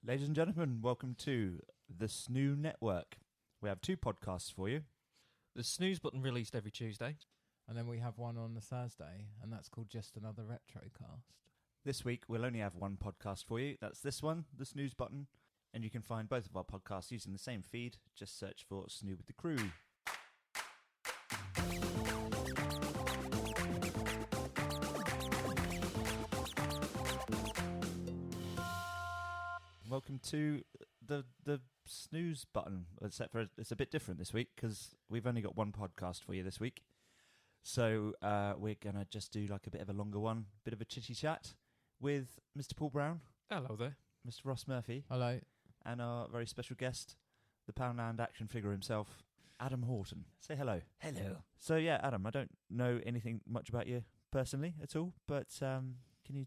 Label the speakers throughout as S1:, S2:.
S1: Ladies and gentlemen, welcome to the SNEW Network. We have two podcasts for you.
S2: The SNEWS Button released every Tuesday.
S3: And then we have one on the Thursday, and that's called Just Another Retrocast.
S1: This week, we'll only have one podcast for you. That's this one, the SNEWS Button. And you can find both of our podcasts using the same feed. Just search for SNEW with the Crew. Welcome to the SNEWS Button, except for it's a bit different this week because we've only got one podcast for you this week. So we're going to just do like a bit of a longer one, bit of a chitty chat with Mr. Paul Brown.
S2: Hello there.
S1: Mr. Ross Murphy.
S3: Hello.
S1: And our very special guest, the Poundland action figure himself, Adam Houghton. Say hello.
S4: Hello.
S1: So yeah, Adam, I don't know anything much about you personally at all, but can you...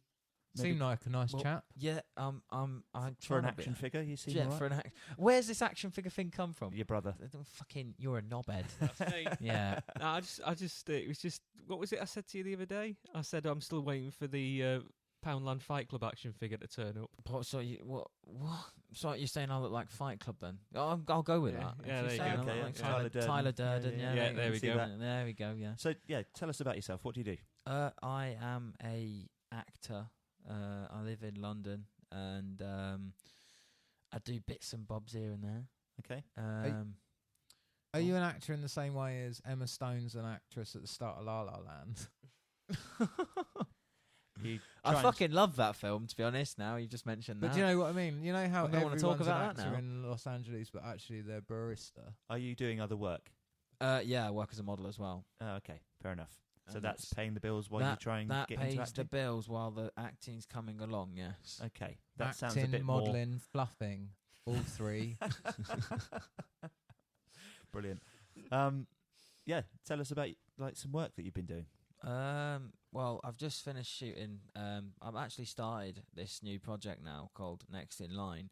S3: Seem like a nice chap.
S4: Yeah, I'm
S1: For an action figure, you seem
S4: Yeah,
S1: all
S4: for
S1: right?
S4: an action. Where's this action figure thing come from?
S1: Your brother.
S4: Fucking, you're a knobhead.
S2: That's me.
S4: Yeah.
S2: No, I just, it was just, what was it I said to you the other day? I said I'm still waiting for the Poundland Fight Club action figure to turn up.
S4: So you're saying I look like Fight Club then? I'll go with that.
S2: Yeah,
S4: If
S2: there
S4: you're
S2: you go.
S4: saying I look
S1: Okay,
S4: like
S1: yeah.
S4: Tyler Durden.
S2: Yeah, there we
S1: see
S2: go.
S1: that.
S4: There we go. Yeah.
S1: So yeah, tell us about yourself. What do you do?
S4: I am a actor. I live in London, and I do bits and bobs here and there.
S1: Okay.
S3: Are you an actor in the same way as Emma Stone's an actress at the start of La La Land?
S4: I fucking love that film, to be honest. Now you just mentioned that.
S3: But do you know what I mean? You know how
S4: I don't wanna
S3: everyone's
S4: talk about
S3: an
S4: that
S3: actor
S4: now.
S3: in Los Angeles, but actually they're barista.
S1: Are you doing other work?
S4: Yeah, I work as a model as well.
S1: Oh, okay, fair enough. So
S4: And
S1: that's
S4: it's-
S1: paying the bills while you try and
S4: that
S1: get
S4: pays
S1: into
S4: the
S1: acting?
S4: bills while the acting's coming along. Yes.
S1: Okay, that
S3: Acting,
S1: sounds a bit
S3: modelling, fluffing, all three.
S1: more... Brilliant. Yeah, tell us about like some work that you've been doing.
S4: Well, I've just finished shooting. I've actually started this new project now called Next in Line.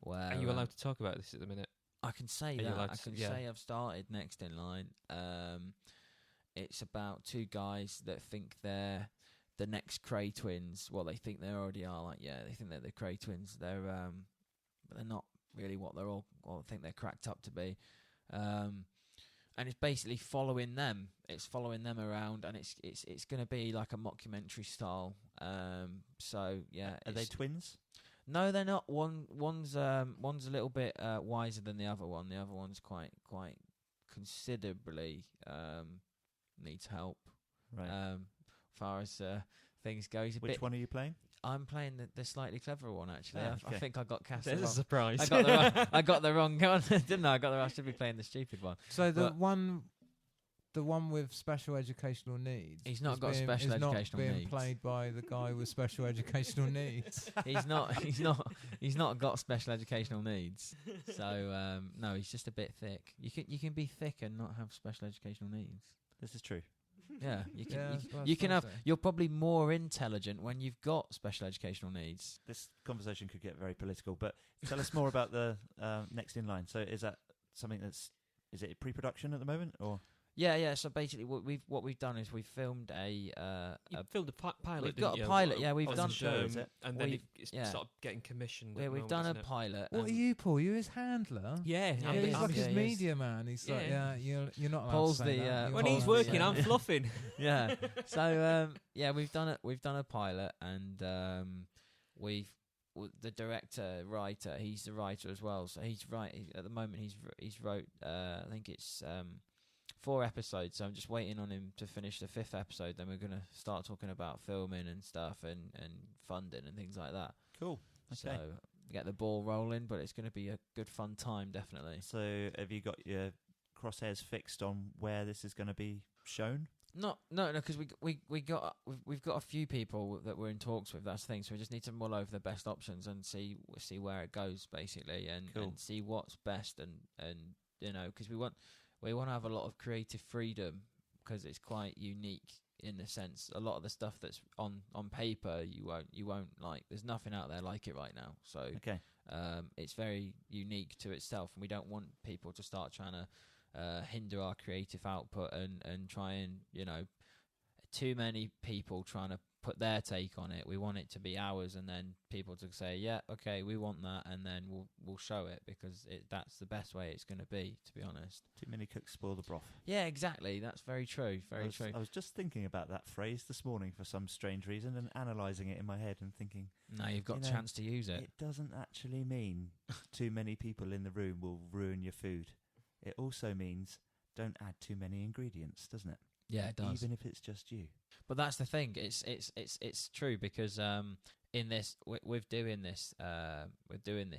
S4: Where
S2: Are you allowed to talk about this at the minute?
S4: I can say
S2: Are you
S4: that.
S2: allowed
S4: I
S2: to-
S4: can
S2: yeah.
S4: say I've started Next in Line. It's about two guys that think they're the next Cray twins. Well, they think they already are. Like, yeah, they think they're the Cray twins. They're, but they're not really what they're all. Well, I think they're cracked up to be. And it's basically following them. It's following them around, and it's going to be like a mockumentary style. So yeah,
S1: Are they twins?
S4: No, they're not. One's a little bit wiser than the other one. The other one's quite considerably needs help.
S1: Right.
S4: As far as things go,
S1: Which one are you playing?
S4: I'm playing the slightly cleverer one actually.
S1: Ah,
S4: I
S1: okay.
S4: think I got cast.
S2: There's a
S4: wrong.
S2: surprise.
S4: I got the wrong one, didn't I? I should be playing the stupid one.
S3: So the
S4: But-
S3: one with special educational needs.
S4: He's not
S3: is
S4: got
S3: being-
S4: special
S3: is not
S4: educational
S3: being
S4: needs.
S3: played by the guy with special educational needs.
S4: He's not got special educational needs. So no, he's just a bit thick. You can be thick and not have special educational needs.
S1: This is true.
S4: Yeah, you can.
S3: Yeah,
S4: you
S3: that's
S4: can,
S3: what
S4: you can
S3: I
S4: have.
S3: was gonna say.
S4: You're probably more intelligent when you've got special educational needs.
S1: This conversation could get very political, but tell us more about the Next in Line. So is that something is it pre-production at the moment, or?
S4: Yeah. So basically, what we've done is we've filmed
S2: You
S4: a
S2: filmed a pilot.
S4: we've
S2: didn't
S4: got a
S2: you?
S4: pilot, yeah, we've
S2: Of
S4: done-
S2: the show,
S1: Is it?
S2: and then
S4: We've-
S2: it's
S4: yeah.
S2: sort of getting commissioned.
S4: yeah,
S2: at the
S4: we've
S2: moment,
S4: done a
S2: isn't it?
S4: pilot.
S3: What are
S4: and
S3: you, Paul? You his handler?
S2: Yeah,
S4: Yeah,
S2: I'm,
S3: He's
S4: yeah,
S3: like
S4: yeah,
S3: his
S4: he is.
S3: media man. He's like,
S4: Yeah.
S3: you're not allowed
S4: Paul's
S3: to say
S4: the,
S3: that.
S4: uh,
S2: when
S4: Paul's
S2: he's
S4: the-
S2: working,
S4: yeah.
S2: I'm fluffing.
S4: Yeah. So yeah, we've done a pilot, and the director writer. He's the writer as well. So at the moment he's wrote. I think it's 4 episodes. So I'm just waiting on him to finish the 5th episode. Then we're gonna start talking about filming and stuff and funding and things like that.
S1: Cool. Okay.
S4: So get the ball rolling, but it's going to be a good fun time, definitely.
S1: So have you got your crosshairs fixed on where this is going to be shown?
S4: No, because we've got a few people that we're in talks with. That's the thing. So we just need to mull over the best options and see where it goes, basically, and see what's best, and because we want to have a lot of creative freedom, because it's quite unique in the sense a lot of the stuff that's on paper you won't like. There's nothing out there like it right now. So
S1: Okay.
S4: it's very unique to itself, and we don't want people to start trying to hinder our creative output and try and too many people trying to put their take on it. We want it to be ours, and then people to say, yeah, okay, we want that, and then we'll show it, because that's the best way it's going to be, to be honest.
S1: Too many cooks spoil the broth.
S4: Yeah, exactly. That's very true. Very true.
S1: I was just thinking about that phrase this morning for some strange reason and analysing it in my head and thinking,
S4: No, you've got a chance to use it.
S1: It doesn't actually mean too many people in the room will ruin your food. It also means don't add too many ingredients, doesn't it?
S4: Yeah, it does.
S1: Even if it's just you.
S4: But that's the thing. It's true, because in this with doing this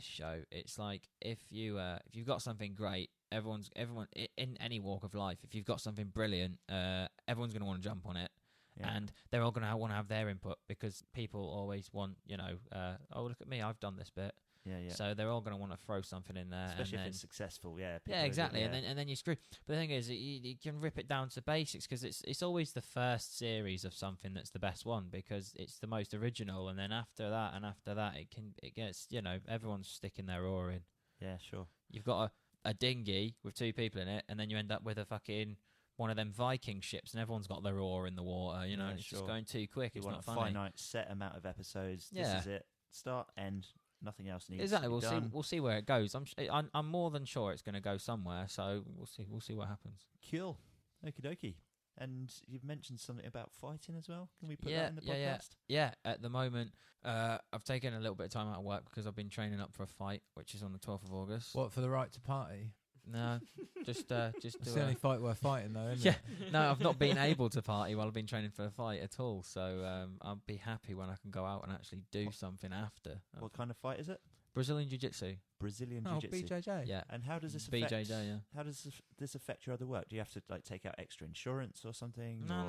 S4: show, it's like if you've got something great, everyone in any walk of life, if you've got something brilliant, everyone's going to want to jump on it. Yeah. And they're all going to want to have their input, because people always want, oh, look at me, I've done this bit.
S1: Yeah.
S4: So they're all going to want to throw something in there,
S1: especially if it's successful. Yeah.
S4: Yeah, exactly. And then you screw. But the thing is, you can rip it down to basics, because it's always the first series of something that's the best one, because it's the most original. And then after that, it gets, everyone's sticking their oar in.
S1: Yeah, sure.
S4: You've got a dinghy with 2 people in it, and then you end up with a fucking one of them Viking ships, and everyone's got their oar in the water. It's just going too quick.
S1: You
S4: it's
S1: want
S4: not
S1: a
S4: funny.
S1: finite set amount of episodes.
S4: Yeah.
S1: This is it. Start, end. Nothing else needs
S4: exactly.
S1: to be done.
S4: We'll see where it goes. I'm more than sure it's going to go somewhere. So we'll see what happens.
S1: Cool. Okie dokie. And you've mentioned something about fighting as well. Can we put that in the podcast?
S4: Yeah. At the moment, I've taken a little bit of time out of work, because I've been training up for a fight, which is on the 12th of August.
S3: What, for the right to party?
S4: No, just
S3: it's the only fight worth fighting, though, isn't it?
S4: No, I've not been able to party while I've been training for a fight at all. So I'll be happy when I can go out and actually do something after.
S1: What kind of fight is it?
S4: Brazilian Jiu-Jitsu.
S1: Brazilian Jiu-Jitsu.
S3: BJJ.
S4: Yeah.
S1: And how does this affect?
S4: BJJ. Yeah.
S1: How does this affect your other work? Do you have to take out extra insurance or something?
S4: No,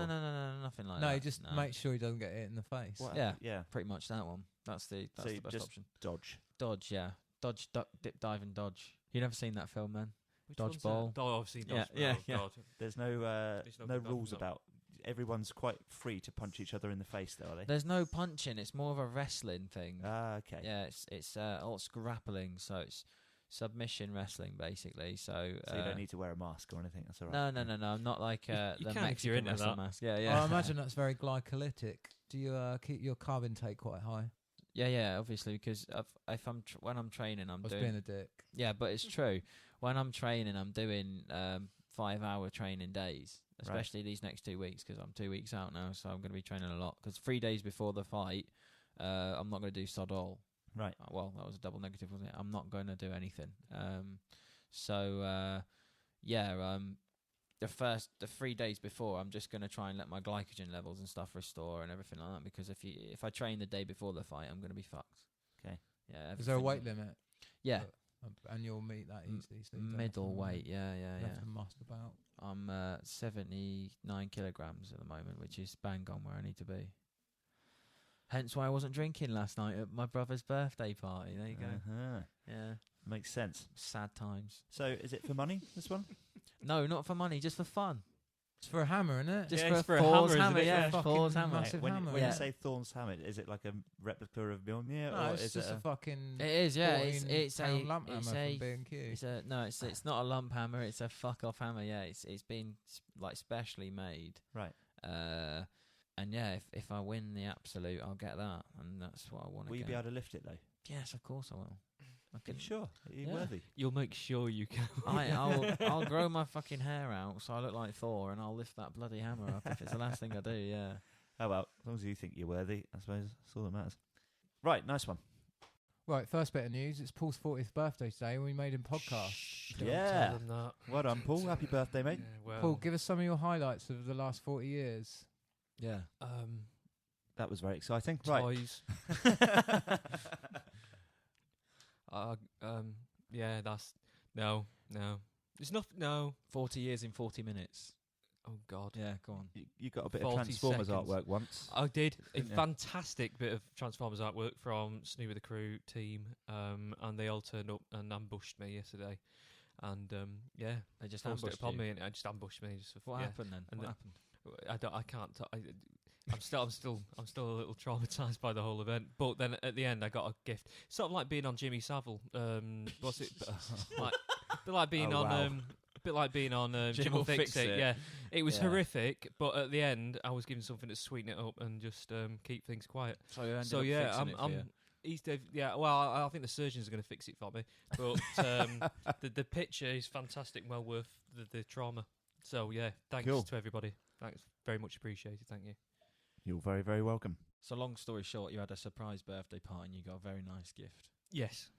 S4: nothing like that.
S3: No, just make sure he doesn't get hit in the face.
S1: What?
S4: Yeah, pretty much that one. That's the best
S1: just
S4: option.
S1: Dodge,
S4: yeah. Dodge, dip, dive, and dodge. You never seen that film, man?
S2: Which
S4: Dodgeball.
S2: Oh, I've seen Dodgeball.
S4: Yeah.
S2: God.
S1: There's no rules about. Everyone's quite free to punch each other in the face, though, are they?
S4: There's no punching. It's more of a wrestling thing.
S1: Ah, okay.
S4: Yeah, it's all grappling, so it's submission wrestling basically. So
S1: you don't need to wear a mask or anything. That's all right.
S4: No. I'm not like
S2: you
S4: the
S2: can if you're
S4: Mexican
S2: into
S4: wrestling
S2: that.
S4: mask. Yeah.
S3: I imagine that's very glycolytic. Do you keep your carb intake quite high?
S4: Yeah, obviously, because when I'm training, I'm doing.
S3: Being a dick.
S4: Yeah, but it's true. When I'm training, I'm doing 5-hour training days, especially these next 2 weeks, because I'm 2 weeks out now, so I'm going to be training a lot. Because 3 days before the fight, I'm not going to do sod all.
S1: Right.
S4: Well, that was a double negative, wasn't it? I'm not going to do anything. The 3 days before, I'm just going to try and let my glycogen levels and stuff restore and everything like that. Because if I train the day before the fight, I'm going to be fucked.
S1: Okay.
S4: Yeah.
S3: Is there a weight limit?
S4: Yeah.
S3: And you'll meet that easily. So
S4: Middle weight, yeah.
S3: Have to muss about.
S4: I'm 79 kilograms at the moment, which is bang on where I need to be. Hence why I wasn't drinking last night at my brother's birthday party. There you go.
S1: Uh-huh.
S4: Yeah.
S1: Makes sense.
S4: Sad times.
S1: So is it for money, this one?
S4: No, not for money, just for fun.
S3: It's for a hammer, isn't it?
S4: Just
S2: Yeah,
S4: for
S2: it's
S4: a Thor's
S2: hammer,
S4: hammer,
S2: isn't it?
S4: yeah.
S2: Yeah.
S4: Thor's hammer.
S3: Massive
S1: When
S3: hammer.
S1: you
S4: Yeah.
S1: say Thor's hammer, is it like a replica of Mjolnir?
S3: No,
S1: or
S3: it's
S1: is
S3: just
S1: it
S3: a fucking.
S4: It is, yeah. It's a
S3: lump hammer from B&Q.
S4: It's not a lump hammer. It's a fuck off hammer. Yeah, it's been like specially made.
S1: Right.
S4: And yeah, if I win the absolute, I'll get that, and that's what I want to.
S1: Will you be able to lift it though?
S4: Yes, of course I will. I
S1: Are
S4: can.
S1: you sure? Are you
S4: Yeah.
S1: worthy?
S2: You'll make sure you can.
S4: I'll grow my fucking hair out so I look like Thor, and I'll lift that bloody hammer up if it's the last thing I do. Yeah.
S1: Oh well, as long as you think you're worthy, I suppose that's all that matters. Right, nice one.
S3: Right, first bit of news. It's Paul's 40th birthday today, and we made him podcast.
S2: Don't
S1: Yeah.
S2: tell them that.
S1: Well done, Paul. Happy birthday, mate.
S2: Yeah, well,
S3: Paul, give us some of your highlights of the last 40 years.
S4: Yeah.
S1: That was very exciting. Right.
S2: toys. Yeah, that's no. It's not. No.
S4: 40 years in 40 minutes.
S2: Oh God.
S4: Yeah, go on.
S1: You got a bit of
S2: 40
S1: Transformers
S2: seconds.
S1: artwork once.
S2: I did a
S1: Didn't you?
S2: fantastic bit of Transformers artwork from SNEW with the Crew team, and they all turned up and ambushed me yesterday, and yeah,
S4: They just
S2: forced it
S4: ambushed
S2: upon
S4: you.
S2: me, and I just ambushed me. Just
S4: What
S2: yeah.
S4: happened then?
S2: And
S4: What
S2: then-
S4: happened?
S2: I can't. I'm still a little traumatized by the whole event. But then at the end, I got a gift. Sort of like being on Jimmy Savile. What's it? Like being
S1: Oh,
S2: on
S1: wow.
S2: A bit like being on
S4: Jim will fix it.
S2: Yeah, it was
S4: Yeah.
S2: horrific, but at the end, I was given something to sweeten it up and just keep things quiet.
S4: So you ended
S2: So
S4: up
S2: yeah,
S4: fixing it for you.
S2: He's yeah. Well, I think the surgeons are going to fix it for me, but the picture is fantastic, well worth the trauma. So yeah, thanks
S1: Cool.
S2: to everybody. Thanks, very much appreciated. Thank you.
S1: You're very, very welcome.
S4: So long story short, you had a surprise birthday party and you got a very nice gift.
S2: Yes.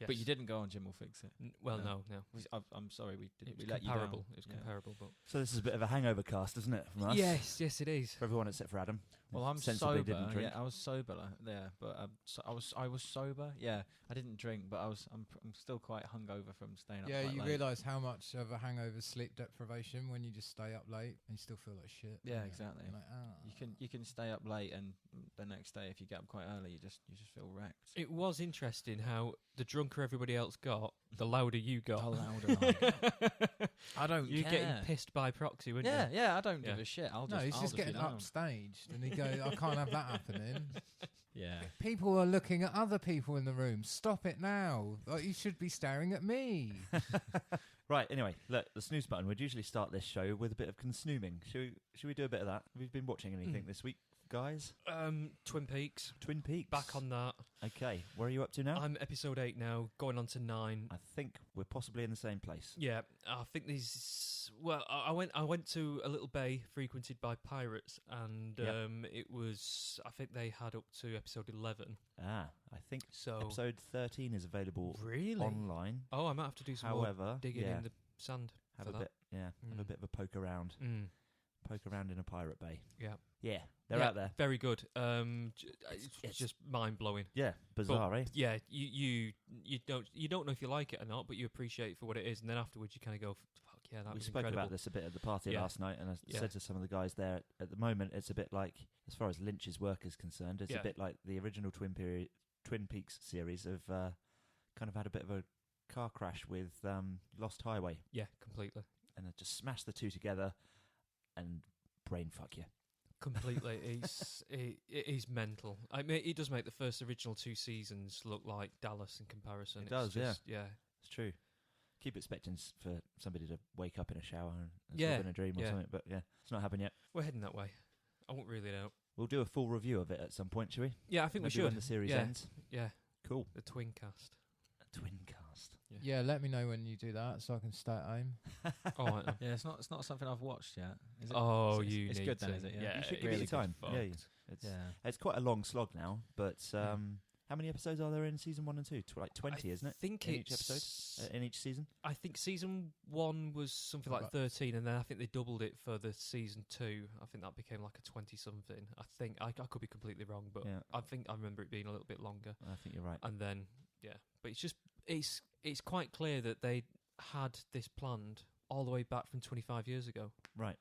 S4: But you didn't go on Jim will fix it.
S2: Well,
S4: No.
S2: no.
S4: I'm sorry, we didn't.
S2: It was
S4: We let you down.
S2: comparable. It was
S4: Yeah.
S2: comparable, but
S1: So this is a bit of a hangover cast, isn't it, from us?
S2: yes, it is.
S1: For everyone except for Adam.
S4: Well, I'm
S1: Sensibly
S4: sober.
S1: didn't drink.
S4: Yeah, I was sober. Yeah, but I was sober. Yeah, I didn't drink, but I'm still quite hungover from staying up.
S3: Yeah,
S4: quite
S3: you
S4: late.
S3: realise how much of a hangover is sleep deprivation when you just stay up late and you still feel like shit.
S4: Yeah,
S3: don't you?
S4: exactly.
S3: You're like,
S4: You can stay up late, and the next day, if you get up quite early, you just feel wrecked.
S2: It was interesting how the drunker everybody else got, the louder you got.
S4: The louder I got. I don't
S2: You're
S4: care.
S2: getting pissed by proxy, weren't
S4: Yeah,
S2: you?
S4: yeah, I don't give
S2: Yeah.
S4: a shit.
S3: No, he's just
S4: be
S3: getting
S4: loud.
S3: upstaged, and he goes, "I can't have that happening."
S4: Yeah.
S3: People are looking at other people in the room. Stop it now! Like, you should be staring at me.
S1: Right, anyway, look, the snooze button. We'd usually start this show with a bit of consnewming. Should we do a bit of that? Have you been watching anything this week, guys?
S2: Twin Peaks.
S1: Twin Peaks.
S2: Back on that.
S1: Okay, where are you up to now?
S2: I'm episode 8 now, going on to 9.
S1: I think we're possibly in the same place.
S2: Yeah, I think these. Well, I went to a little bay frequented by pirates, and
S1: Yep.
S2: it was. I think they had up to episode 11.
S1: I think
S2: So
S1: episode 13 is available
S2: really,
S1: online.
S2: oh, I might have to do some more
S1: However,
S2: digging
S1: yeah,
S2: in the sand.
S1: have
S2: for
S1: a
S2: that.
S1: bit, have a
S2: Mm.
S1: bit of a poke around in a pirate bay.
S2: Yeah,
S1: Yeah, they're
S2: Yeah,
S1: out there.
S2: very good. It's just mind blowing.
S1: Yeah, bizarre, eh?
S2: Yeah, you don't know if you like it or not, but you appreciate it for what it is, and then afterwards you kind of go, "Fuck yeah, that
S1: We
S2: was
S1: spoke
S2: incredible."
S1: about this a bit at the party
S2: Yeah.
S1: last night, and I
S2: Yeah.
S1: said to some of the guys there, at the moment, it's a bit like, as far as Lynch's work is concerned, it's
S2: Yeah.
S1: a bit like the original Twin Peaks series of kind of had a bit of a car crash with Lost Highway,
S2: Yeah, completely.
S1: and it just smashed the two together and brain fuck you.
S2: Completely. It is mental. I mean, it does make the first original 2 seasons look like Dallas in comparison.
S1: It does, yeah.
S2: Yeah.
S1: It's true. Keep expecting for somebody to wake up in a shower and it's
S2: Yeah,
S1: all been a dream or
S2: yeah.
S1: something, but yeah, it's not happened yet.
S2: We're heading that way. I won't rule it out.
S1: We'll do a full review of it at some point, shall we?
S2: Yeah, I think
S1: Maybe
S2: we should.
S1: when the series
S2: Yeah.
S1: ends.
S2: Yeah,
S1: Cool.
S2: the twin cast.
S1: A twin cast.
S3: Yeah, let me know when you do that so I can stay at home.
S2: All right. then.
S4: Yeah, it's not something I've watched yet. Is it?
S2: Oh,
S4: it's,
S2: you
S4: it's
S2: need
S4: good
S2: to.
S4: then, is it?
S2: Yeah,
S1: You should
S2: it's
S1: give it
S2: really
S1: the time.
S2: good
S1: Yeah,
S2: fun.
S1: it's
S4: Yeah.
S1: it's quite a long slog now, but how many episodes are there in season 1 and 2? Like 20, isn't it?
S2: I think
S1: in each
S2: it's
S1: episode, in each season.
S2: I think season 1 was something like
S3: About-
S2: 13, and then I think they doubled it for the season 2. I think that became like a 20-something. I think I could be completely wrong, but
S1: Yeah.
S2: I think I remember it being a little bit longer.
S1: I think you're right.
S2: And then but it's quite clear that they had this planned all the way back from 25 years ago.
S1: Right.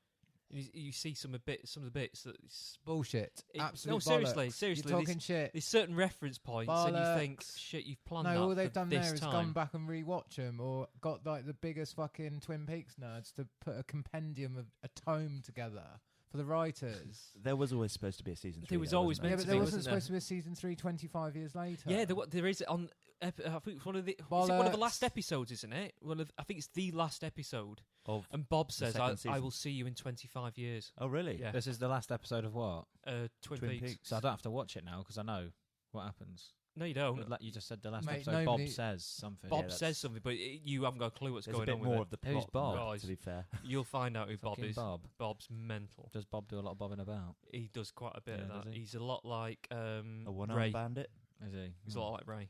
S2: You see some of the bits that
S3: Bullshit.
S2: It-
S3: Absolute
S2: no, seriously,
S3: bollocks.
S2: seriously,
S3: You're talking shit.
S2: there's certain reference points, and you think,
S3: Bollocks.
S2: shit, you've planned
S3: No,
S2: that
S3: all
S2: for
S3: they've done
S2: this
S3: there is
S2: time.
S3: gone back and rewatch them, or got like the biggest fucking Twin Peaks nerds to put a compendium of a tome together for the writers.
S1: There was always supposed to be a season 3.
S2: There was
S1: though,
S2: always
S1: wasn't
S3: Yeah,
S2: meant
S3: but
S2: to
S3: there
S2: be,
S3: wasn't
S2: wasn't
S3: supposed to be a season 3 25 years later.
S2: Yeah, there is on. I think it's one of the. Is it one of the last
S3: Bollocks.
S2: episodes, isn't it? I think it's the last episode.
S1: Of
S2: And Bob
S1: the
S2: says,
S1: second
S2: I
S1: season.
S2: will see you in 25 years.
S1: Oh, really?
S2: Yeah.
S4: This is the last episode of what?
S2: Twin
S1: Twin
S2: Peaks.
S1: Peaks.
S4: So I don't have to watch it now because I know what happens.
S2: No, you don't.
S4: Like you just said the last
S3: Mate,
S4: episode.
S3: nobody-
S4: Bob says something.
S2: Bob
S1: Yeah,
S2: says
S1: that's-
S2: something, but you haven't got a clue what's
S1: There's a
S2: going
S1: bit
S2: on
S1: more
S2: with
S1: of the
S4: Who's
S1: plot,
S4: Bob?
S1: than that,
S2: Guys.
S1: to be fair.
S2: it. You'll find out who Bob
S4: Fucking
S2: is.
S4: Bob.
S2: Bob's mental.
S4: Does Bob do a lot of bobbing about?
S2: He does quite a bit
S4: Yeah,
S2: of
S4: does
S2: that.
S4: he?
S2: He's a lot like
S1: A one-arm
S2: Ray.
S1: bandit.
S4: Is he?
S2: He's a lot like Ray.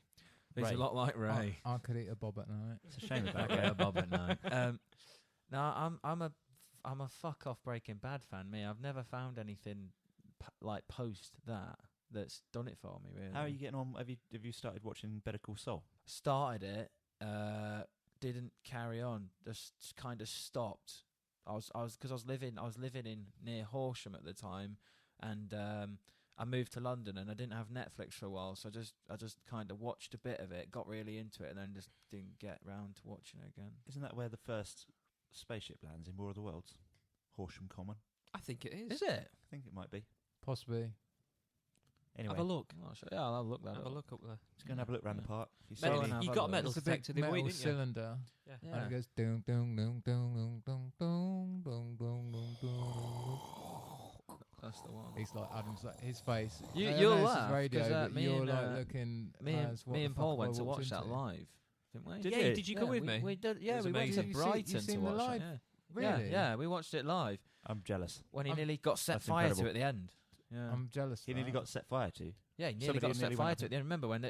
S4: He's
S1: Ray.
S4: a lot like Ray.
S3: I could eat a bob at night.
S1: It's a shame
S4: I
S1: about
S4: get
S1: that.
S4: a bob at night. No, I'm a fuck off Breaking Bad fan. Me, I've never found anything like post that's done it for me. Really.
S1: How are you getting on? Have you started watching Better Call Saul?
S4: Started it, didn't carry on. Just kind of stopped. I was living in near Horsham at the time, and I moved to London, and I didn't have Netflix for a while, so I just kind of watched a bit of it, got really into it, and then just didn't get round to watching it again.
S1: Isn't that where the first spaceship lands in War of the Worlds? Horsham Common.
S2: I think it is.
S4: Is it?
S1: I think it might be.
S3: Possibly.
S1: Anyway,
S2: Have a look.
S4: Oh, yeah, I'll have a look.
S2: Have a look up there.
S1: just go and have a look round the park. If you
S2: Metal-
S1: see any-
S4: have
S2: you
S4: a
S2: got a
S4: look.
S2: metal
S3: It's a big
S2: detector the other
S3: metal
S2: week, didn't you?
S3: cylinder.
S2: Yeah.
S4: Yeah.
S3: And it goes doom, doom, doom, doom, doom, doom, doom, doom, doom, doom, doom.
S4: That's the one.
S3: He's like Adam's like his face.
S4: You-
S3: I know
S4: you'll
S3: this is
S4: laugh,
S3: radio,
S4: 'cause,
S3: but
S4: me
S3: you're
S4: and,
S3: like looking.
S4: Me
S3: as what
S4: me
S3: the
S4: and
S3: fuck
S4: Paul
S3: have I
S4: went to
S3: walked
S4: watch that
S3: into?
S4: live, didn't we?
S1: Did
S2: Yeah,
S1: you?
S2: did you go with me?
S4: We did. Yeah,
S2: was
S4: we went to
S2: amazing.
S3: You've
S4: Brighton
S3: seen
S4: to
S3: the
S4: watch
S3: live?
S4: it. Yeah.
S3: Really?
S4: Yeah, we watched it live
S1: I'm jealous.
S4: when he
S3: I'm-
S4: nearly got set
S1: That's
S4: fire
S1: incredible.
S4: to at the end. Yeah,
S3: I'm jealous.
S1: He
S3: of
S1: nearly
S3: that.
S1: got set fire to.
S4: yeah, he nearly
S1: somebody
S4: got set
S1: nearly
S4: fire
S1: went
S4: to at the end. Remember when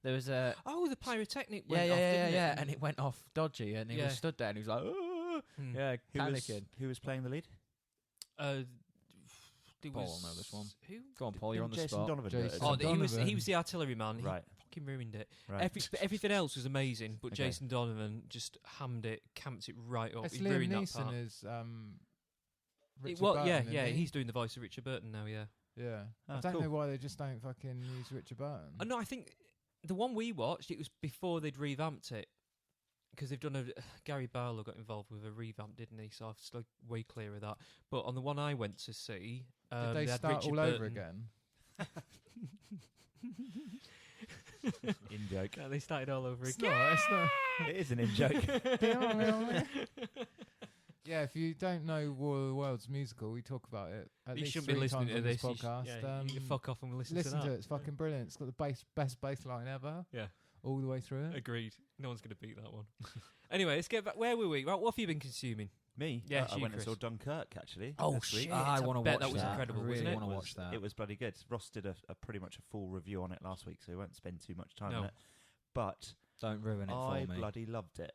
S4: there was a
S2: Oh, the pyrotechnic
S4: yeah,
S2: went off, didn't it?
S4: and it went off dodgy, and he
S2: Yeah.
S4: was stood there, and he was like, "Oh,"
S2: Hmm.
S4: yeah, panicking.
S1: Who was playing the lead?
S2: There
S4: Paul
S2: was
S4: will know this one.
S2: Who?
S4: Go on, Paul, you're on the
S1: Jason
S4: spot.
S1: Donovan. do it,
S3: Jason
S1: or
S2: Oh,
S1: something?
S2: he was
S3: Donovan.
S2: the artillery man.
S1: Right.
S2: He fucking ruined it.
S1: Right.
S2: Everything else was amazing, but
S1: Okay.
S2: Jason Donovan just hammed it, camped it right up.
S3: It's
S2: He
S3: Liam
S2: ruined that
S3: Neeson
S2: part.
S3: is Richard
S2: Well,
S3: Burton,
S2: yeah,
S3: isn't
S2: yeah.
S3: he?
S2: He's doing the voice of Richard Burton now. Yeah.
S3: Yeah.
S1: Oh,
S3: I don't
S1: cool.
S3: know why they just don't fucking use Richard Burton.
S2: No, I think the one we watched, it was before they'd revamped it. Because they've done Gary Barlow got involved with a revamp, didn't he? So I've still way clear of that. But on the one I went to see,
S3: Did they
S2: had
S3: start
S2: Richard
S3: all over
S2: Burton.
S3: again?
S1: In joke.
S2: Yeah, they started all over
S3: It's
S2: again.
S3: not. It's not.
S1: It is an in joke.
S3: Yeah, if you don't know War of the Worlds musical, we talk about it at
S2: You
S3: least
S2: shouldn't be
S3: 3
S2: listening
S3: times
S2: to
S3: on
S2: this.
S3: podcast.
S2: You can fuck off and listen
S3: Listen
S2: to that.
S3: to it. It's fucking brilliant. It's got the best bass line ever.
S2: Yeah.
S3: All the way through it.
S2: Agreed. No one's going to beat that one. Anyway, let's get back. Where were we? Right, what have you been consuming?
S1: Me?
S2: Yeah,
S1: I
S2: you,
S1: went and saw
S2: Chris.
S1: Dunkirk actually.
S2: Oh,
S1: this week.
S2: shit.
S4: I want to
S2: bet
S4: watch
S2: that was incredible,
S4: I really
S2: wasn't it?
S4: want to watch that.
S1: It was bloody good. Ross did a pretty much a full review on it last week, so we won't spend too much time
S2: No.
S1: on it. But
S4: Don't ruin it
S1: I
S4: for me.
S1: bloody loved it.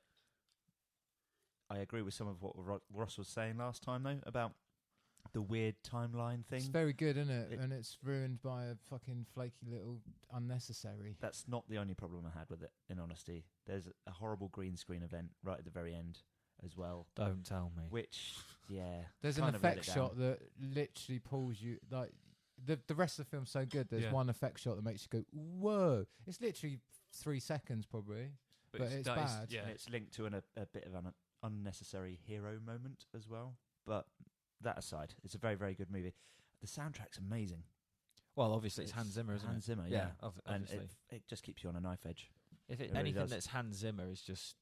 S1: I agree with some of what Ross was saying last time, though, about the weird timeline thing.
S3: It's very good, isn't it?
S1: It-
S3: And it's ruined by a fucking flaky little unnecessary.
S1: That's not the only problem I had with it, in honesty. There's a horrible green screen event right at the very end as well,
S4: Don't tell me.
S1: which, yeah.
S3: There's an
S1: kinda let
S3: effect
S1: it
S3: shot
S1: down.
S3: that literally pulls you like the rest of the film's so good. There's
S2: Yeah.
S3: one effect shot that makes you go whoa. It's literally 3 seconds probably. But it's
S2: that is-
S3: bad.
S2: yeah.
S1: And it's linked to a bit of an unnecessary hero moment as well. But that aside, it's a very, very good movie. The soundtrack's amazing.
S4: Well, obviously it's Hans Zimmer, isn't
S1: Hans
S4: it?
S1: Zimmer,
S4: Yeah,
S1: and
S4: obviously.
S1: it just keeps you on a knife edge.
S4: If
S1: it really
S4: anything
S1: does.
S4: that's Hans Zimmer is just,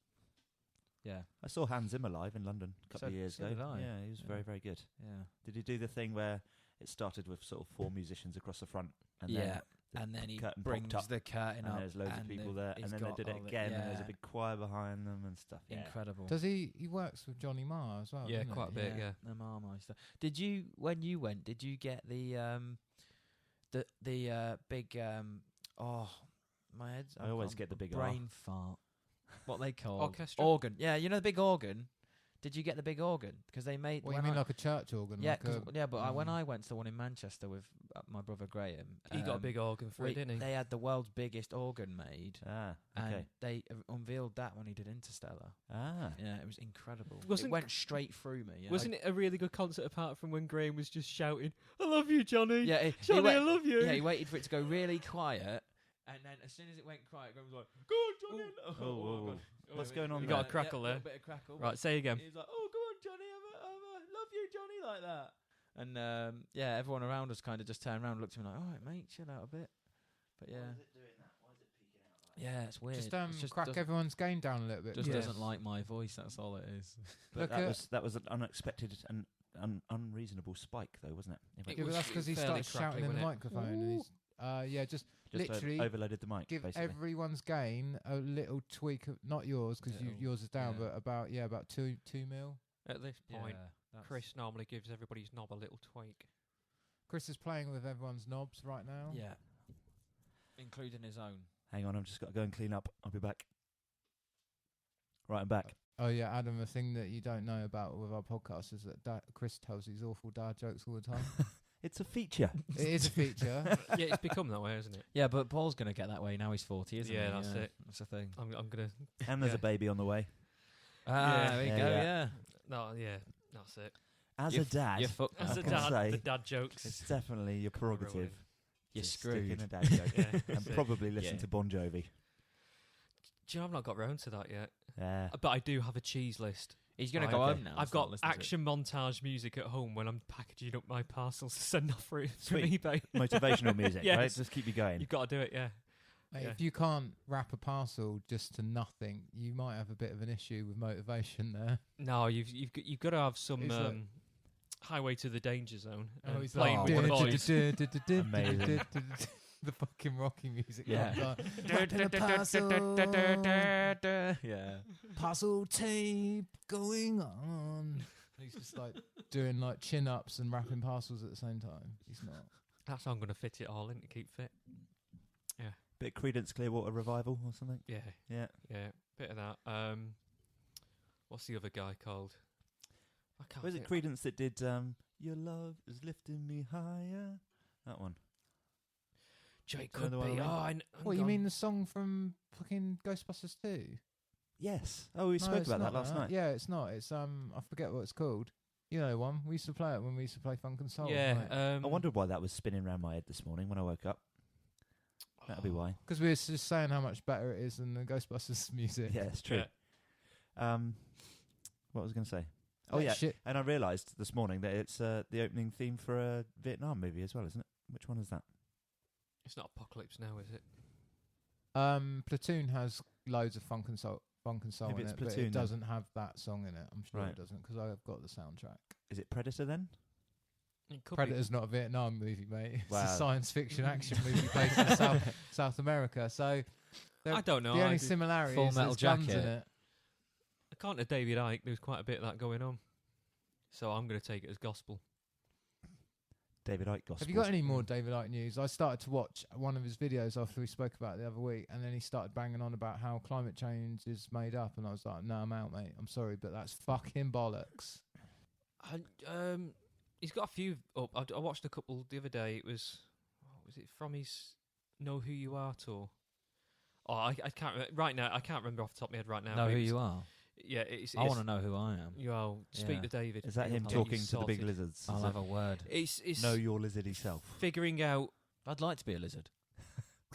S4: yeah,
S1: I saw Hans Zimmer live in London a couple
S4: So-
S1: of years
S4: so
S1: ago.
S4: did I.
S1: Yeah, he was
S4: Yeah.
S1: very, very good.
S4: yeah,
S1: Did he do the thing where it started with sort of 4 musicians across the front, and
S4: yeah.
S1: then
S4: And then he
S1: curtain
S4: brings
S1: popped up,
S4: the curtain
S1: and
S4: up,
S1: there's loads of
S4: and
S1: people
S4: the-
S1: there,
S4: he's
S1: and then they
S4: got
S1: did it
S4: all the-
S1: again, and there's a
S4: yeah.
S1: big choir behind them and stuff. Yeah.
S4: Incredible.
S3: Does he works with Johnny Marr as well?
S2: Yeah,
S3: doesn't
S2: quite a
S3: he?
S2: bit. yeah.
S4: The Marmeister. Did you, when you went, did you get the big oh, my head's
S1: I always get the big
S4: brain fart. What they call
S2: Orchestra?
S4: organ. Yeah, you know the big organ. Did you get the big organ? Because they made.
S3: What you
S4: when
S3: mean
S4: I-
S3: like a church organ?
S4: yeah,
S3: like a,
S4: yeah, but when I went to the one in Manchester with my brother Graham,
S2: He got a big organ for it, didn't he?
S4: They had the world's biggest organ made,
S1: Ah,
S4: and
S1: okay.
S4: they unveiled that when he did Interstellar.
S1: Ah,
S4: Yeah, it was incredible.
S2: Wasn't-
S4: it went straight through me. Yeah.
S2: Wasn't it a really good concert apart from when Graham was just shouting, "I love you, Johnny.
S4: Yeah, he
S2: Johnny,
S4: went-
S2: I love you."
S4: Yeah, he waited for it to go really quiet, and then as soon as it went quiet, Graham was like, "Go on, Johnny!"
S1: Oh,
S4: God.
S1: what's
S4: wait,
S1: going on
S2: You
S1: there?
S2: got a crackle
S4: yeah,
S2: there.
S4: A bit of crackle.
S2: Right, say again.
S4: He was like, "Oh, go on, Johnny, I love you, Johnny," like that. And yeah, everyone around us kind of just turned around and looked at me like, "All right, mate, chill out a bit." But yeah, yeah, it's weird.
S3: just
S4: It's
S3: crack
S4: doesn't-
S3: everyone's gain down a little bit.
S4: Just
S3: Yeah.
S4: doesn't like my voice. That's all it is.
S1: But
S3: Look
S1: that
S3: at-
S1: was an unexpected and unreasonable spike, though, wasn't it? It went-
S3: Yeah, but
S2: was
S3: that's because he
S2: fairly
S3: started shouting in
S2: crackly,
S3: the
S2: wasn't it?
S3: microphone. And he's, yeah, just literally
S1: overloaded the mic.
S3: give
S1: basically.
S3: everyone's gain a little tweak of not yours because
S4: Little,
S3: yours is down,
S4: yeah.
S3: but about 2 mil.
S2: At this point,
S4: that's-
S2: Chris normally gives everybody's knob a little tweak.
S3: Chris is playing with everyone's knobs right now.
S4: Yeah, including his own.
S1: Hang on, I've just got to go and clean up. I'll be back. Right, I'm back.
S3: Oh yeah, Adam. The thing that you don't know about with our podcast is that Chris tells these awful dad jokes all the time.
S1: It's a feature.
S3: It is a feature.
S2: Yeah, it's become that way, hasn't it?
S4: Yeah, but Paul's gonna get that way now. He's 40, isn't he?
S2: Yeah, that's it.
S4: That's the thing.
S2: I'm gonna.
S1: And there's
S2: Yeah.
S1: a baby on the way.
S4: Ah,
S2: Yeah.
S4: there we
S1: Yeah,
S4: go.
S1: yeah.
S4: Yeah.
S2: No, yeah, that's it.
S1: As
S4: You're
S1: a dad,
S4: You're fucked.
S2: As
S1: I
S2: a
S1: can
S2: dad,
S1: say
S2: the dad jokes.
S1: it's definitely your prerogative.
S4: You're
S1: to
S4: screwed.
S1: Stick in a dad joke.
S2: Yeah,
S1: And
S2: that's it.
S1: probably listen
S4: Yeah.
S1: to Bon Jovi.
S2: Do you know I've not got round to that yet?
S1: Yeah.
S2: But I do have a cheese list.
S4: He's going to
S1: Oh,
S4: go
S1: okay.
S4: home now.
S2: I've
S4: start
S2: got
S4: listening to it.
S2: action montage music at home when I'm packaging up my parcels to send off from
S1: Sweet.
S2: eBay.
S1: Motivational music,
S2: Yes.
S1: right? Just keep you going.
S2: You've got to do it, yeah.
S3: Mate,
S2: Yeah.
S3: if you can't wrap a parcel just to nothing, you might have a bit of an issue with motivation there.
S2: No, you've got to have some
S3: It's like-
S2: highway to the danger zone.
S3: Oh,
S2: and
S3: he's
S2: playing
S3: like,
S2: with the boys.
S1: Amazing.
S3: The fucking Rocky music.
S4: Yeah.
S3: comes on. Wrapping a parcel,
S4: Yeah.
S3: parcel tape going on. He's just like doing like chin ups and wrapping parcels at the same time. He's not.
S2: That's how I'm going to fit it all in to keep fit.
S1: Bit of Creedence Clearwater Revival or something.
S2: Yeah,
S1: Yeah.
S2: yeah, bit of that. What's the other guy called? I can't.
S1: Was it
S2: think-
S1: Creedence that did Your Love Is Lifting Me Higher? That one.
S2: Jake
S1: Do you know
S2: could
S1: the one I
S2: be.
S1: mean?
S2: I'm
S3: What, you
S2: gone.
S3: mean the song from fucking Ghostbusters 2?
S1: Yes. Oh, we
S3: No,
S1: spoke
S3: it's
S1: about that
S3: not
S1: last night.
S3: Yeah, it's not. It's I forget what it's called. You know the one. We used to play it when we used to play Funk and Soul.
S2: Yeah,
S1: I wondered why that was spinning around my head this morning when I woke up. That'll be why.
S3: Because we were just saying how much better it is than the Ghostbusters music.
S1: Yeah, it's true.
S2: Yeah.
S1: What was I going to say? Oh,
S3: That
S1: yeah.
S3: shit.
S1: And I realised this morning that it's the opening theme for a Vietnam movie as well, isn't it? Which one is that?
S2: It's not Apocalypse Now, is it?
S3: Platoon has loads of Funk and Soul
S1: Maybe
S3: in
S1: it's
S3: it, but
S1: Platoon
S3: it
S1: then.
S3: doesn't have that song in it. I'm sure
S1: Right.
S3: it doesn't because I've got the soundtrack.
S1: Is it Predator then?
S2: It could
S3: Predator's not a Vietnam movie, mate. It's
S1: Wow.
S3: a science fiction action movie based in South America. So
S2: be. I don't know.
S3: the
S2: I
S3: only
S2: do-
S3: similarity
S4: Full
S3: is
S4: Metal
S3: there's guns in
S4: Jacket.
S3: it.
S2: according to David Icke, there's quite a bit of that going on. So I'm going to take it as gospel.
S1: David Icke Gospel.
S3: Have you got any more David Icke news? I started to watch one of his videos after we spoke about it the other week, and then he started banging on about how climate change is made up, and I was like, no, I'm out, mate. I'm sorry, but that's fucking bollocks.
S2: He's got a few up. I watched a couple the other day. It was, what was it from his Know Who You Are tour? Oh, I can't right now. I can't remember off the top of my head right now.
S4: Know
S2: but
S4: who
S2: it was-
S4: you are.
S2: Yeah, it's.
S4: I want to know who I am.
S2: You are. Speak
S4: Yeah.
S2: to David.
S1: Is that him
S4: I'll
S2: Get
S1: talking
S2: you
S1: to the big
S2: sorted.
S1: lizards?
S4: I'll
S1: Is
S4: have
S1: it
S4: a word.
S2: It's
S1: know your lizardy self.
S2: figuring out.
S4: I'd like to be a lizard.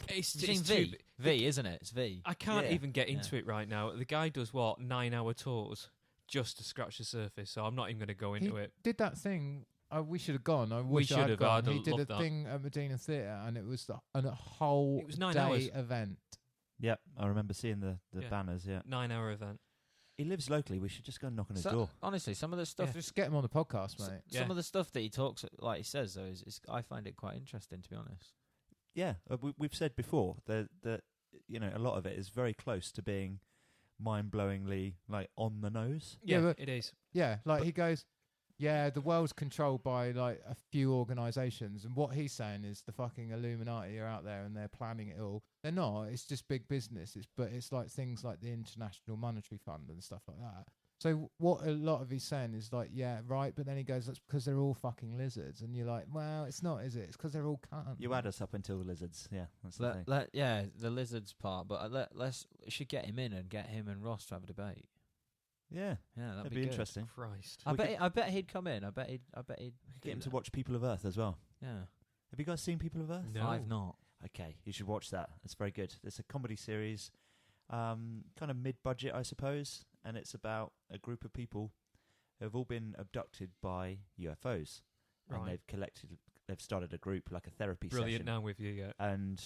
S2: It's,
S4: You've seen
S2: it's
S4: V?
S2: too,
S4: V, isn't it? It's V.
S2: I can't
S1: Yeah.
S2: even get into it right now. The guy does what 9-hour tours just to scratch the surface. So I'm not even going to go into it.
S3: Did that thing. We should have gone. I
S2: We
S3: wish
S2: should
S3: I'd
S2: have.
S3: gone.
S2: I'd
S3: He did a
S2: loved that.
S3: thing at Medina Theatre, and it was a whole
S2: It was 9
S3: day
S2: hours.
S3: event.
S1: Yep, I remember seeing the
S2: Yeah.
S1: banners. Yeah,
S2: 9-hour event.
S1: he lives locally. We should just go and knock on his door.
S4: Honestly, some of the stuff,
S3: Just get him on the podcast, mate.
S2: Yeah.
S4: some of the stuff that he talks, like he says, though, is I find it quite interesting, to be honest.
S1: Yeah, we've said before that a lot of it is very close to being mind-blowingly like on the nose.
S3: Yeah,
S2: Yeah,
S3: but-
S2: it is.
S3: Yeah, like he goes, yeah, the world's controlled by like a few organisations, and what he's saying is the fucking Illuminati are out there and they're planning it all. They're not. It's just big business. But it's like things like the International Monetary Fund and stuff like that. So what a lot of he's saying is like, yeah, right, but then he goes, that's because they're all fucking lizards, and you're like, well, it's not, is it? It's because they're all cunts.
S1: You add us up until the lizards. Yeah, that's the thing.
S4: Yeah, the lizards part, but let's should get him in and get him and Ross to have a debate.
S1: Yeah,
S4: Yeah, that'd
S1: that'd
S4: be
S1: be
S4: good.
S1: interesting.
S2: Christ.
S4: I
S1: We
S4: bet. I bet he'd come in. I bet he'd.
S1: Get him to watch People of Earth as well.
S4: Yeah,
S1: Have you guys seen People of Earth?
S2: No.
S4: I've not.
S1: Okay, you should watch that. It's very good. It's a comedy series, kind of mid-budget, I suppose, and it's about a group of people who have all been abducted by UFOs, and
S2: Right.
S1: they've started a group, like a therapy
S2: Brilliant.
S1: session,
S2: Now with you, yeah.
S1: and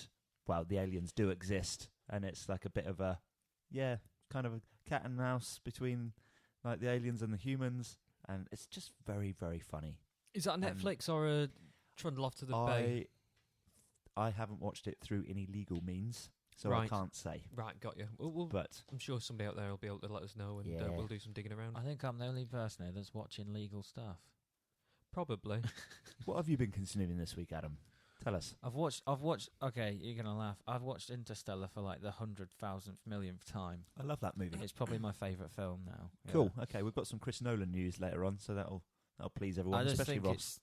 S1: well, the aliens do exist, and it's like a bit of a, kind of a cat and mouse between like the aliens and the humans, and it's just very, very funny.
S2: Is that Netflix or a Trundle Off to the Bay?
S1: I haven't watched it through any legal means, so I
S2: Right.
S1: can't say.
S2: Right, got you. Well,
S1: But
S2: I'm sure somebody out there will be able to let us know, and
S1: Yeah.
S2: we'll do some digging around.
S4: I think I'm the only person here that's watching legal stuff.
S2: Probably.
S1: what have you been consuming this week, Adam? Tell us.
S4: I've watched. Okay, you're gonna laugh. I've watched Interstellar for like the 100,000th millionth time.
S1: I love that movie.
S4: It's probably my favourite film now. Yeah.
S1: Cool. Okay, we've got some Chris Nolan news later on, so that'll please everyone,
S4: I just
S1: especially
S4: think
S1: Ross.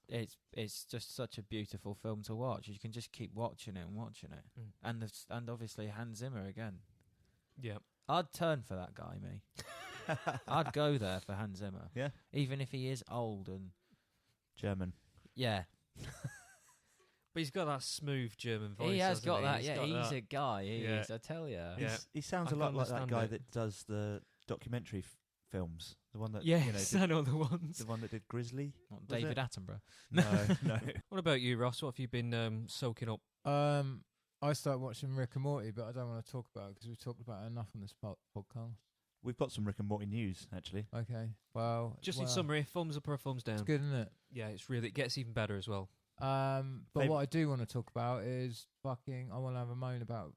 S4: it's just such a beautiful film to watch. You can just keep watching it and watching it,
S2: Mm.
S4: and obviously Hans Zimmer again.
S2: Yeah.
S4: I'd turn for that guy, me. I'd go there for Hans Zimmer.
S1: Yeah.
S4: Even if he is old and
S1: German.
S4: yeah,
S2: But he's got that smooth German voice.
S4: he has
S2: hasn't
S4: got
S2: he?
S4: that.
S2: He's
S4: Yeah,
S2: got
S4: he's
S2: that.
S4: a guy. He
S2: Yeah.
S4: is. I tell you.
S2: Yeah.
S1: He sounds
S2: I
S1: a lot
S2: can
S1: like that
S2: understand
S1: guy
S2: it.
S1: that does the documentary films. The one that
S2: Yes,
S1: did,
S2: I know the ones.
S1: the one that did Grizzly.
S4: Not
S1: Was
S4: David
S1: it?
S4: Attenborough.
S1: No.
S2: What about you, Ross? What have you been soaking up?
S3: I started watching Rick and Morty, but I don't want to talk about it because we've talked about it enough on this podcast.
S1: We've got some Rick and Morty news actually.
S3: Okay, well,
S2: Just in summary, thumbs up or a thumbs down?
S3: it's good, isn't it?
S2: Yeah, it gets even better as well.
S3: But what I do want to talk about is I want to have a moan about.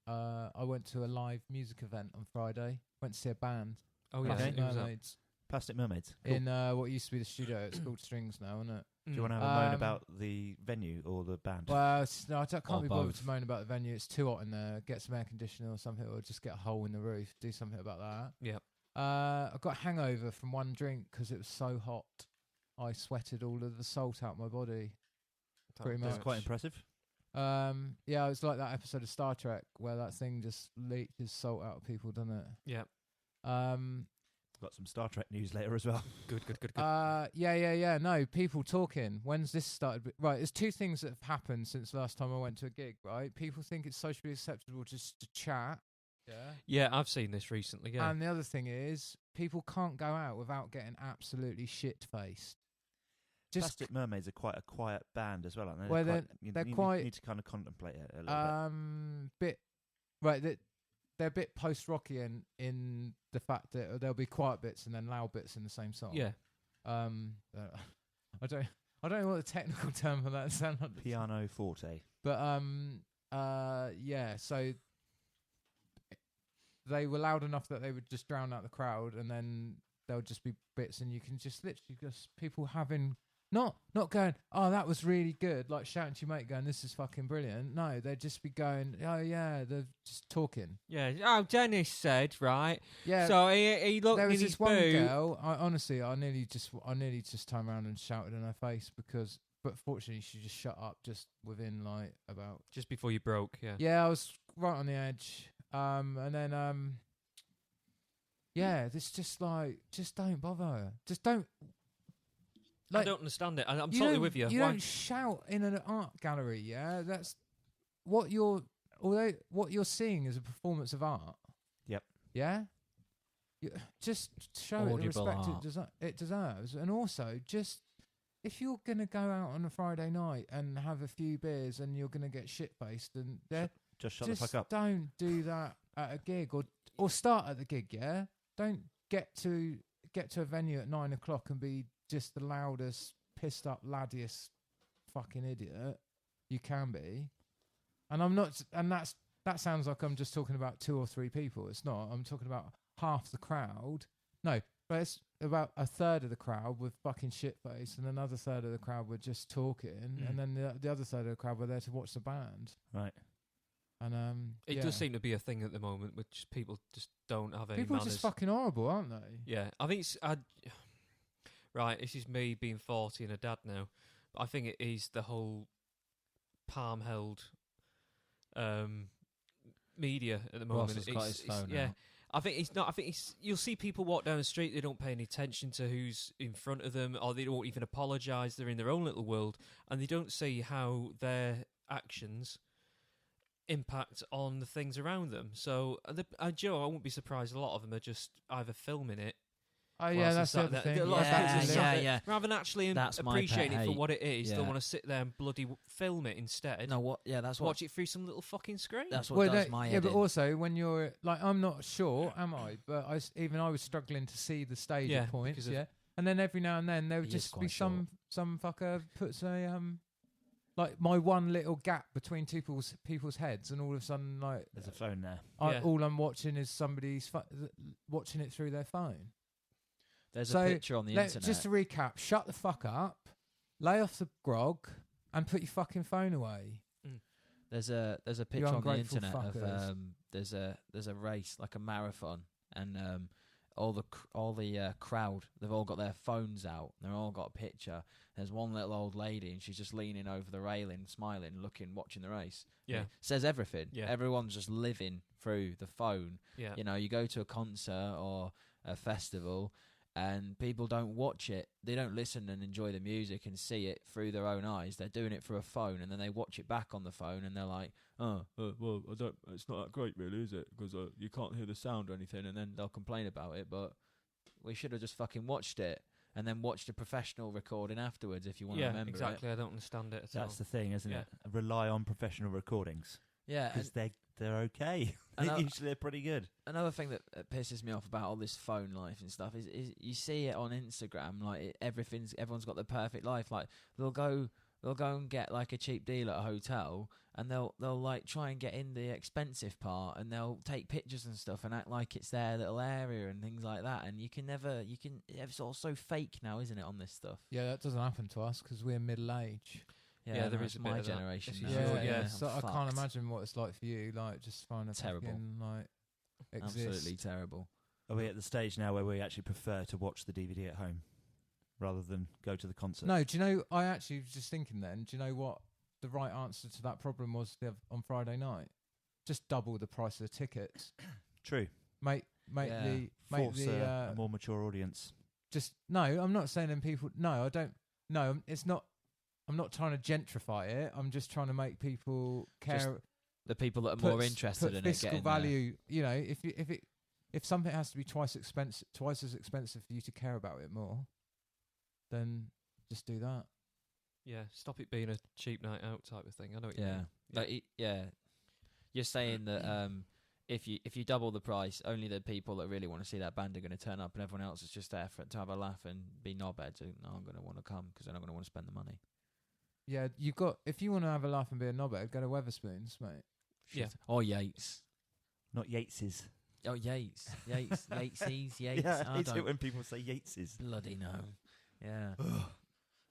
S3: I went to a live music event on Friday. Went to see a band.
S2: Oh yeah,
S3: Plastic
S2: who was that?
S3: Mermaids.
S1: Plastic Mermaids. Cool.
S3: In what used to be the studio. It's called Strings now, isn't it?
S1: Do you want to have a moan
S3: Um,
S1: about the venue or the band?
S3: Well, no, can't
S4: Or
S3: be bothered
S4: both.
S3: to moan about the venue. It's too hot in there. Get some air conditioning or something, or just get a hole in the roof. Do something about that.
S2: Yep.
S3: I got a hangover from one drink because it was so hot. I sweated all of the salt out my body. Pretty
S1: That's
S3: much.
S1: quite impressive.
S3: Yeah, it was like that episode of Star Trek where that thing just leaches salt out of people, doesn't it?
S2: Yeah.
S1: Got some Star Trek news later as well.
S2: Good.
S3: Yeah. No, people talking. When's this started? Right, there's two things that have happened since last time I went to a gig, right? People think it's socially acceptable just to chat. Yeah.
S2: Yeah, I've seen this recently. Yeah.
S3: And the other thing is, people can't go out without getting absolutely shit-faced. Just
S1: Plastic Mermaids are quite a quiet band as well, aren't they?
S3: Well,
S1: you
S3: they're
S1: need
S3: quite-
S1: to kind of contemplate it a little
S3: bit right. They're a bit post-rocky in the fact that there'll be quiet bits and then loud bits in the same song.
S2: yeah.
S3: I don't know what the technical term for that sounds like.
S1: bit. Piano forte.
S3: But yeah. So they were loud enough that they would just drown out the crowd, and then there'll just be bits, and you can just literally just people having. Not going, oh, that was really good, like shouting to your mate going, this is fucking brilliant. No, they'd just be going, oh, yeah, they're just talking.
S2: Yeah. Oh, Dennis said, right.
S3: Yeah.
S2: So he looked
S3: there
S2: in
S3: was
S2: his
S3: this one
S2: boot.
S3: girl, I nearly just turned around and shouted in her face but fortunately she just shut up just within like about.
S2: Just before you broke, yeah.
S3: Yeah, I was right on the edge. And then, yeah, it's just like, just don't bother. Just don't.
S2: I don't understand it. I'm
S3: You
S2: totally
S3: don't-
S2: with you.
S3: You
S2: Why-
S3: don't shout in an art gallery, yeah? That's what you're seeing is a performance of art.
S1: Yep.
S3: Yeah? Just show it the
S4: Audible
S3: respect
S4: art.
S3: it deserves. And also, just if you're going to go out on a Friday night and have a few beers and you're going to get shit-faced, and
S1: Just shut the
S3: just
S1: fuck up.
S3: don't do that at a gig or start at the gig, yeah? Don't get to a venue at 9 o'clock and be just the loudest, pissed up, laddiest fucking idiot you can be. And I'm not, and that sounds like I'm just talking about 2 or 3 people. It's not. I'm talking about half the crowd. No, but it's about a third of the crowd with fucking shit face, and another third of the crowd were just talking, and then the other third of the crowd were there to watch the band.
S1: Right.
S3: And
S2: It
S3: yeah.
S2: does seem to be a thing at the moment, which people just don't have any
S3: People are
S2: manners.
S3: just fucking horrible, aren't they?
S2: Yeah, I think right, this is me being 40 and a dad now. But I think it is the whole palm-held media at the moment.
S4: Ross has got his phone
S2: yeah,
S4: out.
S2: I think it's not. I think it's. You'll see people walk down the street. They don't pay any attention to who's in front of them, or they don't even apologise. They're in their own little world, and they don't see how their actions impact on the things around them. So, Joe, I wouldn't be surprised. A lot of them are just either filming it.
S3: Oh
S2: whilst
S3: yeah,
S2: they're
S3: that's the
S2: sat
S3: other
S2: there.
S3: thing.
S2: A lot of
S4: Yeah,
S2: people just
S4: yeah,
S2: sat there,
S4: yeah.
S2: rather than actually
S4: That's my
S2: appreciating
S4: pet
S2: it for
S4: hate.
S2: what it is, they
S4: Yeah.
S2: want to sit there and bloody film it instead.
S4: No, what? Yeah, that's what.
S2: Watch it through some little fucking screen.
S4: That's what does my
S3: yeah,
S4: head
S3: but
S4: in.
S3: also when you're like, I'm not sure, am I? But I was struggling to see the stage
S2: Yeah,
S3: at points,
S2: because of-
S3: yeah. And then every now and then there would
S4: He is
S3: just be
S4: quite
S3: some fucker puts a like my one little gap between people's heads, and all of a sudden like
S1: There's a phone there.
S2: Yeah.
S3: all I'm watching is somebody's watching it through their phone.
S4: There's
S3: So,
S4: a picture on the internet.
S3: Just to recap, shut the fuck up, lay off the grog, and put your fucking phone away.
S4: There's a picture on the
S3: ungrateful
S4: internet of
S3: fuckers.
S4: there's a race, like a marathon, and all the crowd, they've all got their phones out. They've all got a picture. There's one little old lady, and she's just leaning over the railing, smiling, watching the race.
S2: Yeah.
S4: It says everything.
S2: Yeah.
S4: Everyone's just living through the phone.
S2: Yeah.
S4: You know, you go to a concert or a festival, and people don't watch it. They don't listen and enjoy the music and see it through their own eyes. They're doing it through a phone, and then they watch it back on the phone, and they're like, well, I don't. It's not that great, really, is it? Because you can't hear the sound or anything, and then they'll complain about it. But we should have just fucking watched it and then watched a professional recording afterwards if you want to remember
S2: exactly.
S4: it.
S2: I don't understand it at all.
S1: That's the thing, isn't
S2: Yeah.
S1: it? Rely on professional recordings
S4: Yeah,
S1: because they're okay. Usually they're pretty good.
S4: another thing that pisses me off about all this phone life and stuff is you see it on Instagram, like everyone's got the perfect life. Like they'll go and get like a cheap deal at a hotel, and they'll like try and get in the expensive part, and they'll take pictures and stuff and act like it's their little area and things like that. And it's all so fake now, isn't it, on this stuff?
S3: Yeah, that doesn't happen to us because we're middle age.
S2: Yeah, there
S4: that's
S2: is a bit
S4: my
S2: of that.
S4: generation.
S2: This
S4: now,
S2: is
S3: Yeah,
S2: your-
S4: isn't it?
S2: yeah.
S3: So
S4: I'm
S3: I can't
S4: fucked.
S3: imagine what it's like for you. Like just trying to
S4: Terrible.
S3: fucking, like exist.
S4: Absolutely terrible.
S1: Are we at the stage now where we actually prefer to watch the DVD at home rather than go to the concert?
S3: No, do you know? I actually was just thinking. Then, do you know what the right answer to that problem was on Friday night? Just double the price of the tickets.
S1: True.
S3: Make
S4: Yeah.
S1: Force
S3: the
S1: a more mature audience.
S3: just no. I'm not saying them people. No, I don't. No, it's not. I'm not trying to gentrify it. I'm just trying to make people care.
S4: Just the people that are
S3: put
S4: more
S3: s-
S4: interested
S3: put
S4: in it
S3: fiscal
S4: getting
S3: value. You know, if something has to be twice as expensive for you to care about it more, then just do that.
S2: Yeah, stop it being a cheap night out type of thing. I know what you
S4: Yeah,
S2: mean.
S4: but you're saying that if you double the price, only the people that really want to see that band are going to turn up, and everyone else is just there to have a laugh and be knobheads. And I'm going to want to come because they're not going to want to spend the money.
S3: Yeah, if you want to have a laugh and be a knobhead, go to Weatherspoons, mate.
S2: Yeah.
S4: Or Yates.
S1: Not Yates's.
S4: Oh, Yates. Yateses.
S1: Yeah, I
S4: I
S1: hate it
S4: don't
S1: when people say Yates's.
S4: bloody know. Yeah.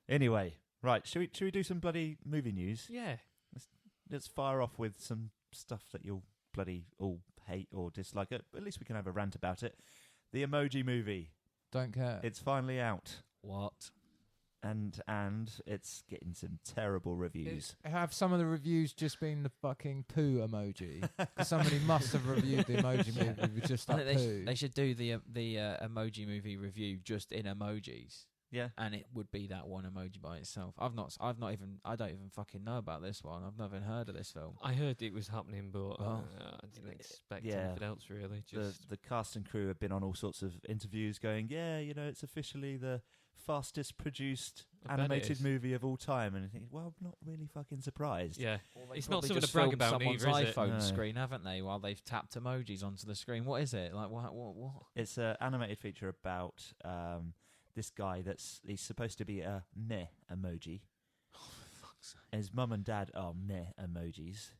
S1: Anyway, right, should we do some bloody movie news?
S2: Yeah.
S1: Let's fire off with some stuff that you'll bloody all hate or dislike it. At least we can have a rant about it. The Emoji Movie.
S3: Don't care.
S1: It's finally out.
S4: What?
S1: And it's getting some terrible reviews.
S3: Have some of the reviews just been the fucking poo emoji? 'Cause somebody must have reviewed the Emoji Movie with just
S4: I
S3: that
S4: think
S3: poo.
S4: they should do the emoji movie review just in emojis,
S1: Yeah.
S4: and it would be that one emoji by itself. I don't even fucking know about this one. I've never heard of this film.
S2: I heard it was happening, but
S4: Oh.
S2: I didn't expect
S1: Yeah.
S2: anything else really. Just
S1: The cast and crew have been on all sorts of interviews going, yeah, it's officially the fastest produced
S2: I bet it
S1: animated
S2: is.
S1: movie of all time. And I think, well, I'm not really fucking surprised.
S2: yeah.
S4: They've
S2: It's not
S4: probably
S2: something
S4: just
S2: to brag
S4: filmed
S2: about
S4: someone's
S2: either, is it?
S4: iPhone
S1: No.
S4: screen, haven't they? While they've tapped emojis onto the screen. What is it? Like what?
S1: It's an animated feature about this guy he's supposed to be a meh emoji.
S4: Fuck's sake.
S1: His mum and dad are meh emojis,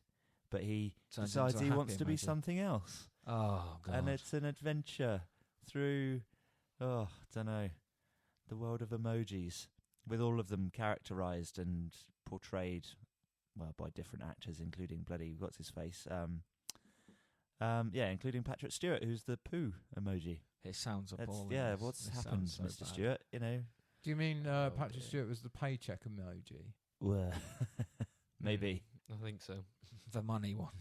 S1: but he
S4: Turns
S1: decides
S4: into a
S1: he
S4: happy
S1: wants to be
S4: emoji.
S1: something else.
S4: Oh god.
S1: And it's an adventure through, I don't know, the world of emojis, with all of them characterized and portrayed, well, by different actors, including bloody, what's his face? Including Patrick Stewart, who's the poo emoji.
S4: It sounds appalling.
S1: Yeah,
S4: This-
S1: what's
S4: this
S1: happened,
S4: sounds so
S1: Mr.
S4: bad.
S1: Stewart?
S3: Do you mean
S4: Oh,
S3: Patrick
S4: dear.
S3: Stewart was the paycheck emoji?
S1: Well, maybe.
S2: I think so.
S4: The money one.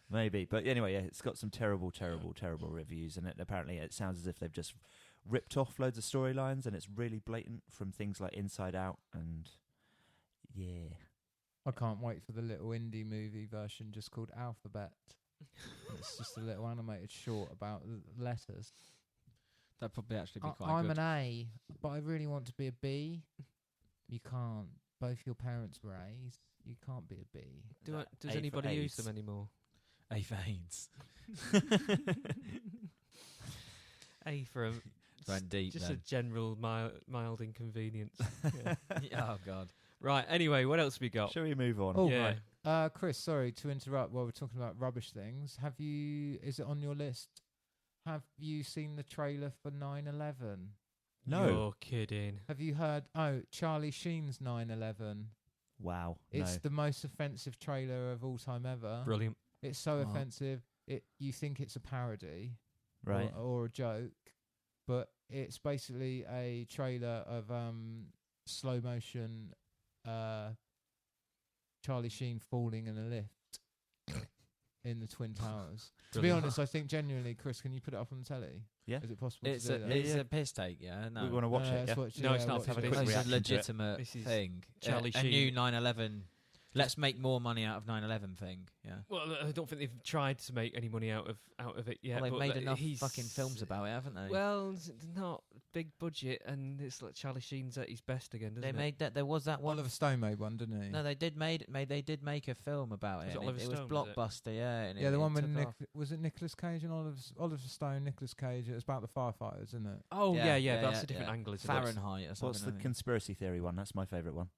S1: Maybe. But anyway, yeah, it's got some terrible reviews, and apparently it sounds as if they've just ripped off loads of storylines, and it's really blatant from things like Inside Out, and yeah.
S3: I can't wait for the little indie movie version just called Alphabet. It's just a little animated short about letters.
S4: That'd probably actually be quite
S3: I'm
S4: good.
S3: an A, but I really want to be a B. You can't. Both your parents were A's. You can't be a B.
S2: Does
S1: A for
S2: anybody use
S1: AIDS.
S2: them anymore?
S4: A for AIDS.
S2: A for a
S4: Going deep
S2: just
S4: then.
S2: a general mild inconvenience. Yeah.
S4: Oh god.
S2: Right. Anyway, what else we got?
S1: Shall we move on?
S3: Oh,
S2: yeah.
S3: right. Chris, sorry to interrupt while we're talking about rubbish things. Is it on your list? Have you seen the trailer for 9/11?
S1: No.
S2: You're kidding.
S3: Have you heard? Oh, Charlie Sheen's 9/11.
S1: Wow.
S3: It's
S1: no.
S3: the most offensive trailer of all time ever.
S2: Brilliant.
S3: It's so
S4: Oh.
S3: offensive. You think it's a parody,
S1: Right.
S3: or a joke, but it's basically a trailer of slow motion Charlie Sheen falling in a lift. in the Twin Towers. To be
S2: Brilliant.
S3: honest, I think genuinely, Chris, can you put it up on the telly?
S1: Yeah.
S3: Is it possible
S4: It's
S3: to
S4: a
S3: do that?
S4: it's a piss take, yeah. No,
S1: We want to watch it.
S3: let's
S1: Yeah.
S3: watch-
S2: No, it's not
S3: watch
S2: for
S3: it.
S1: a quick
S4: this is
S1: reaction
S4: a
S1: to it.
S4: legitimate
S2: This is
S4: thing.
S2: Charlie
S4: a new
S2: Sheen.
S4: 9/11. Let's make more money out of 9/11 thing. Yeah.
S2: Well, I don't think they've tried to make any money out of it yet.
S4: Well, they've
S2: but
S4: made enough
S2: he's-
S4: fucking films about it, haven't they?
S2: Well, it's not big budget, and it's like Charlie Sheen's at his best again, doesn't
S4: they
S2: it?
S4: made that. There was that one.
S3: Oliver Stone made one, didn't he?
S4: No, they did they did make a film about
S2: Was
S4: it.
S2: it
S4: and
S2: Oliver
S4: it was
S2: Stone, was it?
S4: blockbuster, yeah. And
S3: Yeah, the one with
S4: took off.
S3: was it Nicolas Cage and Oliver Stone, Nicolas Cage? It was about the firefighters, isn't it?
S2: Oh
S4: Yeah,
S2: yeah,
S4: yeah,
S2: that's
S4: yeah,
S2: a different
S4: yeah.
S2: angle, isn't it?
S4: Fahrenheit or something.
S1: What's the
S4: I think.
S1: conspiracy theory one? That's my favourite one.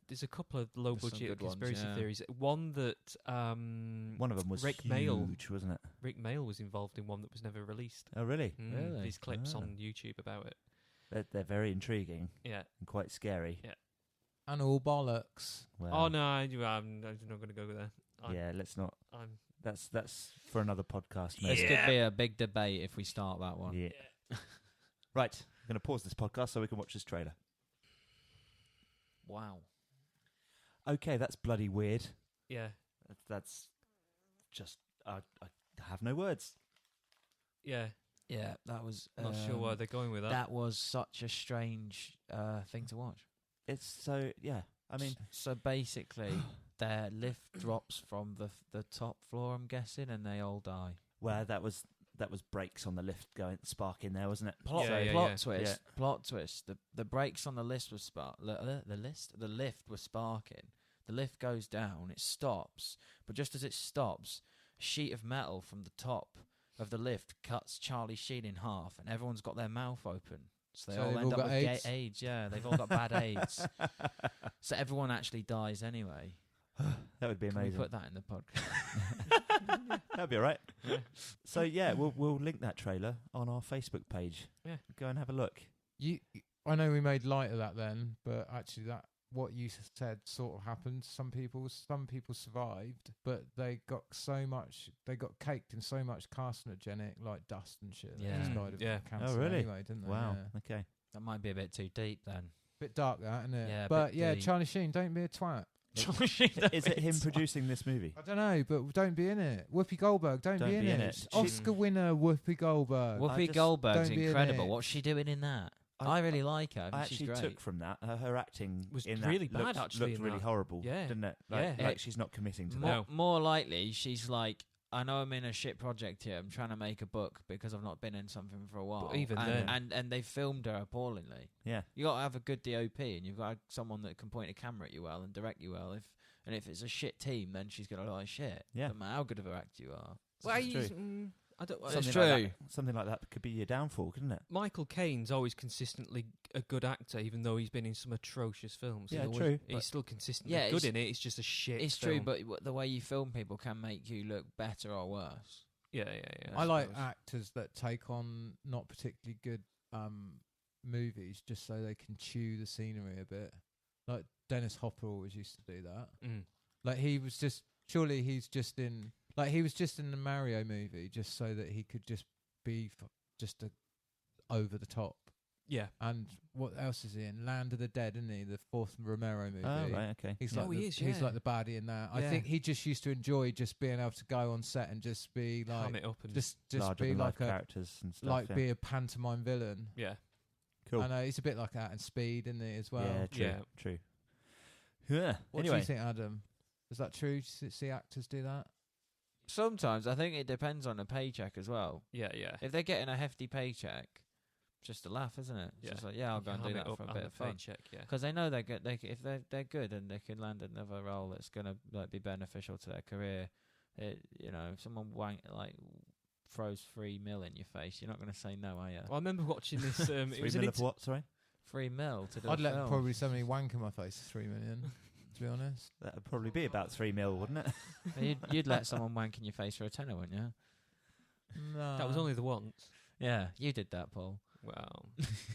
S2: There's a couple of low
S4: There's some
S2: budget
S4: good ones,
S2: conspiracy
S4: yeah.
S2: theories. One that
S1: One of them was
S2: Rick
S1: huge,
S2: Mail.
S1: wasn't it?
S2: Rick Mail was involved in, one that was never released.
S1: Oh, really?
S4: Really?
S2: These clips
S1: Ah.
S2: on YouTube about it.
S1: They're very intriguing
S2: Yeah.
S1: and quite scary.
S2: Yeah.
S3: And all bollocks.
S1: Well,
S2: Oh no, I'm not going to go there.
S1: yeah, let's not.
S2: I'm
S1: That's for another podcast,
S4: This
S1: mate.
S4: could be a big debate if we start that one.
S1: Yeah. Right, I'm going to pause this podcast so we can watch this trailer.
S4: Wow.
S1: Okay, that's bloody weird.
S2: yeah.
S1: That's just I have no words.
S2: Yeah.
S4: Yeah, that was.
S2: Not sure where they're going with that.
S4: That was such a strange thing to watch.
S1: It's so yeah. I mean,
S4: So basically, their lift drops from the top floor, I'm guessing, and they all die.
S1: well, that was brakes on the lift going sparking there, wasn't it?
S4: Plot,
S2: Yeah, yeah,
S4: plot
S2: yeah.
S4: twist.
S1: Yeah.
S4: Plot twist. The brakes on the list was the lift was sparking. The lift goes down. It stops, but just as it stops, a sheet of metal from the top of the lift cuts Charlie Sheen in half, and everyone's got their mouth open. So they
S3: So
S4: all
S3: they've
S4: end
S3: all
S4: up
S3: got
S4: with
S3: AIDS?
S4: AIDS. Yeah, they've all got bad AIDS. So everyone actually dies anyway.
S1: That would be
S4: Can we
S1: amazing.
S4: put that in the podcast?
S1: That'd be all right.
S2: Yeah.
S1: So yeah, we'll link that trailer on our Facebook page.
S2: Yeah.
S1: Go and have a look.
S3: I know we made light of that then, but actually that what you said sort of happened. Some people survived, but they got caked in so much carcinogenic like dust and shit. They
S4: Yeah.
S3: just died of
S2: Yeah.
S3: cancer
S1: Oh, really?
S3: anyway, didn't they?
S1: Wow.
S3: Yeah.
S1: Okay.
S4: That might be a bit too deep then.
S3: Bit dark that, isn't it?
S4: Yeah, a
S3: but
S4: bit
S3: yeah,
S4: deep.
S3: Charlie Sheen, don't be a twat.
S1: Is it him producing this movie?
S3: I don't know, but don't be in it. Whoopi Goldberg, don't be in it. Oscar winner Whoopi Goldberg.
S4: Whoopi
S1: just
S4: Goldberg's
S3: don't be in
S4: incredible.
S3: it.
S4: What's she doing in that? I really like her.
S1: I
S4: She's
S1: actually
S4: great.
S1: took from that her acting
S2: Was
S1: in
S2: really
S1: that
S2: bad,
S1: looked,
S2: actually,
S1: looked
S2: in
S1: really
S2: that.
S1: horrible,
S2: Yeah.
S1: didn't it?
S2: Yeah.
S1: Like she's not committing to that.
S2: No.
S4: More likely, she's like, I know I'm in a shit project here. I'm trying to make a book because I've not been in something for a while.
S2: even
S4: and
S2: then.
S4: and they filmed her appallingly.
S1: Yeah.
S4: You got to have a good DOP, and you've got someone that can point a camera at you well and direct you well. If it's a shit team, then she's gonna look like shit.
S1: Yeah.
S4: No matter how good of an actor you are.
S2: Well,
S1: This is
S2: he's,
S1: true.
S2: I don't.
S4: That's
S1: Something
S4: true.
S1: Like that, something like that could be your downfall, couldn't it?
S2: Michael Caine's always consistently a good actor, even though he's been in some atrocious films.
S1: Yeah,
S2: He's always-
S1: true,
S2: He's
S1: but-
S2: still consistently
S4: Yeah,
S2: good
S4: it's-
S2: in it. It's just a shit.
S4: It's
S2: film.
S4: true, but the way you film people can make you look better or worse.
S2: yeah.
S3: I like
S4: suppose.
S3: actors that take on not particularly good movies just so they can chew the scenery a bit. Like Dennis Hopper always used to do that.
S2: Mm.
S3: Like he was just he was just in the Mario movie just so that he could just be just over the top.
S2: Yeah.
S3: And what else is he in? Land of the Dead, isn't he? The fourth Romero movie.
S1: Oh, right, okay.
S3: He's
S2: Yeah.
S3: like
S2: Oh, he
S3: the,
S2: is,
S3: he's
S2: yeah.
S3: like the baddie in that. I
S2: Yeah.
S3: think he just used to enjoy just being able to go on set and just be
S2: Ham
S3: like
S2: it up and
S3: just
S1: Larger
S3: be
S1: than life
S3: like a
S1: characters and stuff.
S3: like
S1: yeah.
S3: be a pantomime villain.
S2: yeah.
S1: Cool.
S3: I know he's a bit like that in Speed, isn't he, as well?
S1: Yeah, true.
S2: Yeah.
S1: True. Yeah.
S3: What do
S1: Anyway,
S3: you think, Adam? Is that true? Do you see actors do that?
S4: Sometimes I think it depends on the paycheck as well.
S2: Yeah.
S4: If they're getting a hefty paycheck, just a laugh, isn't it? It's
S2: Yeah.
S4: just like, yeah, I'll go and do
S2: Ham it
S4: that
S2: up
S4: for a
S2: and
S4: bit
S2: the
S4: of fun.
S2: paycheck, yeah.
S4: Because they know they're good. If they're good and they can land another role that's gonna be beneficial to their career. If someone throws $3 million in your face, you're not gonna say no, are you?
S2: Well, I remember watching this. It
S1: 3
S2: was an
S1: mil of what? Sorry,
S4: $3 million to do
S3: I'd
S4: a
S3: let
S4: film.
S3: probably somebody wank in my face for 3 million. To be honest,
S1: that would probably be about 3 mil, wouldn't it?
S4: You'd let someone wank in your face for a tenner, wouldn't you?
S3: no.
S2: That was only the once.
S4: Yeah, you did that, Paul.
S2: Well,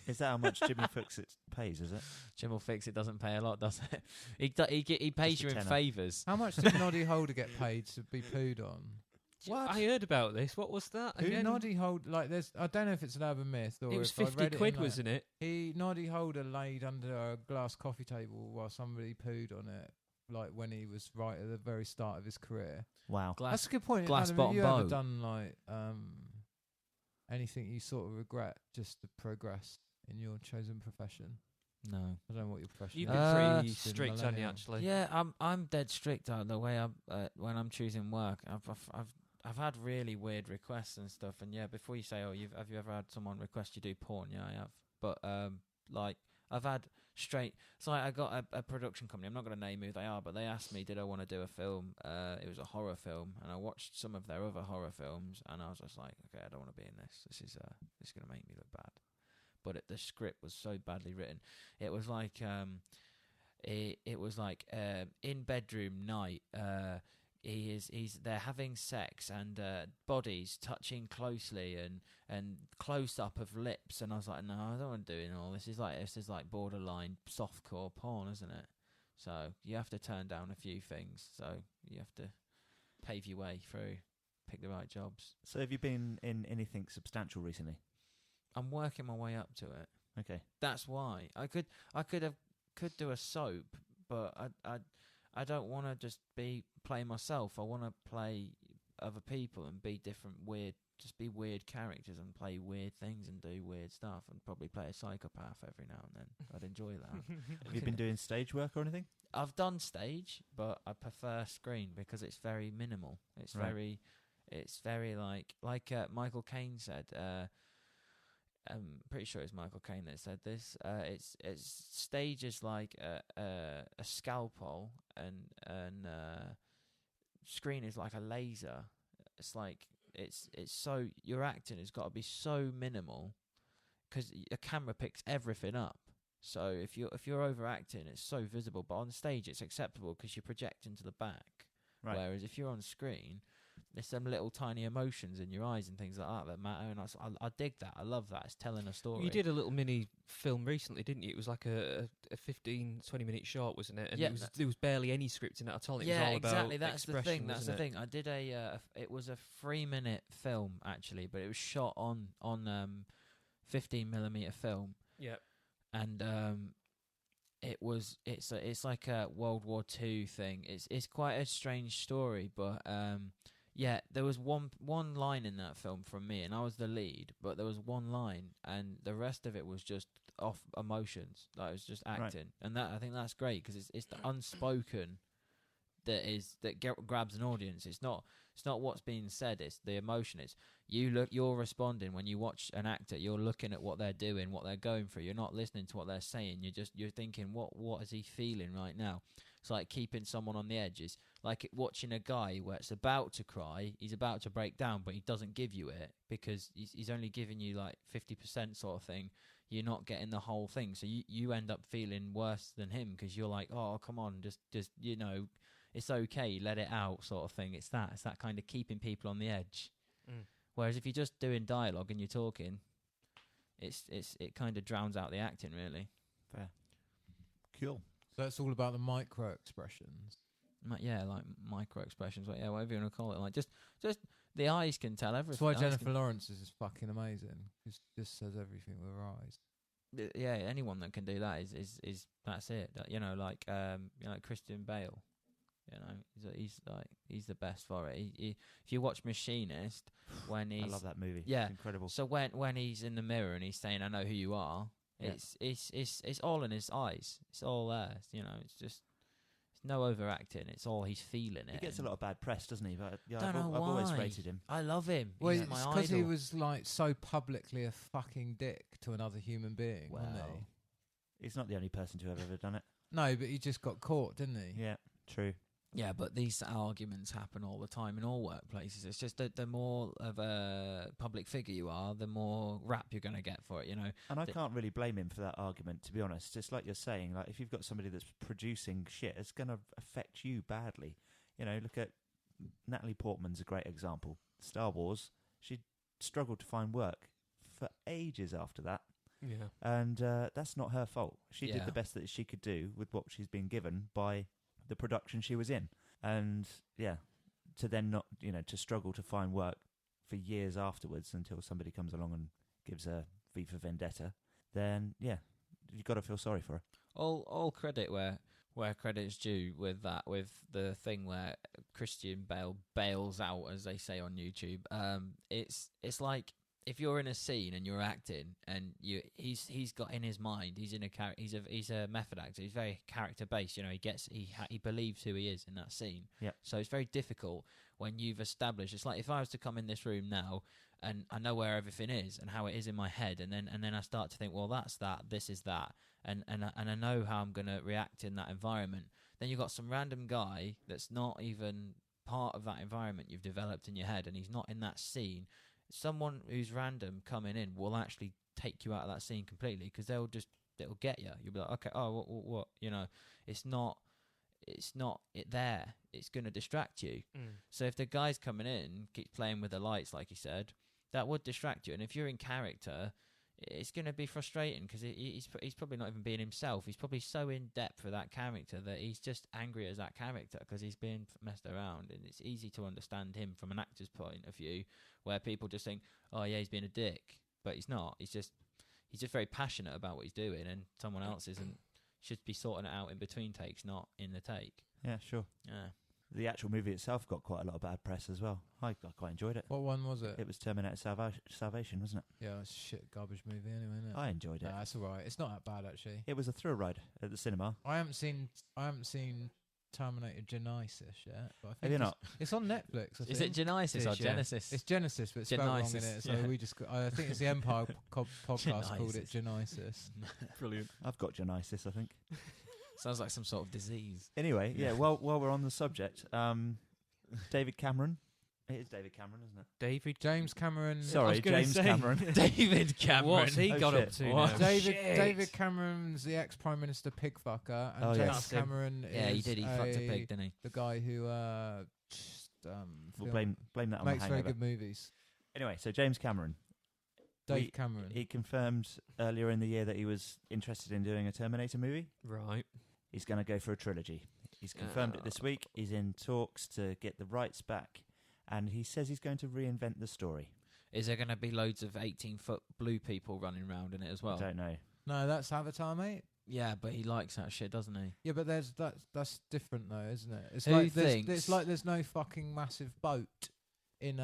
S1: Is that how much Jimmy Fixit pays? Is it?
S4: Jim will fix it. Doesn't pay a lot, does it? He pays
S1: Just
S4: you
S1: a
S4: in
S1: tenner.
S4: favours.
S3: How much did Noddy Holder get paid to be pooed on?
S2: what? I heard about this. What was that
S3: Who
S2: again?
S3: Noddy Holder? Like, there's. I don't know if it's an urban myth or
S2: It was
S3: if I
S2: 50
S3: read it
S2: quid,
S3: in, like,
S2: wasn't it?
S3: Noddy Holder laid under a glass coffee table while somebody pooed on it. like when he was right at the very start of his career.
S1: Wow.
S3: That's a good point.
S4: glass
S3: Adam, have
S4: bottom
S3: you ever
S4: boat.
S3: done like anything you sort of regret just to progress in your chosen profession?
S4: No.
S3: I don't know what your profession
S2: You've
S3: is.
S2: been pretty
S3: It's been
S2: strict, haven't you?
S3: millennial.
S2: Actually,
S4: Yeah, I'm dead strict on the way when I'm choosing work. I've had really weird requests and stuff, and yeah, before you say, oh, have you ever had someone request you do porn? Yeah, I have. But like I've had straight. So I got a production company. I'm not going to name who they are, but they asked me, did I want to do a film? It was a horror film, and I watched some of their other horror films, and I was just like, okay, I don't want to be in this. This is going to make me look bad. But the script was so badly written. It was like it was like in bedroom night. They're having sex and bodies touching closely and close up of lips, and I was like, no, I don't want to do all this. This is like borderline softcore porn, isn't it? So you have to turn down a few things. So you have to pave your way through, pick the right jobs.
S1: So have you been in anything substantial recently?
S4: I'm working my way up to it.
S1: Okay.
S4: That's why I could do a soap, but I don't want to just play myself. I want to play other people and be different, be weird characters and play weird things and do weird stuff and probably play a psychopath every now and then. I'd enjoy that.
S1: Have you been doing stage work or anything?
S4: I've done stage, but I prefer screen because it's very minimal. It's
S1: Right.
S4: very like Michael Caine said. I'm pretty sure it's Michael Caine that said this. It's stage is like a scalpel and screen is like a laser. It's like it's so your acting has got to be so minimal because a camera picks everything up. So if you're overacting, it's so visible. But on stage, it's acceptable because you're projecting to the back.
S1: Right.
S4: Whereas if you're on screen, there's some little tiny emotions in your eyes and things like that matter, and I dig that. I love that. It's telling a story.
S2: you did a little mini film recently, didn't you? It was like a 15, 20-minute short, wasn't it? And
S4: Yeah,
S2: there was barely any script in it at all. It was
S4: Yeah,
S2: all
S4: exactly.
S2: about
S4: That's the thing.
S2: expression,
S4: That's the
S2: wasn't it?
S4: thing. I did it was a 3-minute film actually, but it was shot on 15mm film,
S2: Yeah.
S4: and it's like a World War II thing. It's quite a strange story, but yeah, there was one line in that film from me, and I was the lead, but there was one line, and the rest of it was just off emotions. Like it was just acting, and that I think that's great because it's the unspoken that grabs an audience. It's not what's being said. It's the emotion. It's you're responding when you watch an actor. You're looking at what they're doing, what they're going through. You're not listening to what they're saying. You're thinking what is he feeling right now. It's like keeping someone on the edge. It's like watching a guy where it's about to cry, he's about to break down, but he doesn't give you it because he's only giving you like 50% sort of thing. You're not getting the whole thing, so you end up feeling worse than him because you're like, oh come on, just it's okay, let it out sort of thing. It's that kind of keeping people on the edge.
S2: Mm.
S4: Whereas if you're just doing dialogue and you're talking, it kind of drowns out the acting really.
S1: Fair. Cool.
S3: So it's all about the micro expressions.
S4: Yeah, like micro expressions, like, yeah, whatever you want to call it. Like just the eyes can tell everything.
S3: That's why
S4: The eyes
S3: Jennifer Lawrence is fucking amazing. She just says everything with her eyes.
S4: yeah, anyone that can do that is that's it. Like Christian Bale. He's the best for it. If you watch Machinist, when he's
S1: I love that movie.
S4: Yeah.
S1: It's incredible.
S4: So when he's in the mirror and he's saying, "I know who you are,"
S1: Yeah.
S4: it's all in his eyes. It's all there. It's just it's no overacting. It's all he's feeling it.
S1: He gets a lot of bad press, doesn't he? But yeah,
S4: Don't know
S1: I've always
S4: why.
S1: rated him.
S4: I love him.
S3: Well,
S4: He's
S3: it's
S4: my
S3: because he
S4: idol.
S3: was like so publicly a fucking dick to another human being, wasn't
S1: Well, he's not the only person to have ever done it.
S3: he? No, but he just got caught, didn't he?
S1: Yeah, true.
S4: Yeah, but these arguments happen all the time in all workplaces. It's just that the more of a public figure you are, the more rap you're going to get for it,
S1: And I can't really blame him for that argument, to be honest. It's like you're saying, like if you've got somebody that's producing shit, it's going to affect you badly. Look at Natalie Portman's a great example. Star Wars, she struggled to find work for ages after that.
S2: Yeah.
S1: And that's not her fault. She did
S4: Yeah.
S1: the best that she could do with what she's been given by the production she was in. And yeah, to then not, to struggle to find work for years afterwards until somebody comes along and gives her V for Vendetta, then yeah, you've got to feel sorry for her.
S4: all credit where where credit's due with that, with the thing where Christian Bale bails out, as they say on YouTube. It's like if you're in a scene and you're acting, and he's got in his mind, he's a method actor. He's very character based. You know, he believes who he is in that scene.
S1: Yep.
S4: So it's very difficult when you've established. It's like if I was to come in this room now and I know where everything is and how it is in my head, and then I start to think, well, that's that, this is that, and I know how I'm going to react in that environment. Then you've got some random guy that's not even part of that environment you've developed in your head, and he's not in that scene. Someone who's random coming in will actually take you out of that scene completely, because they'll get you. You'll be like, okay, oh, what? You know, it's not it there. It's going to distract you. So if the guy's coming in, keeps playing with the lights, like you said, that would distract you. And if you're in character, it's going to be frustrating, because he's probably not even being himself. He's probably so in depth for that character that he's just angry as that character because he's being messed around. And it's easy to understand him from an actor's point of view, where people just think, oh yeah, he's being a dick, but he's not. He's just very passionate about what he's doing, and someone else should be sorting it out in between takes, not in the take.
S1: Yeah, sure.
S4: Yeah.
S1: The actual movie itself got quite a lot of bad press as well. I quite enjoyed it.
S3: What one was it?
S1: It was Terminator Salvation, wasn't it?
S3: Yeah, it's a shit garbage movie anyway, isn't it?
S1: I enjoyed it.
S3: Nah, it's alright. It's not that bad actually.
S1: It was a thrill ride at the cinema.
S3: I haven't seen Terminator Genesis yet. But I think
S1: Have you not?
S3: It's on Netflix.
S4: Is it Genesis or
S2: It is, yeah.
S4: Genesis?
S3: It's Genesis, but it's spelled wrong in
S4: Genesis,
S3: it. So
S4: yeah.
S3: we just. I think it's the Empire podcast called it
S4: Genesis.
S3: Genesis.
S2: Brilliant.
S1: I've got Genesis, I think.
S4: Sounds like some sort of disease.
S1: Anyway, yeah. While we're on the subject, David Cameron. It is David Cameron, isn't it?
S3: James Cameron.
S1: Sorry, James Cameron.
S4: David Cameron.
S2: What's he
S1: Oh,
S2: got
S1: shit.
S2: up to
S1: What?
S2: now?
S3: David Cameron's the ex-Prime Minister pigfucker, and
S1: Oh,
S3: James
S1: yes.
S3: Cameron
S4: Yeah, he
S3: is
S4: did. He fucked a pig, didn't he?
S3: the guy who
S1: We'll blame that on
S3: makes
S1: the
S3: very
S1: hangover.
S3: good movies.
S1: Anyway, so James Cameron.
S3: Dave Cameron.
S1: He confirmed earlier in the year that he was interested in doing a Terminator movie.
S2: Right.
S1: He's going to go for a trilogy. He's confirmed it this week. He's in talks to get the rights back, and he says he's going to reinvent the story.
S4: Is there going to be loads of 18-foot blue people running around in it as well?
S1: I don't know.
S3: No, that's Avatar, mate.
S4: Yeah, but he likes that shit, doesn't he?
S3: Yeah, but that's different though, isn't it? It's
S4: Who
S3: like
S4: thinks-
S3: it's like there's no fucking massive boat in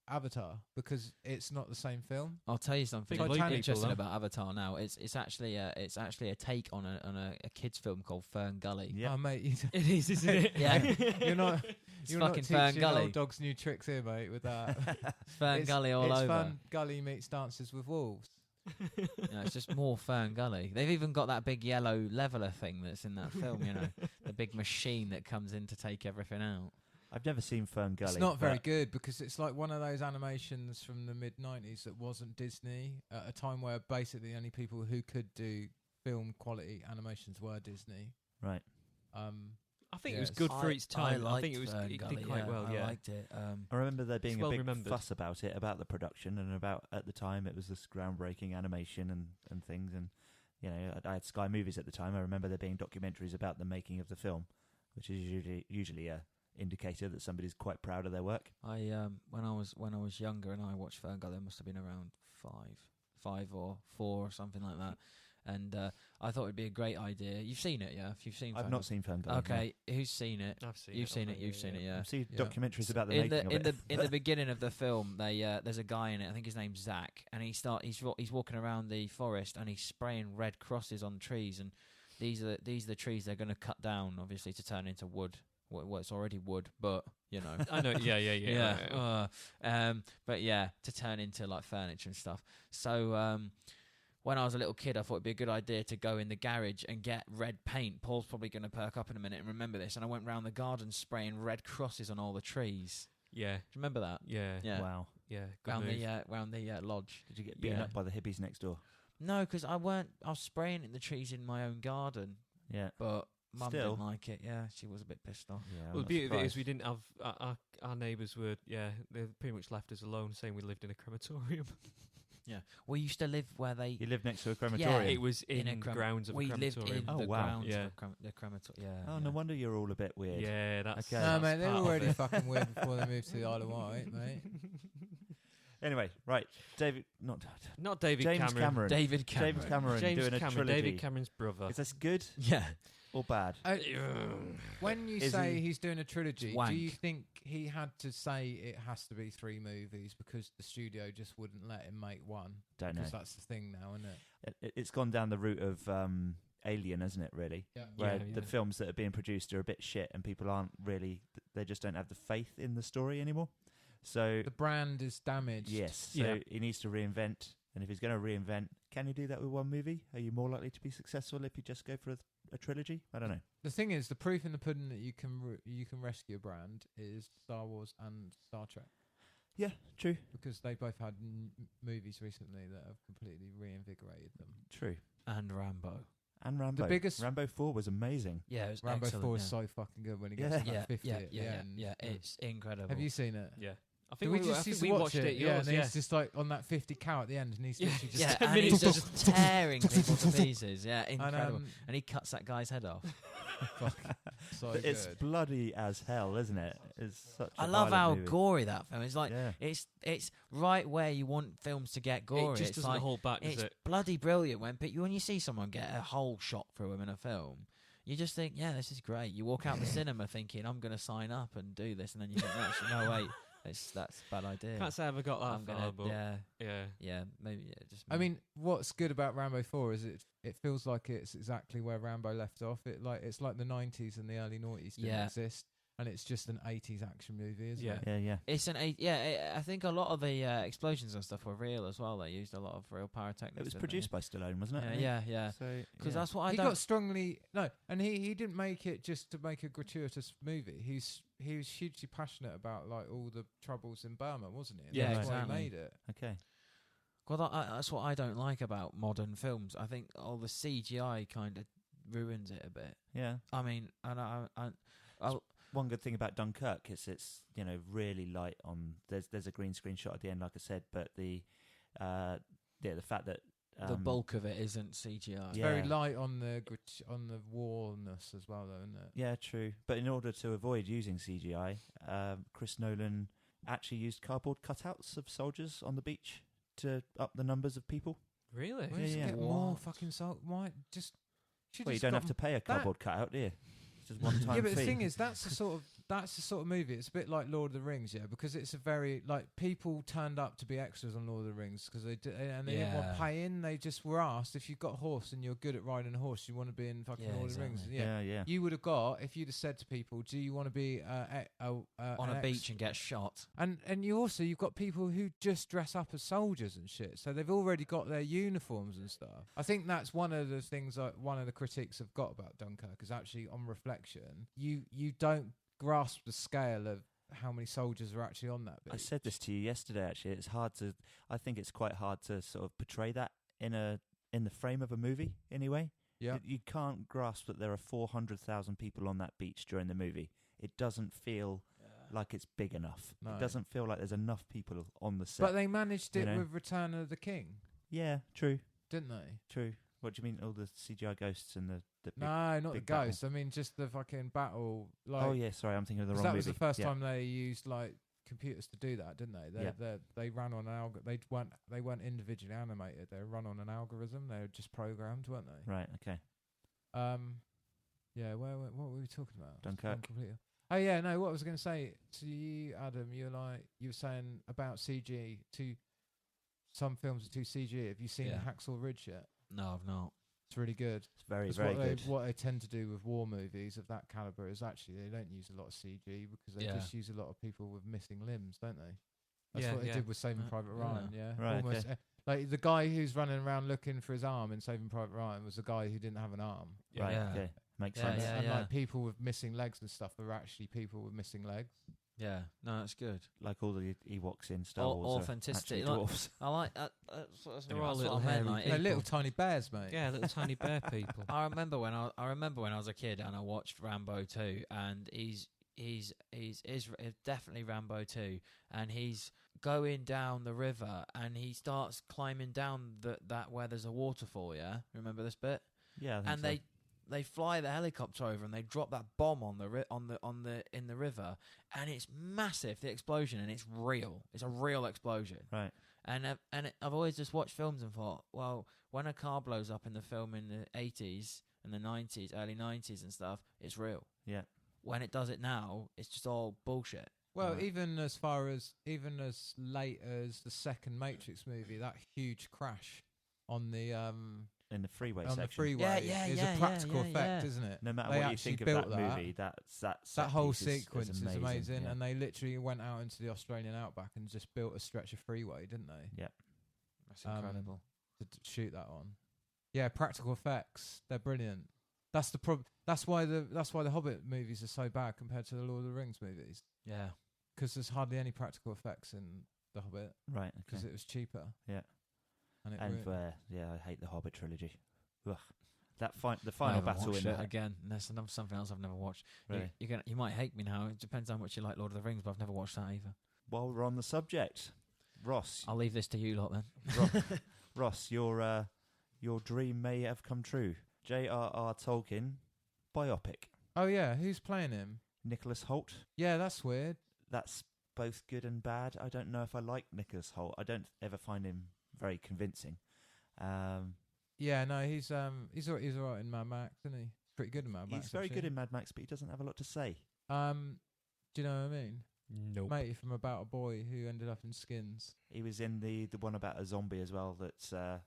S3: Avatar because it's not the same film.
S4: I'll tell you something
S2: Big blue
S4: interesting
S2: people,
S4: about Avatar now. It's actually a take on a kids film called Fern Gully.
S1: Yeah.
S3: Oh, mate, you
S2: It is, isn't it?
S4: Yeah.
S3: you're not
S4: It's
S3: you're not
S4: fucking
S3: teaching
S4: Fern Gully.
S3: old dogs new tricks here, mate. With that,
S4: It's Fern Gully all
S3: it's
S4: over.
S3: Fern Gully meets Dances with Wolves.
S4: You know, it's just more Fern Gully. They've even got that big yellow leveler thing that's in that film. You know, the big machine that comes in to take everything out.
S1: I've never seen Fern Gully.
S3: It's not very
S1: but
S3: good because it's like one of those animations from the mid-90s that wasn't Disney at a time where basically the only people who could do film quality animations were Disney.
S1: Right.
S2: I think it
S3: Yes.
S2: was good for its time. I think
S4: Fern
S2: it
S4: Gully,
S2: did quite well.
S4: I
S2: Yeah.
S4: liked it.
S1: I remember there being
S2: It's well
S1: a big
S2: remembered.
S1: fuss about it, about the production, and about at the time it was this groundbreaking animation and things. And you know, I had Sky Movies at the time. I remember there being documentaries about the making of the film, which is usually a indicator that somebody's quite proud of their work.
S4: When I was younger and I watched Fern Gully, I must have been around five or 4 or something like that. And I thought it'd be a great idea. You've seen it, yeah? If you've seen,
S1: I've
S4: Fern
S1: not
S4: Gully.
S1: seen Fern Gully.
S4: Okay, who's seen it?
S2: I've seen
S4: You've
S2: it.
S4: seen it. You've seen it,
S1: no.
S4: yeah.
S1: I've seen
S3: Yeah.
S1: documentaries about the
S4: In
S1: making of it.
S4: in the beginning of the film, there's a guy in it. I think his name's Zach, and he's walking around the forest and he's spraying red crosses on trees. And these are the trees they're going to cut down, obviously, to turn into wood. Well, it's already wood, but you know.
S2: I know. Yeah.
S4: But yeah, to turn into like furniture and stuff. So when I was a little kid, I thought it'd be a good idea to go in the garage and get red paint. Paul's probably going to perk up in a minute and remember this. And I went round the garden spraying red crosses on all the trees.
S2: Yeah.
S4: Do you remember that?
S2: Yeah.
S4: Yeah.
S1: Wow.
S2: Yeah. Good
S4: Round
S2: move.
S4: the lodge.
S1: Did you get beaten
S4: Yeah.
S1: up by the hippies next door?
S4: No, because I was spraying the trees in my own garden,
S1: Yeah.
S4: but Mum
S1: Still.
S4: didn't like it. Yeah, she was a bit pissed off.
S1: Yeah. I'm
S2: Well, the
S1: not
S2: beauty of it is
S1: surprised.
S2: we didn't have our neighbours were they pretty much left us alone, saying we lived in a crematorium.
S4: Yeah, we used to live where they.
S1: You lived next to a crematorium.
S2: It was in
S4: a
S2: grounds of a
S4: we lived
S2: crematorium.
S4: in
S1: Oh,
S4: the
S1: wow.
S4: grounds
S2: Yeah.
S4: of the crematorium. Yeah.
S1: Oh,
S4: yeah.
S1: no wonder you're all a bit weird.
S2: Yeah, that's
S1: Okay.
S3: No,
S2: that's
S3: mate, they were
S2: part of
S3: already
S2: it.
S3: fucking weird before they moved to the Isle of Wight, mate.
S1: Anyway, right,
S2: Not David
S1: James Cameron.
S4: David Cameron.
S1: James Cameron doing a trilogy.
S2: David Cameron's brother.
S1: Is this good
S4: Yeah.
S1: or bad?
S3: When you
S1: Is
S3: say
S1: he-
S3: he's doing a trilogy,
S4: It's
S3: do
S4: wank.
S3: you think he had to say it has to be 3 movies because the studio just wouldn't let him make one?
S1: Don't know.
S3: Because that's the thing now, isn't it?
S1: It's gone down the route of Alien, hasn't it? Really, where
S2: Yeah,
S1: the
S2: yeah.
S1: films that are being produced are a bit shit, and people aren't really. They just don't have the faith in the story anymore. So
S3: The brand is damaged.
S1: yes, so
S2: Yeah.
S1: he needs to reinvent. And if he's going to reinvent, can he do that with one movie? Are you more likely to be successful if you just go for a trilogy? I don't know.
S3: The thing is, the proof in the pudding that you can rescue a brand is Star Wars and Star Trek,
S1: Yeah, true.
S3: because they both had movies recently that have completely reinvigorated them.
S1: True.
S4: And Rambo.
S1: And Rambo.
S3: biggest-
S1: Rambo 4 was amazing.
S4: Yeah, it was
S3: Rambo
S4: excellent,
S3: 4 is
S4: yeah.
S3: so fucking good when he
S1: Yeah.
S3: gets to
S4: Yeah,
S3: that 50
S4: yeah,
S3: at the
S4: yeah,
S3: end.
S4: yeah. It's incredible.
S3: Have you seen it?
S2: Yeah. I
S3: Did
S2: think
S3: we
S2: I
S3: just
S2: think
S3: used
S2: we
S3: to watch
S2: watched
S3: it?
S2: it.
S3: Yeah,
S2: Yours,
S3: and he's just like on that 50 cow at the end, and he's
S2: Yeah.
S3: literally just
S4: Yeah,
S2: 10
S4: and he's
S2: minutes
S4: just tearing people to pieces. Yeah,
S3: and,
S4: incredible. And he cuts that guy's head off.
S3: so
S1: But it's
S3: good.
S1: bloody as hell, isn't it? It's such.
S4: I
S1: a
S4: love how
S1: violent movie.
S4: gory that film is. Like,
S1: Yeah.
S4: it's right where you want films to get gory.
S2: It just
S4: it's
S2: doesn't
S4: like,
S2: hold back, does
S4: it's
S2: it?
S4: bloody brilliant when you see someone get a hole shot through him in a film. You just think, yeah, this is great. You walk out the cinema thinking, I'm going to sign up and do this, and then you think, actually, no, wait, that's a bad idea.
S2: Can't say I ever got that
S4: I'm
S2: far,
S4: gonna,
S2: but
S4: yeah,
S2: yeah.
S4: maybe, yeah, just.
S3: I mean, what's good about Rambo 4 is it feels like it's exactly where Rambo left off. It's like the 90s and the early 90s didn't
S4: Yeah.
S3: exist, and it's just an 80s action movie, isn't
S2: Yeah.
S3: it?
S1: Yeah.
S4: It's I think a lot of the explosions and stuff were real as well. They used a lot of real pyrotechnics.
S1: It was
S4: didn't
S1: produced by Stallone, wasn't it?
S4: yeah.
S1: So
S4: Because
S1: yeah.
S4: that's what I
S3: He
S4: don't.
S3: got strongly and he didn't make it just to make a gratuitous movie. He was hugely passionate about like all the troubles in Burma, wasn't he? And
S4: Yeah,
S3: that's why
S4: exactly.
S3: he made it.
S1: Okay.
S4: Well, that's what I don't like about modern films. I think all the CGI kind of ruins it a bit.
S1: Yeah.
S4: I mean, and
S1: One good thing about Dunkirk is it's really light on. There's a green screen shot at the end, like I said, but the fact that
S4: the bulk of it isn't CGI.
S3: It's
S1: Yeah.
S3: very light on the warness as well, though, isn't it?
S1: Yeah, true. But in order to avoid using CGI, Chris Nolan actually used cardboard cutouts of soldiers on the beach to up the numbers of people.
S2: Really?
S3: Why does it
S1: yeah.
S3: get more
S4: What?
S3: fucking salt? Why just?
S1: Well, you don't have to pay a cardboard cutout, do you? It's just one time
S3: Yeah, but
S1: fee.
S3: the thing is, that's the sort of movie. It's a bit like Lord of the Rings, yeah, because it's a very like people turned up to be extras on Lord of the Rings because they didn't want
S4: Yeah.
S3: pay in. They just were asked if you've got a horse and you're good at riding a horse, you want to be in fucking
S4: Yeah,
S3: Lord of the Rings.
S4: exactly.
S3: Yeah.
S1: yeah.
S3: You would have got if you'd have said to people, "Do you want to be
S4: On
S3: an
S4: a beach and get shot.
S3: And you've got people who just dress up as soldiers and shit, so they've already got their uniforms and stuff. I think that's one of the things one of the critiques have got about Dunkirk is actually on reflection, you don't grasp the scale of how many soldiers are actually on that beach.
S1: I said this to you yesterday. Actually, I think it's quite hard to sort of portray that in the frame of a movie. Anyway,
S3: Yeah.
S1: you can't grasp that there are 400,000 people on that beach during the movie. It doesn't feel like it's big enough.
S3: No.
S1: It doesn't feel like there's enough people on the set.
S3: But they managed it
S1: you know?
S3: with Return of the King,
S1: Yeah, true,
S3: didn't they?
S1: true. What do you mean? All the CGI ghosts and the big...
S3: No, not the
S1: big battle.
S3: ghost. I mean, just the fucking battle. Like,
S1: Oh yeah, sorry, I'm thinking of the
S3: 'cause
S1: wrong
S3: that was
S1: movie.
S3: the first
S1: Yeah.
S3: time they used like computers to do that, didn't they? They ran on an algorithm. They weren't individually animated. They were run on an algorithm. They were just programmed, weren't they?
S1: Right. Okay.
S3: Yeah. What were we talking about? It's
S1: Dunkirk.
S3: gone completely- Oh yeah, no. What I was going to say to you, Adam, you were saying about CG. Some films are too CG. Have you seen
S4: Yeah.
S3: Hacksaw Ridge yet?
S4: No, I've not.
S3: It's really good.
S1: It's very,
S3: Because
S1: very
S3: what
S1: good.
S3: what they tend to do with war movies of that caliber is actually they don't use a lot of CG because they
S4: Yeah.
S3: just use a lot of people with missing limbs, don't they? That's
S2: Yeah,
S3: what they
S2: yeah.
S3: did with Saving
S4: Uh,
S3: Private
S4: yeah.
S3: Ryan. Yeah,
S1: Right,
S3: almost.
S1: okay.
S3: Like the guy who's running around looking for his arm in Saving Private Ryan was the guy who didn't have an arm.
S2: Yeah.
S1: Right.
S4: Yeah.
S1: Okay. Makes
S4: Yeah,
S1: sense.
S4: yeah.
S3: And like people with missing legs and stuff are actually people with missing legs.
S4: Yeah, no, that's good.
S1: Like all the Ewoks in Star
S4: Au-
S1: Wars. are
S4: authenticity,
S1: actually
S4: like-
S1: dwarfs.
S4: I like that. That's
S2: They're all
S4: what
S2: little
S4: I meant.
S2: hairy
S4: Like,
S3: They're
S2: people.
S3: little tiny bears, mate.
S2: Yeah, little tiny bear people.
S4: I remember when I was a kid and I watched Rambo 2, and he's definitely Rambo 2, and he's going down the river and he starts climbing down that where there's a waterfall. Yeah, remember this bit?
S1: Yeah. I think
S4: And
S1: so.
S4: they fly the helicopter over and they drop that bomb on in the river, and it's massive, the explosion, and it's real. It's a real explosion.
S1: Right.
S4: And I've always just watched films and thought, well, when a car blows up in the film in the 80s and the 90s, early 90s and stuff, it's real.
S1: Yeah.
S4: When it does it now, it's just all bullshit.
S3: Well,
S1: Right.
S3: even as late as the second Matrix movie, that huge crash on the
S1: In the freeway
S3: on
S1: section.
S3: the freeway is a practical effect, isn't it?
S1: No matter
S3: They
S1: what you
S3: actually
S1: think of
S3: built
S1: that movie, that
S3: that whole
S1: piece is
S3: sequence is amazing,
S1: yeah.
S3: and they literally went out into the Australian outback and just built a stretch of freeway, didn't they?
S1: Yeah.
S4: That's incredible.
S3: To shoot that on. Yeah, practical effects, they're brilliant. That's the problem. That's why the Hobbit movies are so bad compared to the Lord of the Rings movies,
S4: Yeah.
S3: because there's hardly any practical effects in the Hobbit
S1: Right.
S3: because
S1: Okay.
S3: it was cheaper.
S1: Yeah.
S3: And
S1: I hate the Hobbit trilogy. Ugh. The final battle in
S4: it
S1: the
S4: again. That's something else I've never watched.
S1: Really?
S4: You might hate me now. It depends how much you like Lord of the Rings, but I've never watched that either.
S1: While we're on the subject, Ross,
S4: I'll leave this to you lot then.
S1: Ross, your dream may have come true. J.R.R. Tolkien biopic.
S3: Oh yeah, who's playing him?
S1: Nicholas Hoult.
S3: Yeah, that's weird.
S1: That's both good and bad. I don't know if I like Nicholas Hoult. I don't ever find him very convincing.
S3: Yeah, no, he's all right in Mad Max, isn't he? Pretty good in Mad Max.
S1: He's very
S3: actually.
S1: good in Mad Max, but he doesn't have a lot to say.
S3: Do you know what I mean?
S2: Nope.
S3: Matey from About a Boy who ended up in Skins.
S1: He was in the one about a zombie as well. That's a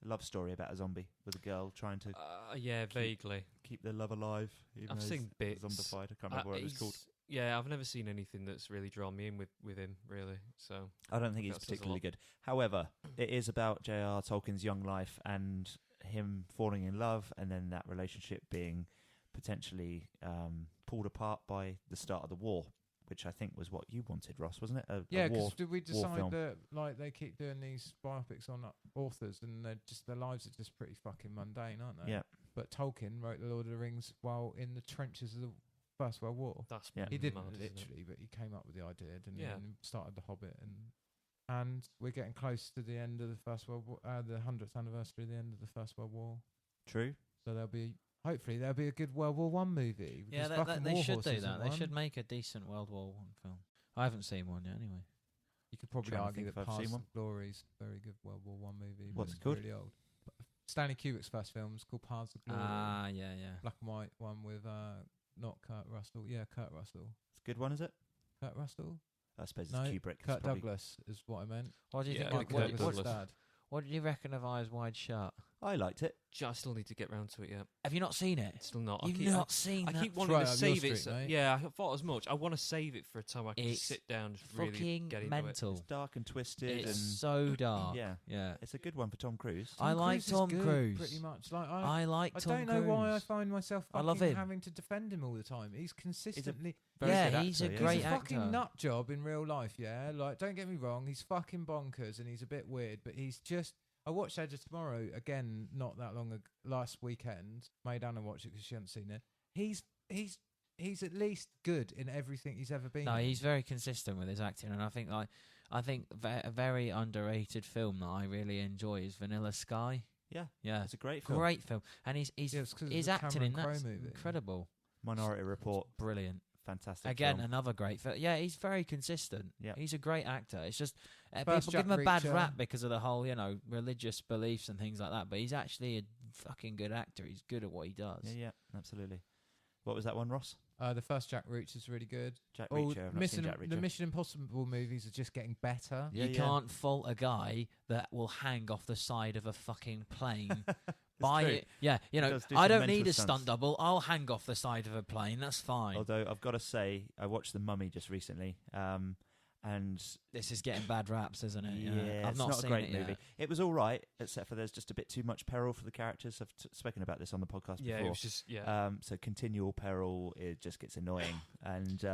S1: love story about a zombie with a girl trying to
S2: Yeah, vaguely.
S1: keep their love alive. Even
S2: I've
S1: though
S2: seen
S1: he's
S2: bits.
S1: zombified. I can't remember what it was called.
S2: Yeah, I've never seen anything that's really drawn me in with him, really. So
S1: I don't think he's
S2: That says a
S1: particularly
S2: lot.
S1: good. However, it is about J.R.R. Tolkien's young life and him falling in love, and then that relationship being potentially pulled apart by the start of the war, which I think was what you wanted, Ross, wasn't it?
S3: Yeah,
S1: war.
S3: because did we decide
S1: film.
S3: that like they keep doing these biopics on authors and their lives are just pretty fucking mundane, aren't they?
S1: Yeah.
S3: But Tolkien wrote The Lord of the Rings while in the trenches of the First World War.
S2: that's
S1: Yeah.
S3: He didn't
S2: mad, isn't it?
S3: literally, but he came up with the idea, didn't
S2: Yeah.
S3: he? And started The Hobbit, and we're getting close to the end of the First World War, the 100th anniversary of the end of the First World War.
S1: True.
S3: So hopefully there'll be a good World War One movie.
S4: Yeah,
S3: because fucking
S4: they
S3: War
S4: should do
S3: Horses
S4: that.
S3: in
S4: They
S3: one.
S4: should make a decent World War One film. I haven't seen one yet, anyway.
S3: You could probably
S1: Trying to
S3: argue
S1: think
S3: that
S1: if I've seen
S3: Paths
S1: one.
S3: of Glory's a very good World War One movie. but
S1: What's
S3: it's
S1: it called?
S3: Really old. Stanley Kubrick's first film is called Paths of Glory.
S4: Ah, yeah.
S3: Black and white one with not Kurt Russell. Yeah, Kurt Russell.
S1: It's a good one, is it?
S3: Kurt Russell?
S1: I suppose
S3: No,
S1: it's Kubrick. It's
S3: Kurt
S1: probably-
S3: Douglas is what I meant.
S4: What do you
S2: Yeah,
S4: think?
S2: Kurt
S4: Of,
S2: Douglas.
S4: what did you reckon of Eyes Wide Shut?
S1: I liked it.
S2: I still need to get round to it yet.
S4: Have you not seen it?
S2: Still not.
S4: You've
S2: I keep,
S4: not seen
S2: I
S4: that?
S2: keep wanting
S3: right
S2: to
S3: up your
S2: save it.
S3: street, mate.
S2: Yeah, I thought as much. I want to save it for a time I can
S4: It's
S2: sit down and just really
S4: fucking
S2: get into
S4: mental.
S1: It's dark and twisted.
S4: It's
S1: and
S4: so dark.
S1: yeah,
S4: Yeah.
S1: it's a good one for Tom Cruise.
S4: I like
S3: Cruise is
S4: Tom
S3: good,
S4: Cruise.
S3: pretty much. Like
S4: I like
S3: I
S4: Tom
S3: don't
S4: Cruise.
S3: know why I find myself
S4: I love
S3: fucking
S4: him.
S3: having to defend him all the time. He's consistently
S1: Very
S4: Yeah,
S1: good
S4: he's
S1: actor,
S4: a
S1: yeah.
S4: great
S3: he's a fucking
S4: actor.
S3: nut job in real life, yeah? Like, don't get me wrong, he's fucking bonkers and he's a bit weird, but he's just... I watched Edge of Tomorrow again not that long ago, last weekend. Made Anna watch it because she hadn't seen it. He's at least good in everything he's ever been
S4: No,
S3: in.
S4: he's very consistent with his acting, and I think a very underrated film that I really enjoy is Vanilla Sky.
S1: Yeah,
S4: Yeah,
S1: it's a great film.
S4: great film, and
S3: Yeah, it's 'cause
S4: his
S3: it's a
S4: acting
S3: Cameron
S4: in
S3: Crowe
S4: that's
S3: movie.
S4: incredible,
S1: Minority Report,
S4: brilliant.
S1: fantastic.
S4: Again,
S1: film.
S4: another great film. Yeah, he's very consistent.
S1: Yeah.
S4: He's a great actor. It's just
S3: First
S4: people
S3: Jack
S4: give him a bad
S3: Reacher.
S4: rap because of the whole, religious beliefs and things like that. But he's actually a fucking good actor. He's good at what he does.
S1: Yeah, absolutely. What was that one, Ross?
S3: The first Jack Reacher is really good.
S1: Jack
S3: Oh,
S1: Reacher. I've not seen Jack Reacher.
S3: the Mission Impossible movies are just getting better.
S1: Yeah,
S4: You can't fault a guy that will hang off the side of a fucking plane. Buy
S1: true.
S4: it. Yeah,
S1: does do
S4: I
S1: some
S4: don't
S1: mental
S4: need a
S1: stunts.
S4: stunt double. I'll hang off the side of a plane. That's fine.
S1: Although I've got to say, I watched The Mummy just recently, and
S4: This is getting bad raps, isn't it?
S1: yeah,
S4: I've
S1: it's
S4: not
S1: not a
S4: seen
S1: great
S4: it
S1: movie.
S4: yet.
S1: It was all right, except for there's just a bit too much peril for the characters. I've spoken about this on the podcast
S2: Yeah,
S1: before.
S2: it was just
S1: So continual peril, it just gets annoying. And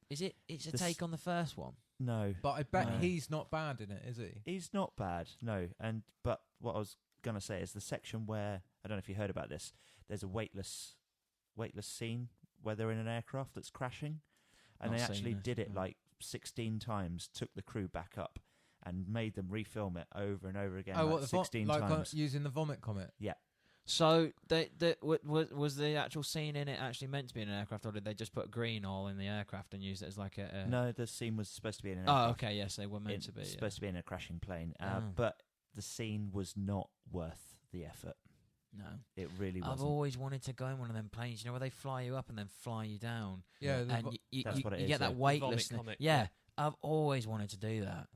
S4: It's a
S1: This-
S4: take on the first one.
S1: no,
S3: But I bet
S1: No.
S3: he's not bad in it, is he?
S1: he's not bad. No, but what I was gonna say is the section where I don't know if you heard about this. There's a weightless scene where they're in an aircraft that's crashing, and
S4: Not
S1: they
S4: seen
S1: actually
S4: this,
S1: did it
S4: no.
S1: like 16 times. Took the crew back up and made them refilm it over and over again.
S3: Oh,
S1: like
S3: what the
S1: 16
S3: like
S1: times.
S3: using the vomit comet?
S1: Yeah.
S4: So was the actual scene in it actually meant to be in an aircraft, or did they just put green all in the aircraft and use it as like a?
S1: No, the scene was supposed to be in an
S4: Oh,
S1: aircraft.
S4: okay, yes, they were meant to be.
S1: Supposed to be in a crashing plane,
S4: Oh.
S1: but the scene was not worth the effort.
S4: No,
S1: It really wasn't.
S4: I've always wanted to go in one of them planes, you know, where they fly you up and then fly you down.
S3: Yeah, the
S4: And
S3: vo-
S1: That's what it
S4: you
S1: is,
S4: get that
S1: yeah.
S4: weightlessness.
S2: comic,
S4: Yeah,
S2: yeah.
S4: I've always wanted to do that.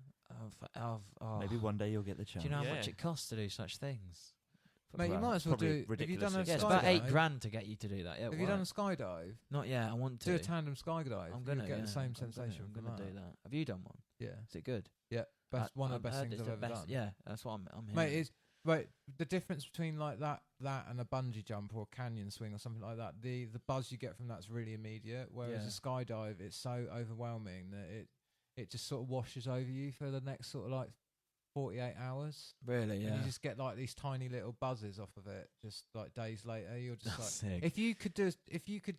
S1: Maybe one day you'll get the
S4: Do
S1: chance.
S4: you know how
S2: Yeah.
S4: much it costs to do such things?
S3: mate, you
S1: Well,
S3: might as well
S1: probably
S3: do. Have you done a
S1: ridiculously
S4: Yeah, it's
S3: skydive?
S4: about $8 to get you to do that. Yeah,
S3: Have you done a skydive?
S4: Not yet. I want to.
S3: Do a tandem skydive.
S4: I'm gonna
S3: You'll get
S4: yeah,
S3: the same
S4: I'm gonna-
S3: sensation.
S4: I'm
S3: from
S4: gonna
S3: that.
S4: do that. Have you done one?
S3: Yeah,
S4: Is it good?
S3: one of the best
S4: heard
S3: things
S4: it's
S3: I've
S4: the
S3: ever
S4: best-
S3: done.
S4: Yeah, that's what I'm hearing.
S3: Mate, it's right. The difference between like that and a bungee jump or a canyon swing or something like that, the buzz you get from that's really immediate. Whereas
S4: Yeah.
S3: a skydive, it's so overwhelming that it just sort of washes over you for the next sort of like 48 hours.
S4: Really,
S3: And
S4: yeah.
S3: you just get like these tiny little buzzes off of it. Just like days later, you're just
S4: That's
S3: like,
S4: sick.
S3: if you could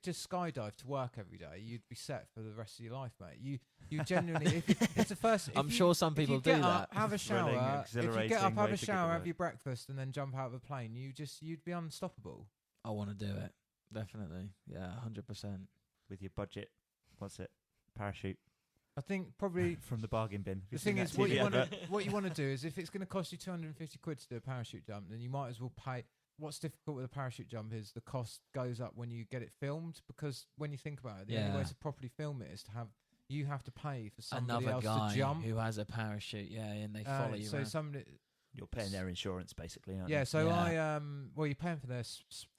S3: just skydive to work every day, you'd be set for the rest of your life, mate. You genuinely, if it's the first. If
S4: I'm
S3: you-
S4: sure some
S3: if you
S4: people do
S3: get
S4: that.
S3: up, have a
S1: Thrilling,
S3: shower. If you get
S1: exhilarating
S3: up, have
S1: way
S3: a
S1: to get
S3: shower,
S1: to
S3: have
S1: work.
S3: your breakfast, and then jump out of a plane, you'd be unstoppable.
S4: I want to do it. Definitely. Yeah, 100%.
S1: With your budget, what's it? Parachute
S3: I think probably
S1: from the bargain bin. Have
S3: the
S1: you seen
S3: thing
S1: that
S3: is what
S1: TV
S3: you want
S1: advert?
S3: to what you want to do is if it's going to cost you 250 quid to do a parachute jump, then you might as well pay. What's difficult with a parachute jump is the cost goes up when you get it filmed, because when you think about it, the only way
S4: Yeah.
S3: to properly film it is you have to pay for somebody
S4: Another
S3: else
S4: guy
S3: to jump.
S4: who has a parachute, yeah, and they follow you
S3: so
S4: around.
S3: somebody,
S1: You're paying their insurance, basically, aren't
S3: yeah.
S1: you?
S3: So
S4: Yeah.
S3: well, you're paying for their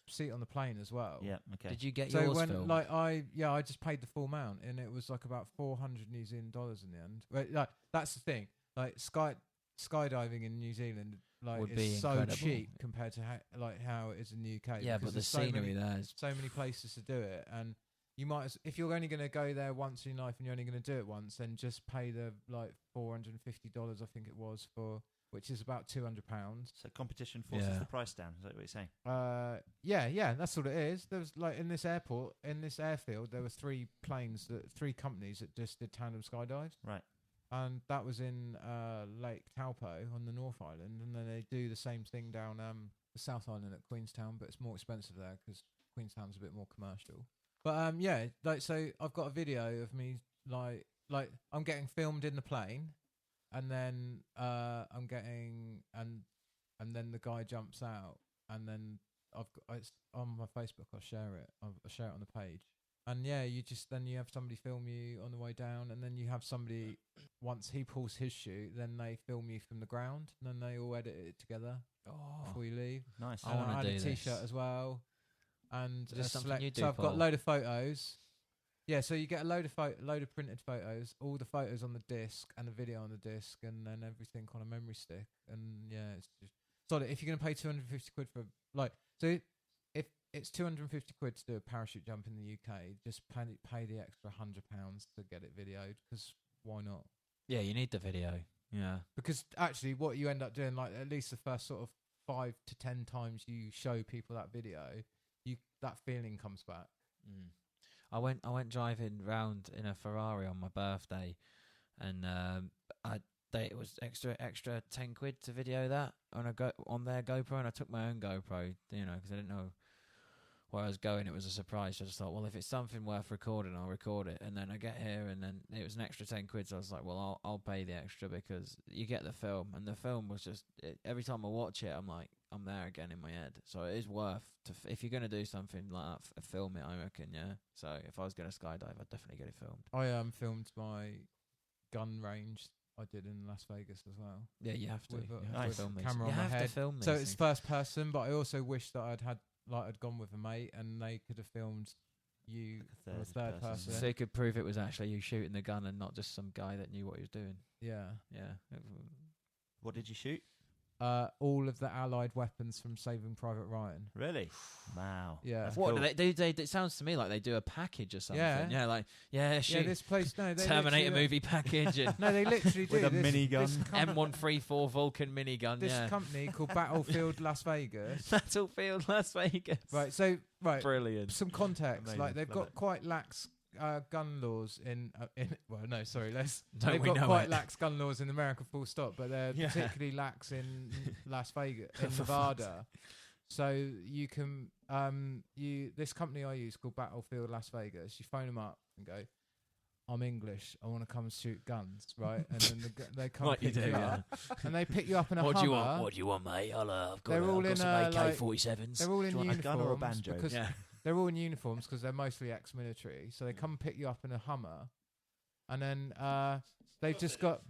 S3: seat on the plane as well.
S1: Yeah, okay.
S4: Did you get
S3: So
S4: yours
S3: when
S4: filmed?
S3: I just paid the full amount, and it was like about 400 New Zealand dollars in the end. But like that's the thing, like skydiving in New Zealand
S4: Would
S3: is
S4: be
S3: so
S4: incredible.
S3: cheap compared to how it is in the UK.
S4: yeah,
S3: because
S4: but the
S3: there's so
S4: scenery
S3: many,
S4: there is.
S3: so many places to do it, and you might if you're only going to go there once in your life and you're only going to do it once, then just pay the like $450 I think it was for, which is about £200.
S1: So competition forces
S4: Yeah.
S1: the price down. Is that what you're saying?
S3: Yeah, that's what it is. There was like in this airfield, there were three companies that just did tandem skydives.
S1: Right.
S3: And that was in Lake Taupo on the North Island, and then they do the same thing down the South Island at Queenstown, but it's more expensive there because Queenstown's a bit more commercial. But yeah, like so, I've got a video of me like I'm getting filmed in the plane, and then I'm getting and then the guy jumps out, and then it's on my Facebook. I'll share it. I'll share it on the page. And yeah, you have somebody film you on the way down, and then you have somebody once he pulls his chute, then they film you from the ground, and then they all edit it together before you leave.
S1: Nice.
S4: I
S3: And
S4: wanna
S3: I had
S4: do
S3: a T-shirt
S4: this.
S3: as well, and
S4: Is this
S3: a
S4: something you do,
S3: so I've got a
S4: Paul?
S3: load of photos. Yeah, so you get a load of printed photos, all the photos on the disc and the video on the disc, and then everything on a memory stick. And yeah, it's just solid. If you're gonna pay 250 quid for if it's 250 quid to do a parachute jump in the UK, just pay the extra £100 to get it videoed, because why not?
S4: Yeah, you need the video. Yeah.
S3: Because actually, what you end up doing, like at least the first sort of 5 to 10 times you show people that video, that feeling comes back.
S4: Mm. I went driving round in a Ferrari on my birthday, and it was extra 10 quid to video that on their GoPro, and I took my own GoPro, because I didn't know where I was going. It was a surprise. So I just thought, well, if it's something worth recording, I'll record it. And then I get here, and then it was an extra 10 quid. So I was like, well, I'll pay the extra, because you get the film, and the film was just every time I watch it, I'm there again in my head. So it is worth if you're gonna do something like that, film it. I reckon, yeah. So if I was gonna skydive, I'd definitely get it filmed.
S3: I filmed my gun range I did in Las Vegas as well.
S4: Yeah, you have to.
S3: With
S4: You
S3: a
S4: have to
S1: nice
S4: film these.
S3: camera
S4: You
S3: on my
S4: have to
S3: head.
S4: film these
S3: So it's
S4: things.
S3: first person, but I also wish that I'd gone with a mate, and they could have filmed you
S1: Like a
S3: a third
S1: third
S3: person.
S1: person.
S4: So you could prove it was actually you shooting the gun and not just some guy that knew what he was doing.
S3: Yeah.
S4: Yeah.
S1: What did you shoot?
S3: All of the Allied weapons from Saving Private Ryan.
S1: Really? Wow.
S3: Yeah.
S1: That's
S4: What
S1: cool.
S4: do they? It sounds to me like they do a package or something.
S3: Yeah.
S4: Yeah,
S3: Yeah,
S4: shoot
S3: this place. No, they
S4: Terminator
S3: literally-
S4: movie package and
S3: No, they literally do.
S1: With a
S3: This-
S1: minigun.
S3: this com-
S4: M134 Vulcan minigun.
S3: This
S4: Yeah.
S3: company called Battlefield Las Vegas.
S4: Battlefield Las Vegas.
S3: Right.
S4: Brilliant.
S3: Some context.
S1: Amazing,
S3: Like they've
S1: love
S3: got
S1: it.
S3: quite lax gun laws in. Well, no, sorry.
S4: Don't
S3: They've
S4: we
S3: got
S4: know
S3: quite
S4: it?
S3: lax gun laws in America, full stop. But they're
S1: Yeah.
S3: particularly lax in Las Vegas, in Nevada. So you can this company I use called Battlefield Las Vegas. You phone them up and go, I'm English. I want to come and shoot guns, right? And then they come
S4: What you
S3: pick
S4: do,
S3: you up, and they pick you up in a
S4: What do
S3: Hummer.
S4: you want? What do you want, mate? I've got,
S3: They're all in
S4: some AK-47s.
S3: They're all in
S1: Do you want a gun or a
S3: uniforms
S1: banjo?
S3: because they're all in uniforms because they're mostly ex-military. So they come pick you up in a Hummer, and then they've just got.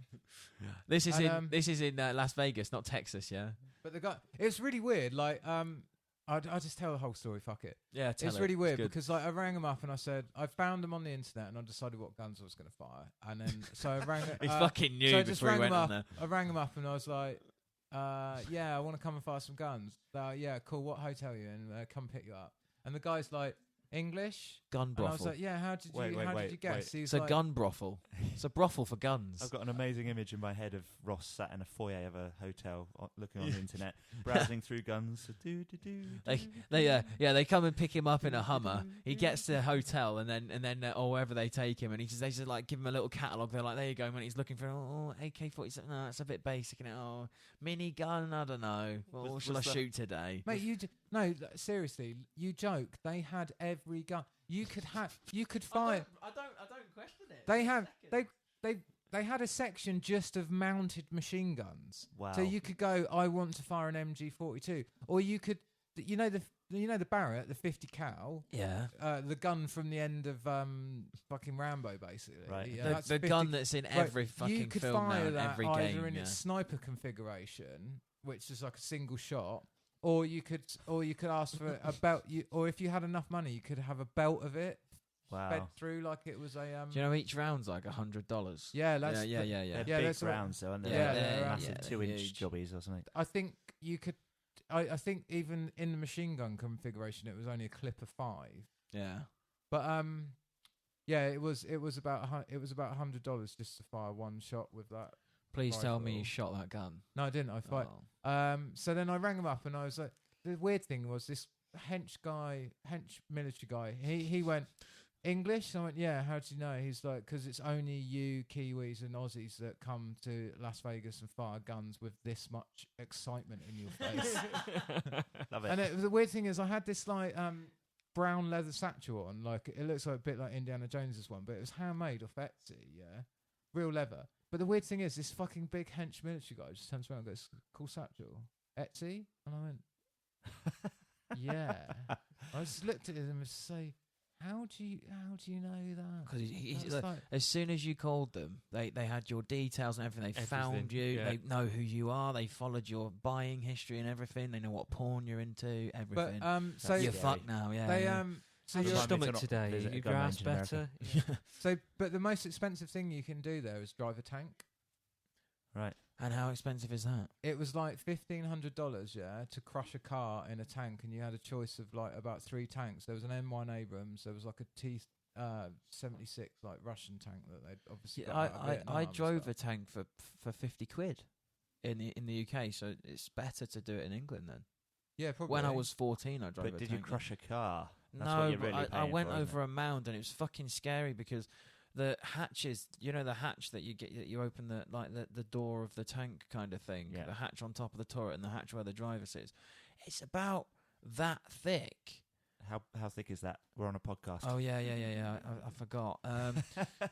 S4: This is
S3: and,
S4: in Las Vegas, not Texas, yeah.
S3: But the guy, it's really weird. Like, I'll just tell the whole story. Fuck it.
S4: Yeah,
S3: It's really weird because like I rang them up and I said I found them on the internet and I decided what guns I was going to fire. And then so I rang.
S4: He fucking knew
S3: so I just
S4: before he
S3: rang
S4: went
S3: them
S4: on
S3: up.
S4: there.
S3: I rang them up and I was like, yeah, I want to come and fire some guns. Yeah, cool. What hotel are you in? Come pick you up. And the guy's like, English?
S4: Gun
S3: And I was
S4: brothel.
S3: like, yeah, how did you guess? He was
S4: It's a
S3: like,
S4: gun brothel. It's a brothel for guns.
S1: I've got an amazing image in my head of Ross sat in a foyer of a hotel, looking on the internet, browsing through guns.
S4: They come and pick him up in a Hummer. He gets to the hotel and then or wherever they take him, and they just like give him a little catalogue. They're like, there you go. When he's looking for AK-47, no, it's a bit basic. And mini gun, I don't know. What shall I shoot today?
S3: mate, seriously, you joke. They had every gun you could find.
S4: I don't question it.
S3: They had a section just of mounted machine guns.
S1: Wow.
S3: So you could go, I want to fire an MG42, or you could, the Barrett, the 50 cal.
S4: Yeah.
S3: The gun from the end of fucking Rambo, basically.
S1: Right.
S3: Yeah, that's
S4: the
S3: 50
S4: gun that's in every
S3: you
S4: fucking
S3: could
S4: film
S3: fire
S4: now, in
S3: that
S4: every
S3: either
S4: game.
S3: in its sniper configuration, which is like a single shot, or you could ask for a belt. Or if you had enough money, you could have a belt of it fed
S1: Wow.
S3: through like it was a.
S4: Do you know each round's like $100?
S3: Yeah, that's
S4: yeah.
S1: They're
S3: Yeah,
S1: big
S3: that's what-
S1: rounds, though, aren't they?
S3: Yeah,
S1: They're
S3: they're
S1: massive
S4: they're
S1: 2-inch
S4: huge.
S1: jobbies or something.
S3: I think you could. I think even in the machine gun configuration, it was only a clip of 5.
S4: Yeah.
S3: But yeah, it was about $100 just to fire one shot with that.
S4: Please tell me
S3: Rifle.
S4: you shot that gun.
S3: No, I didn't. I fight.
S4: Oh.
S3: So then I rang him up and I was like, the weird thing was this hench military guy. He went, English? I went, yeah. How do you know? He's like, because it's only you Kiwis and Aussies that come to Las Vegas and fire guns with this much excitement in your face.
S1: Love it.
S3: And the weird thing is, I had this like brown leather satchel on, like it looks like a bit like Indiana Jones's one, but it was handmade off Etsy, yeah, real leather. But the weird thing is, this fucking big hench military guy just turns around and goes, "Cool satchel, Etsy," and I went, "Yeah." I just looked at him and say, "How do you know that?"
S4: Because as soon as you called them, they had your details and everything. They found you.
S2: Yeah.
S4: They know who you are. They followed your buying history and everything. They know what porn you're into. Everything.
S3: But so
S4: you're
S1: scary.
S4: fucked now. Yeah.
S3: they
S4: yeah.
S3: so
S2: How's
S3: you're
S2: your
S1: Remind me to
S2: stomach
S1: not
S2: today?
S1: visit a
S2: Your
S1: gun
S2: grass
S1: range in America.
S2: better?
S3: so, but the most expensive thing you can do there is drive a tank.
S1: Right.
S4: And how expensive is that?
S3: It was like $1,500, yeah, to crush a car in a tank, and you had a choice of like about 3 tanks. There was an M1 Abrams, there was like a T-76 like Russian tank that they'd obviously. got out of Vietnam
S4: I
S3: and
S4: drove
S3: stuff.
S4: a tank for £50 in the UK, so it's better to do it in England then.
S3: Yeah, probably.
S4: When I was 14, I drove a
S1: But
S4: tank.
S1: did you crush a car? That's
S4: No,
S1: what you're
S4: but
S1: really
S4: I
S1: paying
S4: went
S1: for, isn't
S4: over a mound and it was fucking scary because the hatches, you know, the hatch that you get, that you open the door of the tank kind of thing,
S1: Yeah.
S4: the hatch on top of the turret and the hatch where the driver sits. It's about that thick.
S1: How thick is that? We're on a podcast.
S4: Oh yeah. I forgot.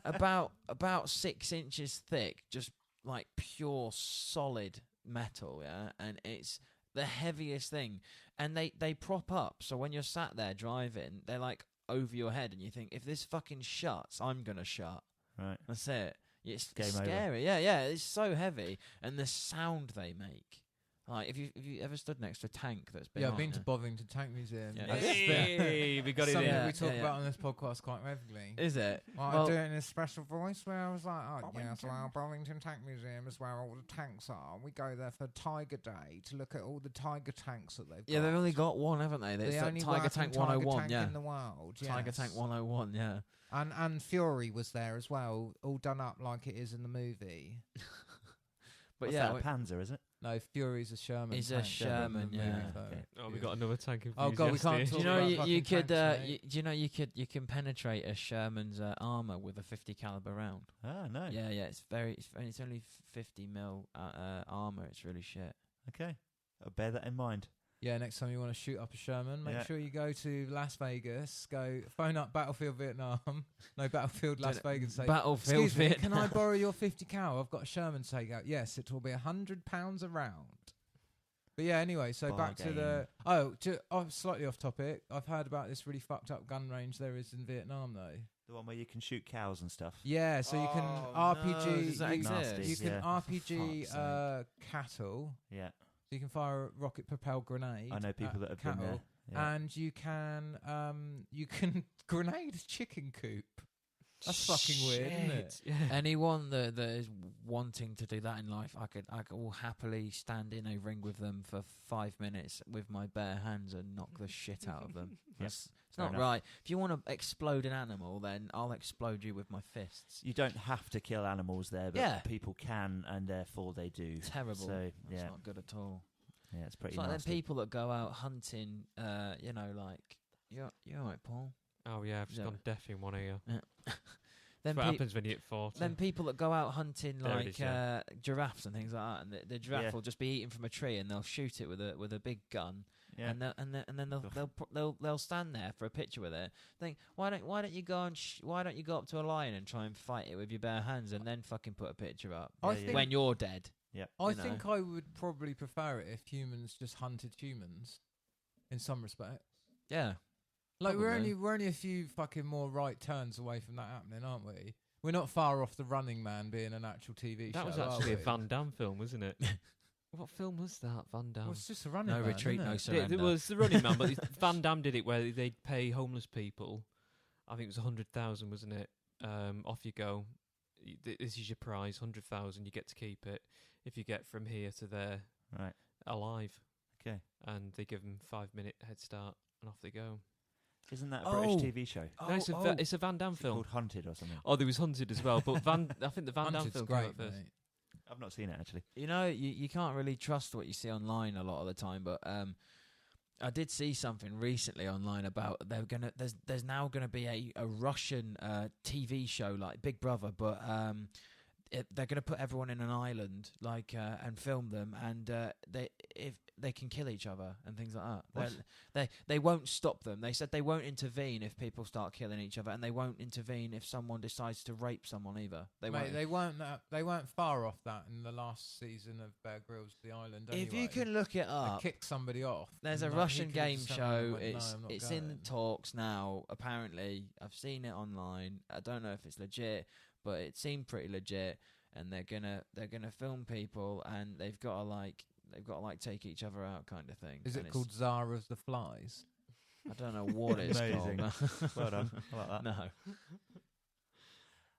S4: About 6 inches thick, just like pure solid metal. Yeah, and it's the heaviest thing. And they prop up, so when you're sat there driving, they're like over your head, and you think, if this fucking shuts, I'm gonna shut.
S1: Right.
S4: That's it. It's
S1: Game over.
S4: scary. Yeah. It's so heavy, and the sound they make. Like, if you ever stood next to a tank that's been
S3: Yeah, I've
S4: on
S3: been to
S4: there?
S3: Bovington Tank Museum.
S4: Yeah.
S3: That's
S2: Hey, we got it
S3: something
S2: in.
S4: Yeah,
S3: we talk
S4: yeah.
S3: about on this podcast quite regularly.
S4: Is it?
S3: I
S4: Well-
S3: do it in a special voice where I was like, oh, yes, well, Bovington Tank Museum is where all the tanks are. We go there for Tiger Day to look at all the Tiger tanks that they've got.
S4: Yeah, they've only got one, haven't they? It's
S3: the
S4: that
S3: only
S4: Tiger
S3: working
S4: Tank
S3: Tiger
S4: 101,
S3: tank
S4: yeah.
S3: in the world.
S4: Tiger
S3: yes.
S4: Tank 101, yeah.
S3: And Fury was there as well, all done up like it is in the movie.
S4: But
S1: What's
S4: yeah,
S1: that, a Panzer, is it?
S3: No, Fury's a Sherman.
S4: He's a
S3: tank,
S4: Sherman,
S3: in the
S4: yeah.
S3: movie, so-
S1: Okay.
S2: Oh, we got another tank.
S3: Oh, God, we can't
S2: enthusiast
S3: talk
S4: do you
S2: here.
S4: know
S3: about
S4: you
S3: fucking
S4: could
S3: tanks, mate.
S4: do you know you can penetrate a Sherman's armor with a 50 caliber round?
S1: Ah, no.
S4: Yeah, it's only 50 mil armor. It's really shit.
S1: Okay. I'll bear that in mind.
S3: Yeah, next time you want to shoot up a Sherman, make
S1: Yeah.
S3: sure you go to Las Vegas. Go phone up Battlefield Vietnam. No, Battlefield Las Vegas. Say,
S4: Battlefield
S3: excuse me,
S4: Vietnam.
S3: can I borrow your 50 cal? I've got a Sherman to take out. Yes, it will be £100 a round. But yeah, anyway, so back to the... slightly off topic. I've heard about this really fucked up gun range there is in Vietnam, though.
S1: The one where you can shoot cows and stuff.
S3: Yeah, so you can RPG...
S4: does that exist?
S3: You can
S1: Yeah.
S3: RPG
S4: Fuck's
S3: cattle.
S1: Yeah.
S3: So you can fire a rocket-propelled grenade.
S1: I know people that
S3: at
S1: have been there.
S3: cattle.
S1: Yeah.
S3: And you can grenade a chicken coop. That's fucking weird, isn't it?
S2: Yeah.
S4: Anyone that is wanting to do that in life, I will happily stand in a ring with them for 5 minutes with my bare hands and knock the shit out of them. It's
S1: Fair
S4: not
S1: enough.
S4: right. If you want to explode an animal, then I'll explode you with my fists.
S1: You don't have to kill animals there, but
S4: Yeah.
S1: people can, and therefore they do.
S4: Terrible.
S1: So,
S4: That's
S1: yeah.
S4: not good at all.
S1: Yeah, it's pretty
S4: It's like them
S1: nasty.
S4: people that go out hunting, like, you're alright, Paul.
S2: Oh yeah, I've just
S4: Yeah.
S2: gone deaf in one ear.
S4: Then
S2: That's what happens when you hit 40.
S4: Then people that go out hunting
S2: There it
S4: like
S2: is, yeah.
S4: giraffes and things like that, and the giraffe
S1: Yeah.
S4: will just be eaten from a tree, and they'll shoot it with a big gun,
S1: Yeah.
S4: and then they'll stand there for a picture with it. Think, why don't you go and why don't you go up to a lion and try and fight it with your bare hands, and then fucking put a picture up
S3: I
S1: Yeah,
S3: think
S1: yeah.
S4: when you're dead?
S3: I
S4: you know.
S3: think I would probably prefer it if humans just hunted humans, in some respects.
S4: Yeah,
S3: Like
S4: Probably.
S3: we're only a few fucking more right turns away from that happening, aren't we? We're not far off The Running Man being an actual TV show.
S2: That was
S3: are
S2: actually a
S3: we?
S2: Van Damme film, wasn't it? What film was that, Van Damme?
S3: Well, it's just a Running
S4: no
S3: Man.
S4: retreat,
S3: isn't
S4: no
S3: it?
S4: surrender.
S2: It was The Running Man, but Van Damme did it where they'd pay homeless people. I think it was 100,000, wasn't it? Off you go. This is your prize, 100,000. You get to keep it if you get from here to there
S1: Right.
S2: alive.
S1: Okay.
S2: And they give them 5-minute head start, and off they go.
S1: Isn't that a British
S3: Oh.
S1: TV show?
S2: No, it's a Van Damme
S1: Is it
S2: film.
S1: called Hunted or something?
S2: Oh, there was Hunted as well, but I think the Van Damme
S3: Hunted's
S2: film came
S3: great,
S2: out first.
S3: mate.
S1: I've not seen it actually.
S4: You know, you can't really trust what you see online a lot of the time, but I did see something recently online about there's now gonna be a Russian TV show like Big Brother, but they're gonna put everyone in an island and film them, and if they can kill each other and things like that.
S1: What?
S4: They won't stop them. They said they won't intervene if people start killing each other, and they won't intervene if someone decides to rape someone either. They
S3: Mate,
S4: won't.
S3: they weren't far off that in the last season of Bear Grylls The Island.
S4: If you
S3: anyway.
S4: can look it
S3: They
S4: up,
S3: kicked somebody off.
S4: there's a
S3: and, like, he
S4: Russian
S3: could've
S4: game
S3: just turned around and
S4: show.
S3: went, "No,
S4: It's
S3: I'm not
S4: it's in
S3: going."
S4: talks now. Apparently, I've seen it online. I don't know if it's legit, but it seemed pretty legit. And they're gonna film people, and they've got to take each other out, kind of thing.
S3: Is
S4: And
S3: it called Zara's the Flies?
S4: I don't know what it's
S1: Amazing.
S4: called.
S1: Well done. I like that.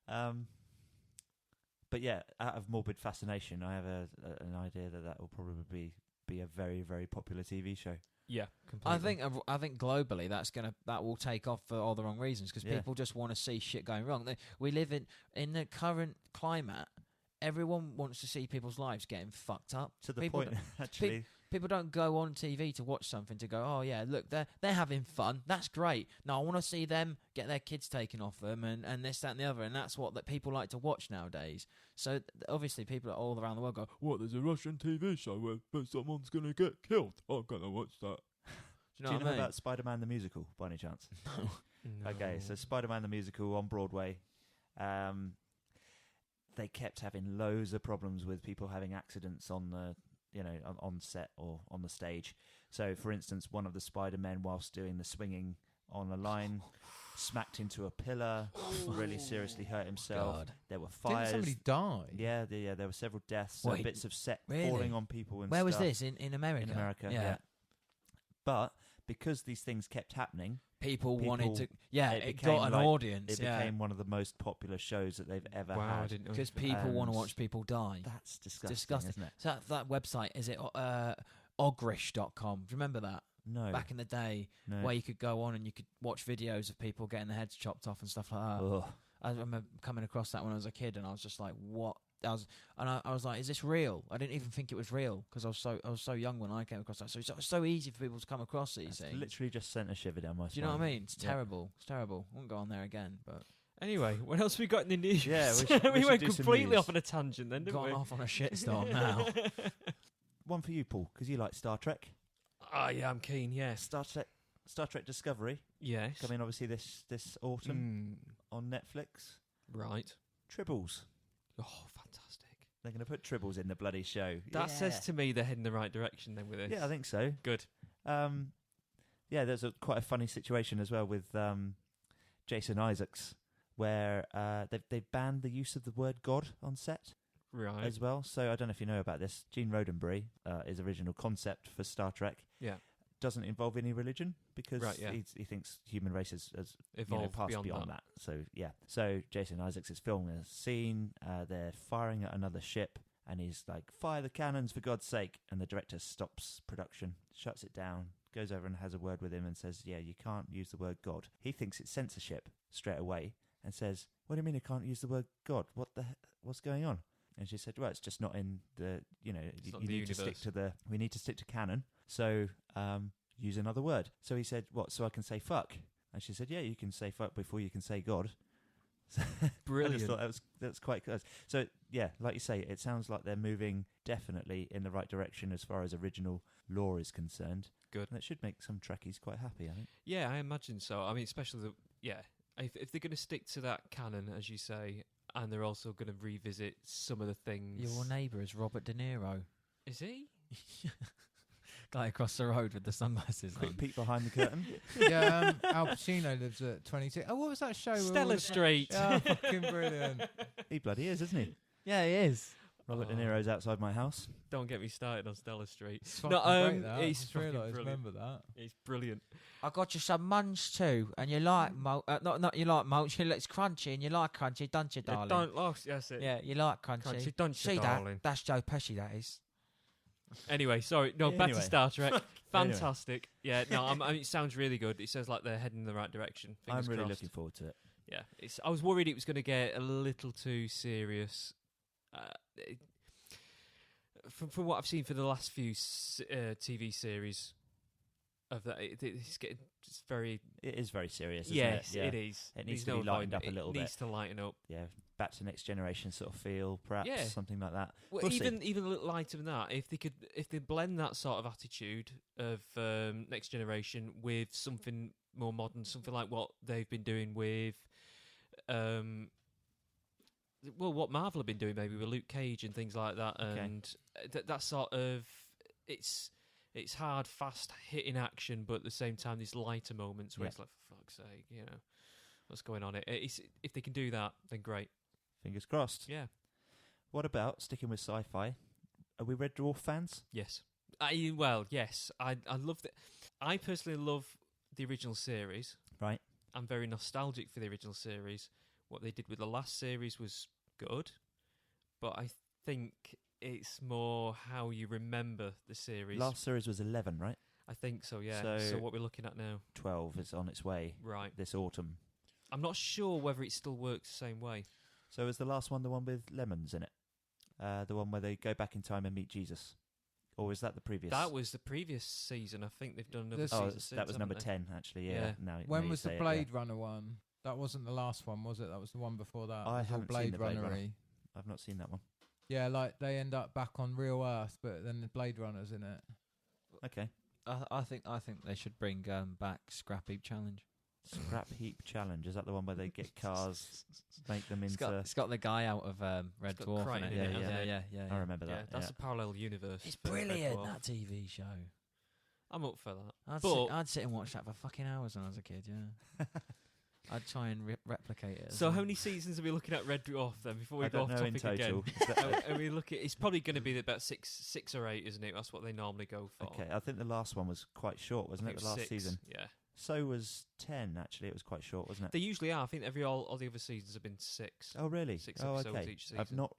S4: No.
S1: But yeah, out of morbid fascination, I have an idea that will probably be a very, very popular TV show.
S2: Yeah, completely.
S4: I think globally that will take off for all the wrong reasons, because
S1: Yeah.
S4: people just want to see shit going wrong. We live in the current climate. Everyone wants to see people's lives getting fucked up.
S1: To the
S4: People
S1: point, actually.
S4: People don't go on TV to watch something to go, oh yeah, look, they're having fun. That's great. No, I want to see them get their kids taken off them and this, that, and the other. And that's what that people like to watch nowadays. So obviously, people all around the world go, "What? There's a Russian TV show where someone's gonna get killed. I'm gonna watch that." Do you know
S1: Do you
S4: what
S1: know
S4: I mean?
S1: about Spider-Man the musical, by any chance?
S2: No.
S1: Okay, so Spider-Man the musical on Broadway. They kept having loads of problems with people having accidents on the, on set or on the stage. So, for instance, one of the Spider-Men, whilst doing the swinging on a line, smacked into a pillar, really seriously hurt himself.
S4: God.
S1: There were
S3: Didn't
S1: fires.
S3: somebody die?
S1: Yeah, there were several deaths.
S4: Wait,
S1: bits of set
S4: really?
S1: falling on people and
S4: Where
S1: stuff.
S4: was this in America?
S1: In America, yeah. But because these things kept happening,
S4: People wanted to.
S1: People-
S4: Yeah,
S1: it
S4: it
S1: became
S4: got an
S1: like-
S4: audience.
S1: it
S4: yeah,
S1: became one of the most popular shows that they've ever
S2: Wow, I
S1: had.
S2: didn't know.
S4: because people want
S1: And-
S4: to watch people die.
S1: That's disgusting,
S4: disgusting.
S1: isn't it?
S4: So that website, is it ogrish.com? Do you remember that?
S1: No.
S4: Back in the day,
S1: no.
S4: where you could go on and you could watch videos of people getting their heads chopped off and stuff like that.
S1: Ugh.
S4: I remember coming across that when I was a kid, and I was just like, "What?" I was like, "Is this real?" I didn't even think it was real because I was so young when I came across that. So it's so easy for people to come across these
S1: That's
S4: things.
S1: literally just sent a shiver down my
S4: Do you know what I
S1: spine.
S4: mean? It's
S1: Yeah.
S4: terrible. It's terrible. I won't go on there again, but
S2: Anyway, what else we got in the news?
S1: Yeah, we should
S2: we went
S1: do some
S2: completely
S1: news.
S2: off on a tangent then, didn't
S4: gone
S2: we?
S4: off on a shitstorm now.
S1: One for you, Paul, because you like Star Trek.
S2: Oh, yeah, I'm keen, yes.
S1: Star Trek Discovery
S2: Yes.
S1: coming obviously this autumn on Netflix.
S2: Right.
S1: Tribbles.
S2: Oh, fantastic.
S1: They're going to put Tribbles in the bloody show.
S2: That says to me they're heading the right direction then with this.
S1: Yeah, I think so.
S2: Good.
S1: There's quite a funny situation as well with Jason Isaacs, where they've banned the use of the word God on set
S2: Right.
S1: as well. So I don't know if you know about this. Gene Roddenberry, his original concept for Star Trek, doesn't involve any religion because he thinks human race has
S2: Evolved
S1: passed beyond that. So Jason Isaacs is filming a scene. They're firing at another ship, and he's like, "Fire the cannons for God's sake!" And the director stops production, shuts it down, goes over and has a word with him, and says, "Yeah, you can't use the word God." He thinks it's censorship straight away, and says, "What do you mean you can't use the word God? What's going on?" And she said, "Well, it's just not in the, you need to stick to we need to stick to canon. So use another word." So he said, "What? So I can say fuck?" And she said, "Yeah, you can say fuck before you can say God."
S2: Brilliant.
S1: I just thought that's quite close. So yeah, like you say, it sounds like they're moving definitely in the right direction as far as original lore is concerned.
S2: Good.
S1: And it should make some Trekkies quite happy, I think.
S2: Yeah, I imagine so. I mean, especially if they're going to stick to that canon, as you say, and they're also going to revisit some of the things.
S4: Your neighbour is Robert De Niro.
S2: Is he?
S4: Guy across the road with the sunglasses on.
S1: Quick peek behind the curtain.
S3: Yeah, Al Pacino lives at 22. Oh, what was that show?
S2: Stella Street.
S3: Oh, fucking brilliant.
S1: He bloody is, isn't he?
S4: Yeah, he is.
S1: Robert De Niro's outside my house.
S2: Don't get me started on Stella Street.
S3: It's fucking great, that.
S2: He's
S3: I just realised,
S2: brilliant.
S3: remember that.
S2: He's brilliant.
S4: I got you some munch too, and you like not you like mulch. It's crunchy, and you like crunchy, don't you, darling?
S2: Don't lost. That's it.
S4: Yeah, you like crunchy.
S2: Crunchy, don't you,
S4: See
S2: darling?
S4: that? That's Joe Pesci. That is.
S2: Anyway, sorry. No, back to
S1: Anyway.
S2: Star Trek. Fantastic. Yeah, no, I mean, it sounds really good. It sounds like they're heading in the right direction.
S1: I'm
S2: Fingers
S1: really
S2: crossed.
S1: looking forward to it.
S2: Yeah, I was worried it was going to get a little too serious. From what I've seen for the last few TV series of that, it's very.
S1: It is very serious, isn't
S2: Yes,
S1: it? Yeah.
S2: it is.
S1: It needs
S2: There's
S1: to be
S2: no
S1: lightened up
S2: avoiding
S1: a little
S2: It
S1: bit.
S2: needs to lighten up.
S1: Yeah, back to Next Generation sort of feel, perhaps,
S2: Yeah.
S1: something like that.
S2: Well,
S1: We'll
S2: even
S1: see.
S2: a little lighter than that, if they blend that sort of attitude of Next Generation with something more modern, something like what they've been doing with, what Marvel have been doing maybe with Luke Cage and things like that,
S1: Okay.
S2: and that sort of it's hard, fast hitting action, but at the same time these lighter moments where
S1: Yeah.
S2: it's like, for fuck's sake, what's going on? It's if they can do that, then great.
S1: Fingers crossed.
S2: Yeah.
S1: What about sticking with sci-fi? Are we Red Dwarf fans?
S2: Yes. Yes. I love that. I personally love the original series.
S1: Right.
S2: I'm very nostalgic for the original series. What they did with the last series was good, but I think it's more how you remember the series.
S1: Last series was 11, right?
S2: I think so, yeah.
S1: So-
S2: So what we're looking at now.
S1: 12 is on its way
S2: Right.
S1: this autumn.
S2: I'm not sure whether it still works the same way.
S1: So is the last one the one with lemons in it? The one where they go back in time and meet Jesus? Or is that the previous?
S2: That was the previous season. I think they've done another
S3: This-
S2: season
S1: Oh,
S2: since,
S1: that was number
S2: haven't
S1: 10, actually, yeah.
S2: Yeah.
S1: Now
S3: When
S1: you
S3: was the
S1: say it,
S3: Blade
S1: yeah.
S3: Runner one? That wasn't the last one, was it? That was the one before that.
S1: I
S3: It was all
S1: haven't seen the Blade Runner.
S3: Runner-y.
S1: I've not seen that one.
S3: Yeah, like they end up back on real Earth, but then the Blade Runner's in it.
S1: Okay.
S4: I think they should bring back Scrap Heap Challenge.
S1: Scrap Heap Challenge. Is that the one where they get cars, make them
S4: It's
S1: into...
S4: got the guy out of Red
S2: got
S4: Dwarf
S2: Crichton
S4: in
S1: in
S4: it.
S1: it,
S2: hasn't it?
S4: Yeah.
S1: I remember
S2: Yeah,
S1: that.
S2: that's
S1: yeah.
S2: a parallel universe.
S4: It's
S2: for Red
S4: brilliant,
S2: Dwarf.
S4: that TV show.
S2: I'm up for that.
S4: I'd sit and watch that for fucking hours when I was a kid, yeah. I'd try and replicate it. as
S2: So
S4: well.
S2: how many seasons are we looking at Red Dwarf then? Before we
S1: I
S2: go
S1: don't
S2: off
S1: know in
S2: topic
S1: total.
S2: again,
S1: Is that-
S2: are we looking? It's probably going to be about six or eight, isn't it? That's what they normally go for.
S1: Okay, I think the last one was quite short, wasn't
S2: I
S1: it?
S2: think
S1: The last
S2: 6,
S1: season.
S2: Yeah,
S1: So was 10, actually. It was quite short, wasn't it?
S2: they usually are. I think all the other seasons have been 6.
S1: Oh, really?
S2: 6
S1: oh,
S2: episodes
S1: okay.
S2: each
S1: I've
S2: season.
S1: not.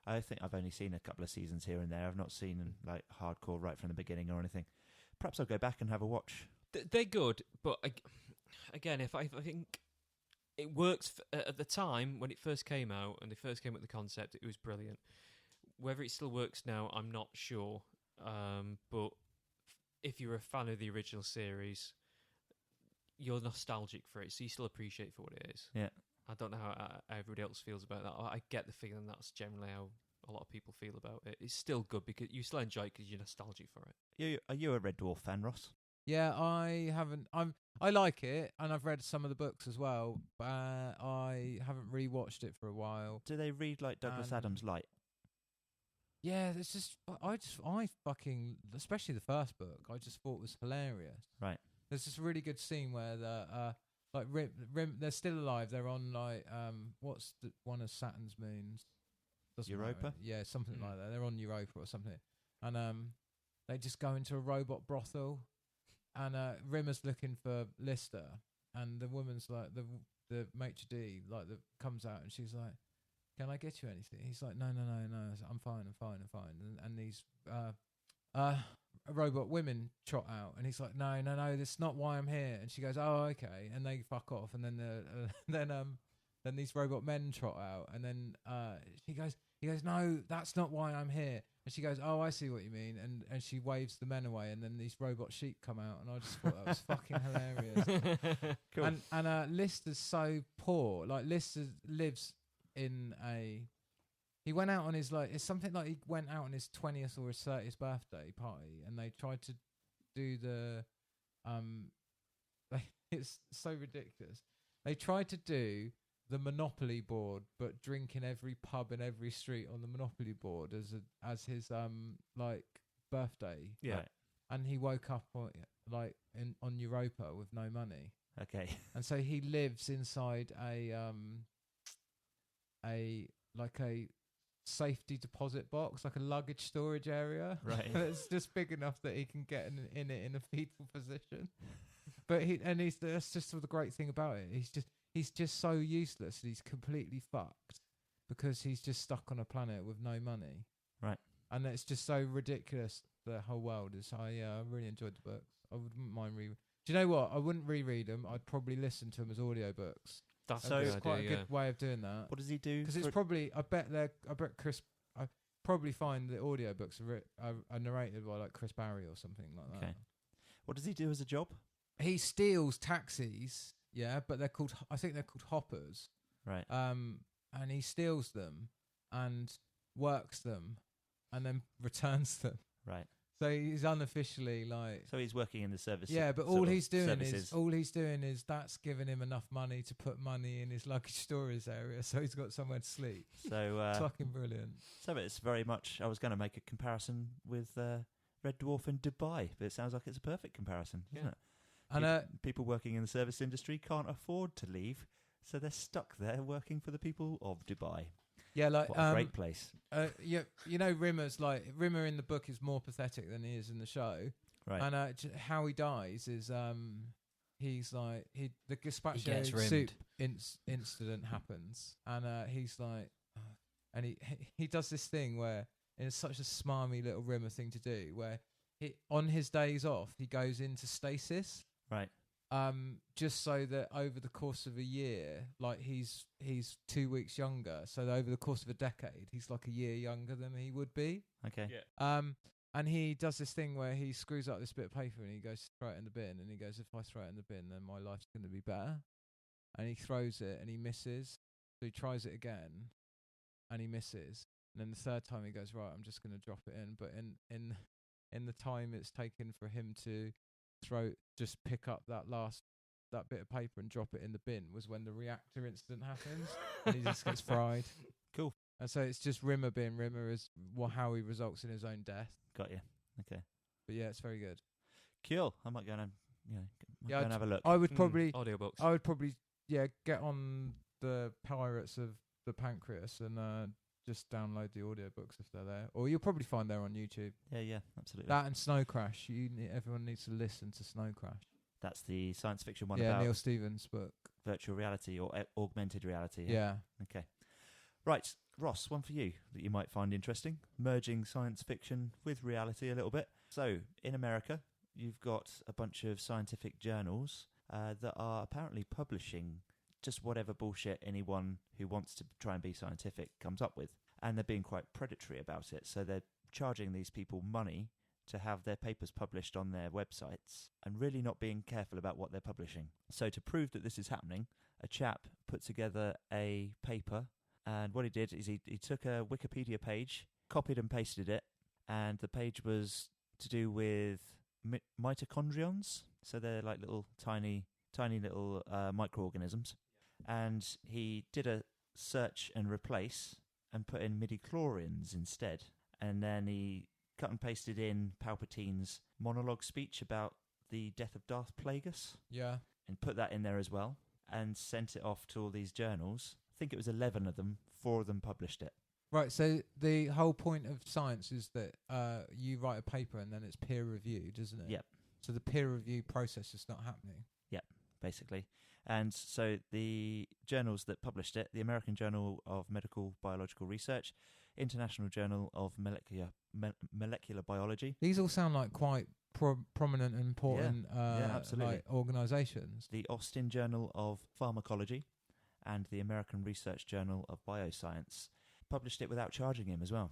S1: I think I've only seen a couple of seasons here and there. I've not seen like hardcore right from the beginning or anything. Perhaps I'll go back and have a watch.
S2: They're good, but again, if I think it works at the time when it first came out and they first came up with the concept, it was brilliant. Whether it still works now, I'm not sure. But if you're a fan of the original series, you're nostalgic for it, so you still appreciate it for what it is.
S1: Yeah.
S2: I don't know how everybody else feels about that. I get the feeling that's generally how a lot of people feel about it. It's still good because you still enjoy it because you're nostalgic for it.
S1: Are you a Red Dwarf fan, Ross?
S3: Yeah, I haven't. I like it, and I've read some of the books as well. But I haven't rewatched it for a while.
S1: Do they read like Douglas Adams light?
S3: Yeah, it's just I fucking, especially the first book, I just thought was hilarious.
S1: Right.
S3: There's this really good scene where the like Rim, they're still alive. They're on like what's one of Saturn's moons? Doesn't
S1: Europa?
S3: matter. Yeah, something like that. They're on Europa or something, and they just go into a robot brothel, and Rimmer's looking for Lister, and the woman's like the maitre d' like comes out, and she's like, "Can I get you anything?" He's like, "No. I'm fine. And these robot women trot out, and he's like, "No, that's not why I'm here." And she goes, "Oh, okay," and they fuck off, and then then these robot men trot out, and then he goes, "No, that's not why I'm here." And she goes, "Oh, I see what you mean," and she waves the men away, and then these robot sheep come out, and I just thought that was fucking hilarious.
S1: Cool.
S3: And Lister's so poor. Like Lister lives in he went out on his it's something like he went out on his 20th or his 30th birthday party, and they tried to do the it's so ridiculous. They tried to do the Monopoly board, but drink in every pub in every street on the Monopoly board as his like birthday.
S1: Yeah.
S3: And he woke up on Europa with no money.
S1: Okay.
S3: And so he lives inside a safety deposit box, like a luggage storage area.
S1: Right.
S3: It's just big enough that he can get in it in a fetal position. But that's just the great thing about it. He's just so useless, and he's completely fucked because he's just stuck on a planet with no money.
S1: Right.
S3: And it's just so ridiculous. The whole world is. I really enjoyed the books. I wouldn't mind Do you know what? I wouldn't reread them. I'd probably listen to them as audiobooks.
S2: That's
S1: So
S3: It's
S2: a
S3: quite
S2: good
S3: a
S2: idea,
S3: good way of doing that.
S1: What does he do?
S3: Because it's probably, I bet probably find the audiobooks are narrated by like Chris Barry or something like that.
S1: Okay. What does he do as a job?
S3: He steals taxis, yeah, but I think they're called hoppers.
S1: Right.
S3: And he steals them and works them and then returns them.
S1: Right.
S3: So he's unofficially like.
S1: So he's working in the service.
S3: Yeah, but
S1: sort
S3: all
S1: of
S3: he's doing
S1: services.
S3: is that's giving him enough money to put money in his luggage storage area, so he's got somewhere to sleep.
S1: So
S3: It's fucking brilliant.
S1: So it's very much. I was going to make a comparison with Red Dwarf and Dubai, but it sounds like it's a perfect comparison, doesn't it?
S3: And
S1: People working in the service industry can't afford to leave, so they're stuck there working for the people of Dubai.
S3: yeah, like
S1: What a great place.
S3: you know, Rimmer in the book is more pathetic than he is in the show.
S1: Right.
S3: And how he dies is he's like the gazpacho
S2: gets rimmed.
S3: soup incident happens, and he's like, and he does this thing where, and it's such a smarmy little Rimmer thing to do, where on his days off he goes into stasis.
S1: Right.
S3: Just so that over the course of a year, like he's 2 weeks younger. So that over the course of a decade, he's like a year younger than he would be.
S1: Okay.
S2: Yeah.
S3: And he does this thing where he screws up this bit of paper and he goes to throw it in the bin. And he goes, if I throw it in the bin, then my life's going to be better. And he throws it and he misses. So he tries it again and he misses. And then the third time he goes, right, I'm just going to drop it in. But in the time it's taken for him to just pick up that bit of paper and drop it in the bin was when the reactor incident happens, and he just gets fried.
S1: Cool.
S3: And so it's just Rimmer being Rimmer as how he results in his own death.
S1: Got you. Okay.
S3: But yeah, it's very good.
S1: Cool. I might go and
S3: Yeah,
S1: have a look.
S3: I would probably
S2: audiobooks.
S3: get on the Pirates of the Pancreas and just download the audiobooks if they're there, or you'll probably find they're on YouTube.
S1: Yeah, absolutely.
S3: That and Snow Crash. Everyone needs to listen to Snow Crash.
S1: That's the science fiction one
S3: Yeah,
S1: about
S3: Neil Stevens' book.
S1: virtual reality or augmented reality.
S3: Yeah.
S1: Okay. Right, Ross, one for you that you might find interesting. Merging science fiction with reality a little bit. So, in America, you've got a bunch of scientific journals that are apparently publishing just whatever bullshit anyone who wants to try and be scientific comes up with. And they're being quite predatory about it. So they're charging these people money to have their papers published on their websites and really not being careful about what they're publishing. So to prove that this is happening, a chap put together a paper And what he did is he took a Wikipedia page, copied and pasted it, and the page was to do with mitochondrions. So they're like little tiny little microorganisms. And he did a search and replace and put in midichlorians instead. And then he cut and pasted in Palpatine's monologue speech about the death of Darth Plagueis.
S3: Yeah.
S1: And put that in there as well. And sent it off to all these journals. I think it was 11 of them. 4 of them published it.
S3: Right, so the whole point of science is that you write a paper and then it's peer reviewed, isn't it?
S1: Yep.
S3: So the peer review process is not happening.
S1: Yep, basically. And so the journals that published it, the American Journal of Medical Biological Research, International Journal of Molecular Biology.
S3: These all sound like quite prominent and important
S1: absolutely.
S3: like organisations.
S1: The Austin Journal of Pharmacology and the American Research Journal of Bioscience published it without charging him as well.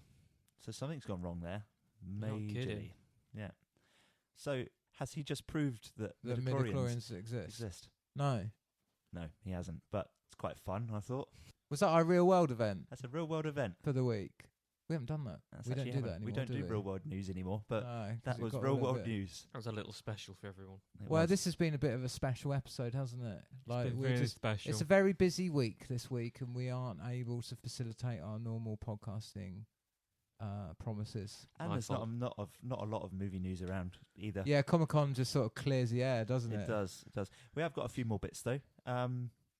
S1: So something's gone wrong there.
S2: Not kidding.
S1: Majorly. Yeah. So has he just proved that
S3: The midichlorians exist. No.
S1: No, he hasn't. But it's quite fun, I thought.
S3: Was that our real world event
S1: That's a real world event.
S3: for the week? We haven't done that.
S1: That's
S3: We don't
S1: actually
S3: do that
S1: haven't-
S3: anymore.
S1: We don't do real world news anymore, but
S3: No, 'cause
S1: that
S3: it
S1: was
S3: got a
S1: real
S3: little
S1: world
S3: bit-
S1: news.
S2: That was a little special for everyone.
S1: It
S3: Well,
S1: was.
S3: this has been a bit of a special episode, hasn't it? Like
S2: It's been
S3: we're
S2: very
S3: just
S2: special.
S3: It's a very busy week this week, and we aren't able to facilitate our normal podcasting promises.
S1: And
S2: My
S1: there's
S2: fault.
S1: not a lot of movie news around either.
S3: Yeah, Comic-Con just sort of clears the air, doesn't it?
S1: It does. It does. We have got a few more bits though.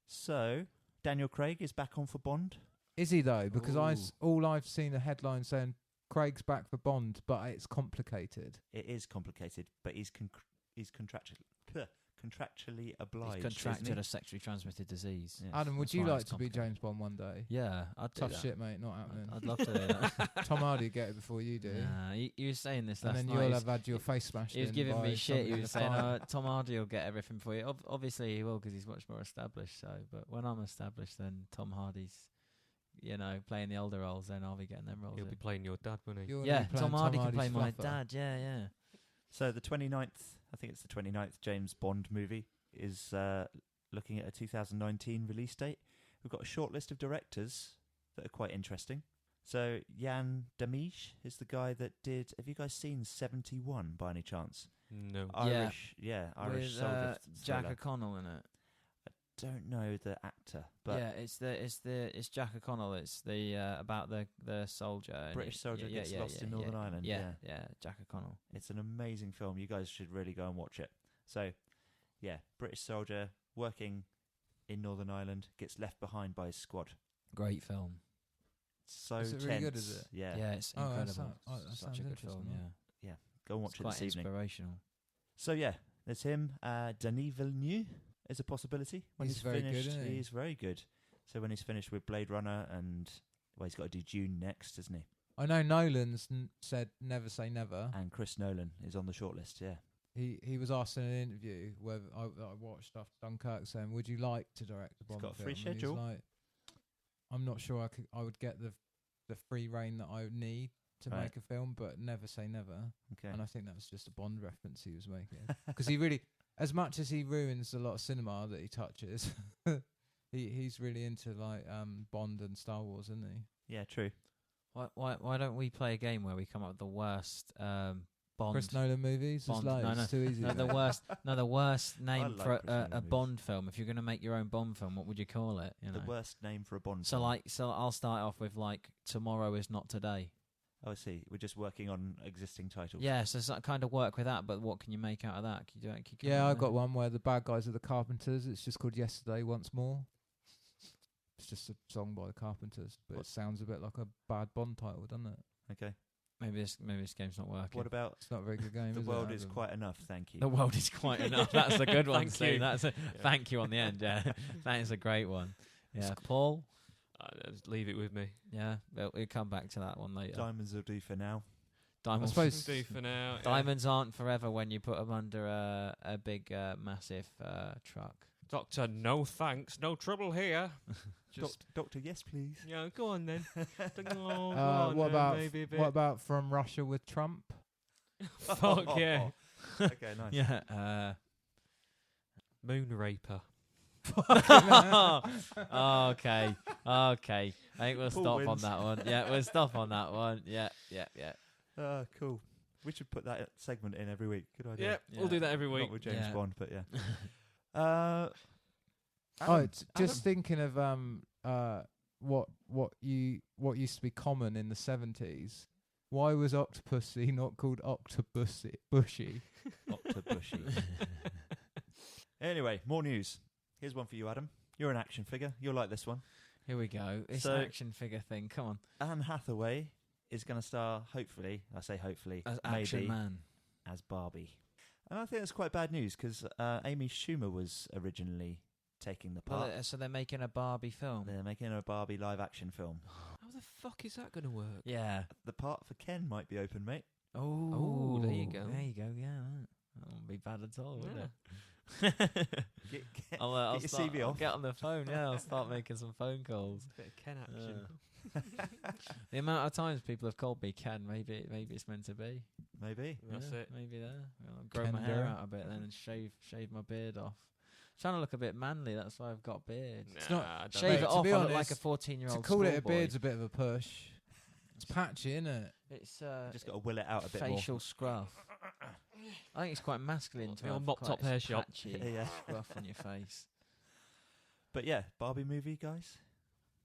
S1: So Daniel Craig is back on for Bond.
S3: Is he though? Because
S1: Ooh.
S3: all I've seen a headline saying Craig's back for Bond, but it's complicated.
S1: It is complicated, but he's contractually obliged.
S4: He's contracted
S1: isn't
S4: a sexually transmitted disease.
S1: he? Yes.
S3: Adam, would
S4: that's
S3: you
S4: why
S3: like
S4: it's
S3: to be
S4: complicated.
S3: James Bond one day?
S4: Yeah, I'd do
S3: Tough
S4: that.
S3: shit, mate. Not happening.
S4: I'd love to do that.
S3: Tom Hardy get it before you do.
S4: Nah, he was saying this
S3: And
S4: last
S3: then
S4: night.
S3: you'll
S4: He was-
S3: have had your face smashed
S4: He was
S3: in
S4: giving
S3: by
S4: me shit.
S3: somebody
S4: He
S3: in
S4: was
S3: a
S4: saying,
S3: fight.
S4: Tom Hardy will get everything for you. Obviously, he will because he's much more established. So, but when I'm established, then Tom Hardy's, playing the older roles, then I'll be getting them roles.
S2: He'll be playing your dad, won't he?
S3: You're
S4: Yeah,
S3: gonna be playing
S4: Tom Hardy can
S3: Hardy's
S4: play my
S3: fluffer.
S4: dad. Yeah.
S1: So the 29th, I think it's the 29th James Bond movie is looking at a 2019 release date. We've got a short list of directors that are quite interesting. So Jan Damige is the guy that did. Have you guys seen 71 by any chance?
S2: No.
S1: Irish
S4: With
S1: soldier
S4: Jack
S1: thriller.
S4: O'Connell in it.
S1: Don't know the actor, but
S4: Yeah, it's Jack O'Connell. It's the about the soldier. and
S1: British soldier gets lost in Northern Ireland.
S4: Yeah, Jack O'Connell.
S1: It's an amazing film. You guys should really go and watch it. So, yeah, British soldier working in Northern Ireland gets left behind by his squad.
S4: Great film.
S1: So
S3: Is it
S1: tense.
S3: really good, is it?
S1: Yeah.
S4: Yeah, it's
S3: Oh, that
S4: incredible.
S3: sound- that
S4: Such
S3: sounds
S4: a good
S3: interesting,
S4: film.
S3: yeah.
S4: Yeah,
S1: Go and watch
S4: it's
S1: it
S4: quite
S1: this evening.
S4: inspirational.
S1: So yeah, there's him. Denis Villeneuve is a possibility. When
S3: He's
S1: he's
S3: very good,
S1: finished,
S3: isn't he?
S1: he's very good. So when he's finished with Blade Runner and he's got to do Dune next, isn't he?
S3: I know Nolan's said never say never.
S1: And Chris Nolan is on the shortlist. Yeah.
S3: He was asked in an interview where I watched after Dunkirk saying, "Would you like to direct a Bond
S1: got a
S3: film?"
S1: free
S3: And he was
S1: schedule.
S3: like, I'm not sure I would get the free reign that I would need to
S1: Right.
S3: make a film, but never say never.
S1: Okay.
S3: And I think that was just a Bond reference he was making because he really, as much as he ruins a lot of cinema that he touches, he's really into like Bond and Star Wars, isn't he?
S1: Yeah, true.
S4: Why don't we play a game where we come up with the worst Bond?
S3: Chris Nolan movies,
S4: Bond.
S3: there's loads.
S4: No,
S3: It's too easy.
S4: No, the worst name
S1: like
S4: for
S1: Chris Nolan
S4: a
S1: movies.
S4: Bond film. If you're going to make your own Bond film, what would you call it? You know?
S1: The worst name for a Bond
S4: So
S1: film.
S4: so I'll start off with like Tomorrow Is Not Today.
S1: Oh, I see. We're just working on existing titles.
S4: Yeah, so kind of work with that. But what can you make out of that? Can you do it? Can you come
S3: Yeah,
S4: up
S3: I
S4: with
S3: got
S4: a-
S3: one where the bad guys are the Carpenters. It's just called Yesterday Once More. It's just a song by the Carpenters, but
S1: What?
S3: it sounds a bit like a bad Bond title, doesn't it?
S1: Okay.
S4: Maybe this game's not working.
S1: What about
S3: It's not a very good game.
S1: The
S3: is
S1: World
S3: it,
S1: is
S3: Adam?
S1: quite enough? Thank you.
S4: The world is quite enough. That's a good one,
S2: Thank
S4: Steve.
S2: you.
S4: That's thank you on the end. Yeah, that is a great one. Yeah, Paul.
S2: Just leave it with me.
S4: Yeah, we'll come back to that one later.
S1: Diamonds will do for now.
S4: Diamonds.
S3: I suppose-
S2: Do for now. yeah.
S4: Diamonds aren't forever when you put them under a big, massive truck.
S2: Doctor, no thanks. No trouble here. Just
S1: Doctor, yes, please.
S2: yeah, go on then. Go on
S3: What
S2: then,
S3: about
S2: maybe a bit.
S3: what about From Russia with Trump?
S2: Fuck yeah.
S1: Okay, nice.
S4: Yeah.
S2: Moonraper.
S4: Okay. I think we'll
S1: Paul
S4: stop on
S1: wins.
S4: that one. Yeah, we'll stop on that one. Yeah.
S1: Cool. We should put that segment in every week. Good
S2: Yeah,
S1: idea.
S2: we'll do that every week.
S1: Not with James
S4: Yeah.
S1: Bond, but yeah.
S3: Just thinking of what used to be common in the 70s. Why was Octopussy not called Octobushy?
S1: Octobushy. Anyway, more news. Here's one for you, Adam. You're an action figure. You'll like this one.
S4: Here we go. It's
S1: So-
S4: an action figure thing. Come on.
S1: Anne Hathaway is going to star, hopefully, I say hopefully,
S4: As
S1: maybe,
S4: Action Man.
S1: as Barbie. And I think that's quite bad news because Amy Schumer was originally taking the part.
S4: Well, so they're making a Barbie film.
S1: They're making a Barbie live-action film.
S2: How the fuck is that going to work?
S4: Yeah.
S1: The part for Ken might be open, mate.
S4: Oh,
S2: there you go.
S4: There you go. Yeah. That wouldn't be bad at all, would
S2: Yeah.
S4: it?
S1: Get
S4: I'll
S1: your
S4: start,
S1: CV
S4: I'll
S1: off.
S4: get on the phone. Yeah, I'll start making some phone calls.
S2: Bit of Ken action.
S4: The amount of times people have called me Ken, maybe it's meant to be.
S1: Maybe.
S2: That's
S4: Yeah,
S2: it.
S4: Maybe there. I'll grow my
S3: Ken
S4: hair
S3: Durr.
S4: out a bit, then and shave my beard off. Trying to look a bit manly. That's why I've got beard.
S3: not-
S2: I don't
S4: Shave
S2: know.
S3: Mate,
S4: it
S3: to
S4: off.
S3: be
S4: I look like
S3: honest,
S4: a 14-year-old.
S3: To call it a
S4: schoolboy.
S3: beard's a bit of a push. It's patchy, isn't it?
S4: It's
S1: Just got to will it out a bit more.
S4: facial scruff. I think it's quite masculine to
S2: The old
S4: have
S2: mop
S4: quite
S2: top
S4: a
S2: hair shop.
S4: patchy
S1: Yeah.
S4: scruff on your face.
S1: But yeah, Barbie movie, guys.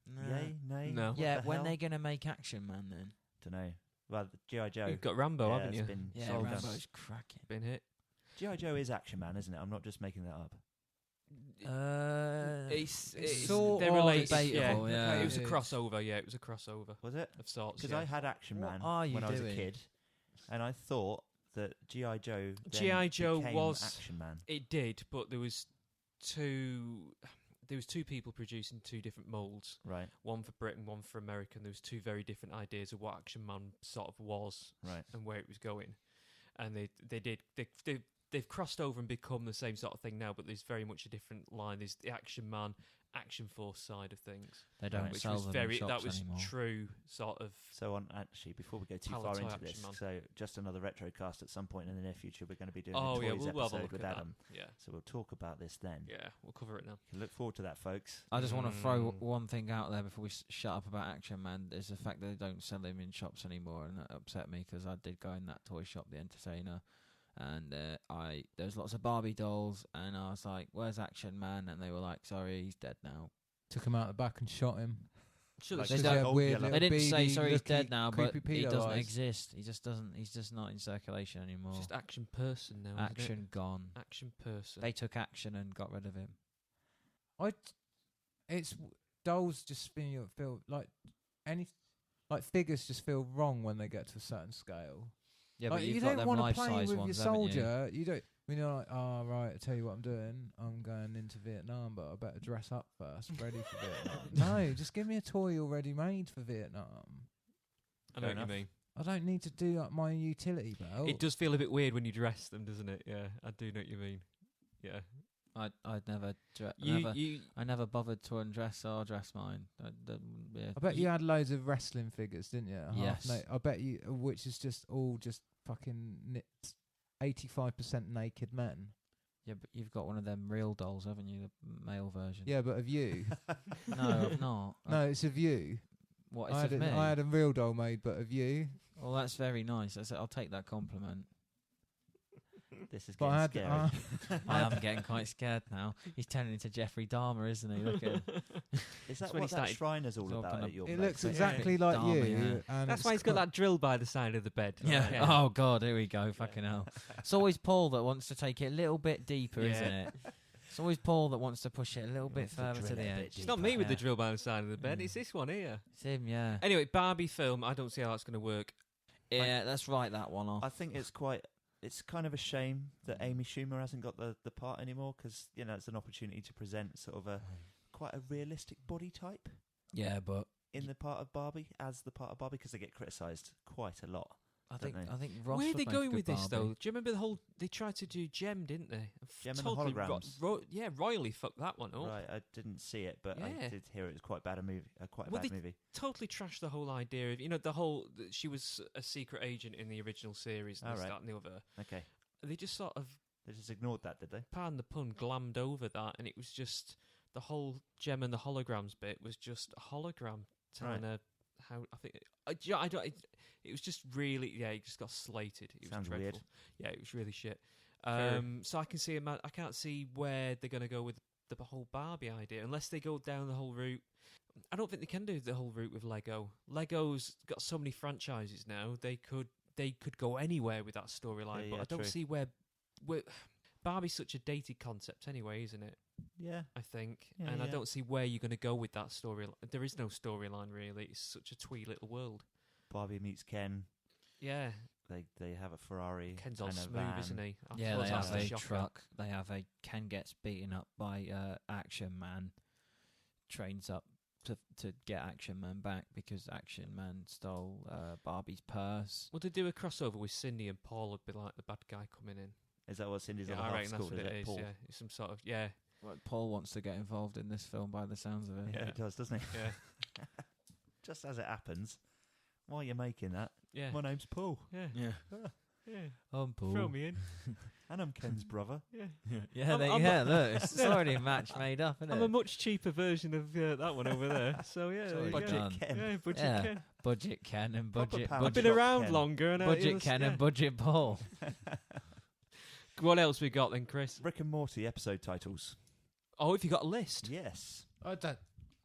S4: Nah.
S1: Yay, nay.
S2: No.
S1: What
S4: Yeah,
S1: the
S4: when
S1: hell?
S4: they gonna make Action Man then?
S1: Dunno. Well, G.I. Joe.
S2: You've got Rambo,
S1: yeah,
S2: haven't
S1: it's
S2: you?
S1: Been
S4: Yeah,
S1: sold
S2: Rambo.
S4: Rambo's cracking.
S2: Been hit.
S1: G.I. Joe is Action Man, isn't it? I'm not just making that up.
S2: It's
S3: sort
S2: they're
S3: of
S2: related.
S4: debatable, yeah.
S2: It was a
S3: It is.
S2: crossover. Yeah, it was a crossover
S1: Was it?
S2: of sorts.
S1: Because
S2: Yeah.
S1: I had Action
S4: What
S1: Man
S4: are you
S1: when I was a
S4: doing?
S1: kid, and I thought that G.I. Joe then
S2: G.I. Joe
S1: became
S2: was-
S1: Action Man.
S2: It did, but there was two people producing two different molds.
S1: Right,
S2: One for Britain, one for America. And there was two very different ideas of what Action Man sort of was
S1: right.
S2: and where it was going. And they've crossed over and become the same sort of thing now, but there's very much a different line. There's the Action Man, Action Force side of things,
S4: They don't
S2: which
S4: sell
S2: was
S4: them
S2: very
S4: in shops
S2: that was
S4: anymore.
S2: true sort of.
S1: So on actually, before we go too far
S2: Palette
S1: into
S2: Action
S1: this,
S2: Man.
S1: so just another retrocast at some point in the near future, we're going to be doing
S2: Oh
S1: a
S2: yeah,
S1: toys
S2: we'll have a
S1: episode
S2: look
S1: with
S2: at
S1: Adam.
S2: that. Yeah,
S1: So we'll talk about this then.
S2: yeah, we'll cover it now.
S1: You look forward to that, folks.
S4: I just want to throw
S2: Mm.
S4: one thing out there before we shut up about Action Man. Is the fact that they don't sell them in shops anymore, and that upset me because I did go in that toy shop, The Entertainer, and there's lots of Barbie dolls, and I was like, "Where's Action Man?" And they were like, "Sorry, he's dead now."
S3: Took him out the back and shot him.
S2: Should
S1: Like
S2: have
S4: They
S3: Because
S4: don't-
S3: he had
S1: old
S3: weird
S1: yellow.
S3: little
S4: They didn't say
S3: beady,
S4: sorry, he's
S3: looky,
S4: dead now, but
S3: creepy
S4: he
S3: pedo
S4: doesn't
S3: eyes.
S4: exist. He just doesn't. He's just not in circulation anymore.
S2: just Action Person now. isn't it?
S4: Action gone.
S2: Action Person.
S4: They took action and got rid of him.
S3: It's dolls just feel like figures just feel wrong when they get to a certain scale.
S4: Yeah,
S3: Like,
S4: but
S3: you
S4: you've got
S3: don't
S4: them
S3: want to
S4: life
S3: play
S4: size
S3: with
S4: ones,
S3: your
S4: haven't you?
S3: soldier. You don't. When you're like, oh right, I tell you what I'm doing. I'm going into Vietnam, but I better dress up first, ready for Vietnam. No, just give me a toy already made for Vietnam.
S2: I know
S1: Fair
S2: what you
S1: enough.
S2: mean.
S3: I don't need to do like my utility belt.
S2: It does feel a bit weird when you dress them, doesn't it? Yeah, I do know what you mean. Yeah.
S4: I'd never,
S2: You
S4: I never bothered to undress or dress mine.
S3: I bet you had loads of wrestling figures, didn't you?
S4: Yes.
S3: I bet you, which is just all just fucking 85% naked men.
S4: Yeah, but you've got one of them real dolls, haven't you? The male version.
S3: Yeah, but of you.
S4: No, I've not.
S3: No, it's of you.
S4: What,
S3: I
S4: it's of
S3: had,
S4: me?
S3: I had a real doll made, but of you.
S4: Well, that's very nice. I'll take that compliment.
S1: This is
S3: But I
S1: getting
S3: had,
S1: scary.
S4: I am getting quite scared now. He's turning into Jeffrey Dahmer, isn't he? Look at him.
S1: Is
S2: That's
S1: that
S2: when
S1: what
S2: he
S1: that
S2: started-
S1: Shriner's all
S4: He's all
S1: about
S4: kind
S1: at
S4: of-
S1: your
S3: it
S1: place?
S3: looks
S1: Yeah.
S3: exactly like
S4: Dahmer,
S3: you.
S4: yeah.
S3: And
S2: That's
S3: it's
S2: why he's got that drill by the side of the bed.
S4: Yeah.
S2: Yeah.
S4: Oh, God, here we go. Fucking hell. It's always Paul that wants to take it a little bit deeper,
S2: Yeah.
S4: isn't it? It's always Paul that wants to push it a little bit
S1: Wants to
S4: further to
S1: drill
S4: the
S1: it a bit
S4: edge.
S2: It's not me with the
S4: Yeah.
S2: drill by the side of the bed.
S4: Yeah.
S2: It's this one here.
S4: It's him, yeah.
S2: Anyway, Barbie film. I don't see how that's going to work.
S4: Yeah, let's write that one off.
S1: I think it's kind of a shame that Amy Schumer hasn't got the part anymore because it's an opportunity to present sort of quite a realistic body type
S4: Yeah, but
S1: in the part of Barbie because they get criticised quite a lot.
S4: I
S1: Don't
S4: think
S1: they?
S4: I think Ross
S2: Where are
S4: would
S2: they
S4: make a
S2: going
S4: good
S2: with this,
S4: Barbie.
S2: though? Do you remember the whole... They tried to do Gem, didn't they?
S1: Gem and the
S2: Totally
S1: holograms.
S2: yeah, royally fucked that one up.
S1: Right, I didn't see it, but I
S2: Yeah.
S1: did hear it was quite bad a movie, quite a
S2: Well,
S1: bad movie.
S2: Totally trashed the whole idea of... she was a secret agent in the original series and
S1: All
S2: this,
S1: right.
S2: that and the other.
S1: Okay,
S2: They just sort of
S1: They just ignored that, did they?
S2: Pardon the pun, glammed over that, and it was just the whole Gem and the holograms bit was just a hologram telling her how. I think I don't. It was just really, it just got slated. It
S1: Sounds
S2: was dreadful.
S1: weird.
S2: Yeah, it was really shit.
S1: Sure.
S2: So I can see I can't see where they're going to go with the whole Barbie idea, unless they go down the whole route. I don't think they can do the whole route with Lego. Lego's got so many franchises now. They could go anywhere with that storyline, but I don't see where Barbie's such a dated concept anyway, isn't it?
S1: Yeah.
S2: I think,
S1: Yeah,
S2: and I
S1: yeah.
S2: don't see where you're going to go with that storyline. There is no storyline really. It's such a twee little world.
S1: Barbie meets Ken.
S2: Yeah,
S1: They have a Ferrari.
S2: Ken's all
S1: and a
S2: smooth,
S1: van.
S2: isn't he? I
S4: Yeah,
S2: suppose
S4: they
S2: that's
S4: have
S2: the
S4: a
S2: shocker.
S4: truck. They have a Ken gets beaten up by Action Man, trains up to get Action Man back because Action Man stole Barbie's purse.
S2: Would they do a crossover with Cindy and Paul? Would be like the bad guy coming in.
S1: Is that what Cindy's
S2: Yeah,
S1: on the
S2: I
S1: half
S2: reckon that's
S1: school?
S2: what
S1: Is
S2: it
S1: it
S2: is.
S1: Paul?
S2: Yeah, it's some sort of
S4: Well, Paul wants to get involved in this film by the sounds of it.
S1: Yeah, it does, doesn't he?
S2: yeah,
S1: Just as it happens, while you're making that,
S2: yeah,
S1: my name's Paul.
S2: yeah,
S4: Yeah.
S2: yeah.
S4: I'm Paul.
S2: Throw me in.
S1: And I'm Ken's brother.
S2: Yeah.
S4: Yeah,
S2: I'm
S4: look, it's already a match made up, isn't it?
S2: I'm a much cheaper version of that one over there. So yeah,
S4: It's
S2: there you
S4: already
S2: go.
S4: done.
S1: Budget Ken.
S2: Yeah, budget
S4: Yeah.
S2: Ken.
S4: Budget Ken and budget
S1: Proper
S2: I've been
S1: Budget
S2: around
S1: Ken.
S2: longer, and
S4: budget Ken and budget Paul.
S2: What else we got then, Chris?
S1: Rick and Morty episode titles.
S2: Oh, if you got a list.
S1: Yes.
S3: I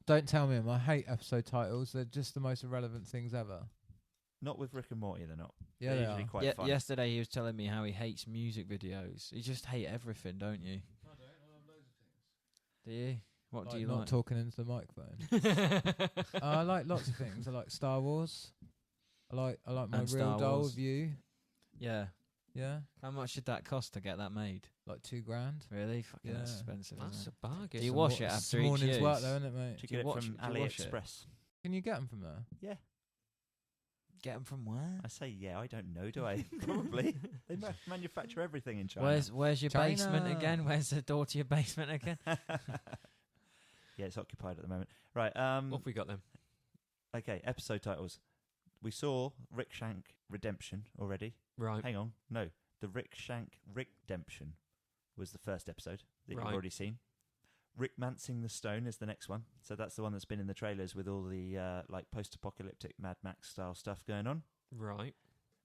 S3: don't tell me. I hate episode titles. They're just the most irrelevant things ever.
S1: Not with Rick and Morty, they're not.
S3: Yeah,
S1: they're
S3: they
S1: usually
S3: are.
S1: quite
S4: Yeah,
S1: fun.
S4: yesterday he was telling me how he hates music videos. You just hate everything, don't you?
S3: I don't. I love loads of things.
S4: Do you? What do you
S3: not
S4: like?
S3: talking into the microphone. I like lots of things. I like Star Wars. I like my
S4: And
S3: real
S4: Star
S3: doll
S4: Wars.
S3: of you.
S4: Yeah.
S3: Yeah,
S4: How much did that cost to get that made?
S3: like $2,000.
S4: Really? Fucking
S3: Yeah.
S4: expensive,
S2: That's
S4: isn't
S2: a bargain.
S4: Do you wash it after each
S3: morning's
S4: use?
S3: work, though, isn't it, mate?
S1: Did you
S4: Do
S1: get
S4: you
S1: it
S4: watch
S1: from
S4: it? Do you wash it?
S1: AliExpress?
S3: Can you get them from there?
S1: Yeah.
S4: Get them from where?
S1: I say yeah, I don't know, do I? Probably. They manufacture everything in China.
S4: Where's your
S3: China.
S4: basement again? Where's the door to your basement again?
S1: Yeah, it's occupied at the moment. Right.
S2: What have we got then?
S1: Okay, episode titles. We saw Rick Shank Redemption already.
S2: Right.
S1: Hang on. No. The Rick Shank Redemption was the first episode that
S2: Right.
S1: you've already seen. Rick Mancing the Stone is the next one. So that's the one that's been in the trailers with all the like post-apocalyptic Mad Max style stuff going on.
S2: Right.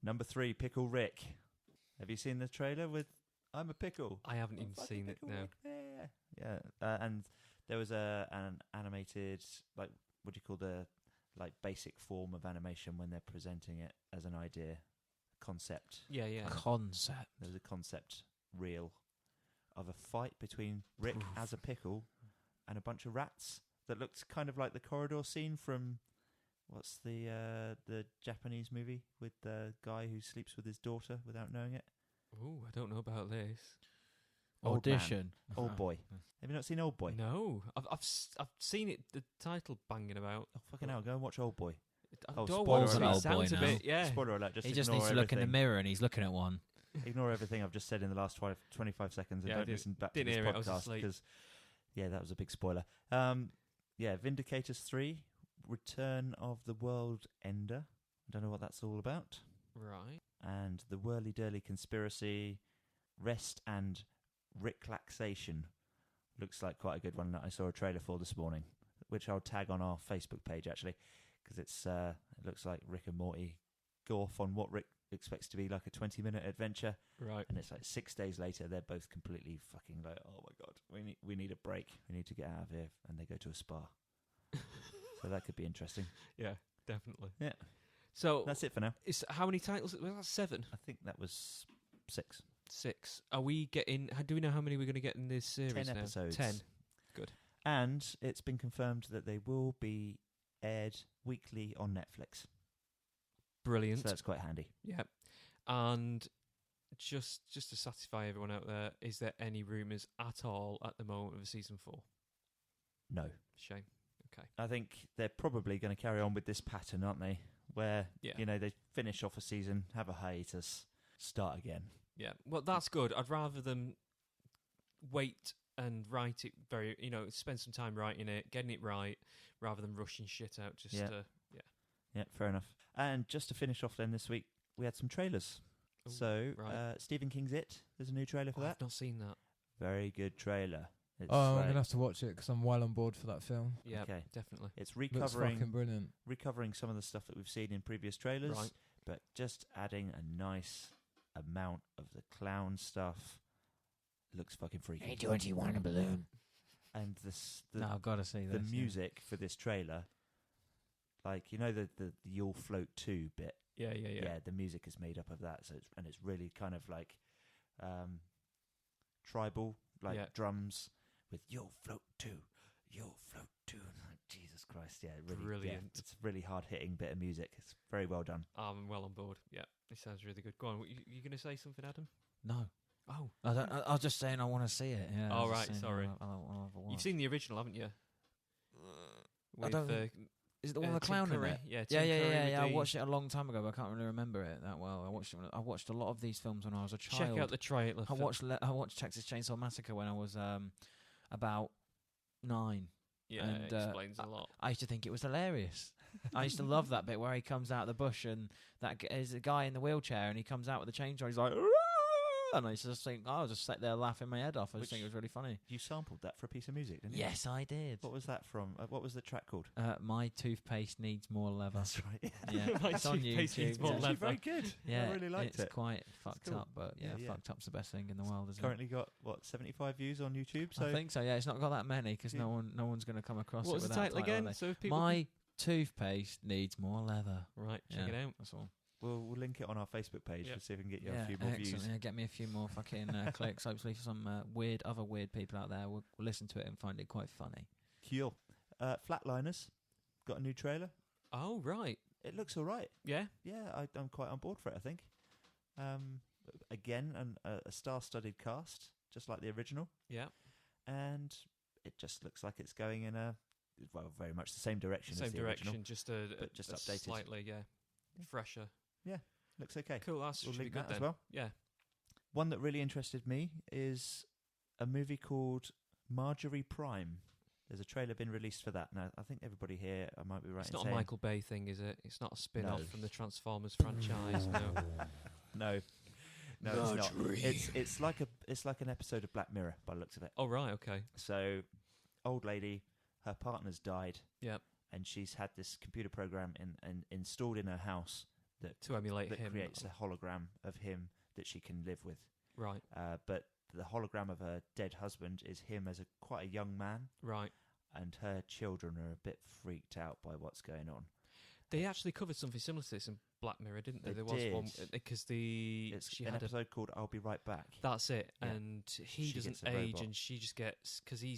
S1: Number 3, Pickle Rick. Have you seen the trailer with I'm a pickle?
S2: I haven't
S1: I'm
S2: even
S1: fucking
S2: seen it
S1: Pickle
S2: now.
S1: Rick. Yeah. And there was an animated, like, what do you call the like basic form of animation when they're presenting it as an idea, concept.
S2: Yeah, yeah.
S4: Concept.
S1: There's a concept reel of a fight between Rick as a pickle and a bunch of rats that looked kind of like the corridor scene from what's the Japanese movie with the guy who sleeps with his daughter without knowing it.
S2: Ooh, I don't know about this.
S1: Old Man.
S4: Audition.
S1: Old Boy. Have you not seen Old Boy?
S2: No, I've seen it. The title banging about.
S1: Oh, fucking hell, go and watch Old Boy.
S2: Oh,
S1: spoiler
S2: Walter,
S1: alert.
S2: it sounds a
S4: Old Boy
S2: bit. Yeah.
S1: Spoiler alert, just
S4: He just
S1: ignore
S4: needs to look in the
S1: everything.
S4: mirror and he's looking at one.
S1: Ignore everything I've just said in the last 25 seconds and
S2: Yeah, I
S1: don't
S2: didn't-
S1: listen back to
S2: didn't
S1: this
S2: hear it, I was
S1: podcast
S2: asleep.
S1: because, yeah, that was a big spoiler. Yeah, Vindicators 3, Return of the World Ender. I don't know what that's all about.
S2: Right.
S1: And The Whirly Durly Conspiracy, Rest and Ricklaxation. Looks like quite a good one that I saw a trailer for this morning, which I'll tag on our Facebook page, actually, because it looks like Rick and Morty go off on what Rick expects to be like a 20-minute adventure.
S2: Right.
S1: And it's like 6 days later, they're both completely fucking like, oh my god, we need a break. We need to get out of here. And they go to a spa. So that could be interesting.
S2: Yeah, definitely.
S1: Yeah.
S2: So
S1: That's it for now.
S2: it's how many titles? Was that 7?
S1: I think that was 6.
S2: 6. Are we getting? Do we know how many we're going to get in this series
S1: 10
S2: now?
S1: episodes.
S2: 10.
S1: And it's been confirmed that they will be aired weekly on Netflix.
S2: Brilliant.
S1: So that's quite handy.
S2: Yeah. And just to satisfy everyone out there, is there any rumours at all at the moment of a season 4?
S1: No.
S2: Shame. Okay.
S1: I think they're probably going to carry on with this pattern, aren't they? Where,
S2: Yeah.
S1: they finish off a season, have a hiatus, start again.
S2: Yeah. Well, that's good. I'd rather them wait and write it spend some time writing it, getting it right, rather than rushing shit out
S1: Yeah. Yeah, fair enough. And just to finish off then this week, we had some trailers.
S2: Ooh,
S1: So,
S2: right.
S1: Stephen King's It. There's a new trailer for that.
S2: I've not seen that.
S1: Very good trailer. It's
S3: Oh, I'm
S1: like-
S3: going to have to watch it because I'm well on board for that film.
S2: Yeah,
S1: Okay.
S2: definitely.
S1: It's
S3: Looks fucking brilliant.
S1: recovering some of the stuff that we've seen in previous trailers,
S2: Right.
S1: but just adding a nice amount of the clown stuff. Looks fucking freaky.
S4: Hey, Georgie, want a balloon?
S1: And
S4: No, I've got to see
S1: the
S4: this.
S1: music for this trailer, like the "You'll Float Too" bit.
S2: Yeah.
S1: Yeah, the music is made up of that. So it's really kind of like tribal, like
S2: Yeah.
S1: drums with "You'll Float Too, You'll Float Too." Like, Jesus Christ, yeah, really,
S2: Brilliant.
S1: it's a really hard hitting bit of music. It's very well done.
S2: I'm well on board. Yeah, it sounds really good. Go on. You going to say something, Adam?
S4: No.
S2: Oh,
S4: I was just saying I want to see it. Yeah.
S2: Oh,
S4: I was
S2: right,
S4: just saying
S2: sorry.
S4: I'll have a watch.
S2: you've seen the original, haven't you?
S4: I don't think- Is it the one with the
S2: Tim
S4: clown in
S2: Curry.
S4: it?
S2: Yeah,
S4: Yeah,
S2: Tim Curry with
S4: I
S2: the-
S4: watched it a long time ago, but I can't really remember it that well. I watched a lot of these films when I was a child.
S2: Check out the trailer.
S4: I watched Texas Chainsaw Massacre when I was about 9.
S2: Yeah,
S4: and,
S2: it explains a lot.
S4: I used to think it was hilarious. I used to love that bit where he comes out of the bush and is a guy in the wheelchair and he comes out with a chainsaw. He's like, "Arrgh!" And I just think, I was just sat there laughing my head off. I just think it was really funny.
S1: You sampled that for a piece of music, didn't you?
S4: Yes, I did.
S1: What was that from? What was the track called?
S4: My toothpaste needs more leather.
S1: That's right.
S4: Yeah,
S2: My
S4: it's on
S2: toothpaste
S4: YouTube.
S2: needs more
S1: It's
S2: leather.
S1: actually very good.
S4: Yeah,
S1: I really liked
S4: it's
S1: it.
S4: quite fucked
S1: cool.
S4: up, but yeah,
S1: Yeah.
S4: fucked up's the best thing in the world, isn't
S1: Currently got 75 views on YouTube.
S4: it?
S1: So
S4: I think so. Yeah, it's not got that many because
S1: Yeah.
S4: no one's going to come across
S2: What
S4: it
S2: was the
S4: with that
S2: title
S4: title, are
S2: again?
S4: they?
S2: So if people
S4: My toothpaste needs more leather.
S2: right, check
S4: Yeah,
S2: it out.
S4: That's all.
S1: we'll link it on our Facebook page
S2: Yep.
S1: to see if we can get you
S4: Yeah,
S1: a few more
S4: excellent.
S1: views.
S4: Yeah, get me a few more fucking clicks. Hopefully, for some other weird people out there will listen to it and find it quite funny.
S1: Cool. Flatliners got a new trailer.
S2: Oh right,
S1: It looks all right.
S2: yeah.
S1: Yeah, I'm quite on board for it, I think. Again, a star-studded cast, just like the original.
S2: Yeah,
S1: And it just looks like it's going in very much the same direction
S2: same
S1: as the
S2: direction,
S1: original.
S2: just
S1: but just
S2: a
S1: updated.
S2: slightly, fresher.
S1: Looks okay.
S2: Cool, that
S1: We'll
S2: should be
S1: link
S2: good
S1: that
S2: then.
S1: as well.
S2: Yeah.
S1: One that really interested me is a movie called Marjorie Prime. There's a trailer been released for that. Now, I think everybody here, I might be right
S2: It's
S1: in
S2: not a
S1: saying...
S2: Michael Bay thing, is it? It's not a spin-off
S1: No.
S2: from the Transformers franchise. No.
S1: No, it's not. It's like an episode of Black Mirror by the looks of it.
S2: Oh right, okay.
S1: So, old lady, her partner's died.
S2: Yep.
S1: And she's had this computer program installed in her house
S2: To emulate
S1: that
S2: him.
S1: creates a hologram of him that she can live with.
S2: Right,
S1: But the hologram of her dead husband is him as quite a young man,
S2: right.
S1: and her children are a bit freaked out by what's going on.
S2: They actually covered something similar to this in Black Mirror, didn't they?
S1: They
S2: There was one
S1: did.
S2: because
S1: It's
S2: she
S1: an
S2: had a
S1: episode called "I'll Be Right Back."
S2: that's it,
S1: Yeah.
S2: and he
S1: She
S2: doesn't
S1: gets a
S2: age,
S1: robot.
S2: and she just gets because he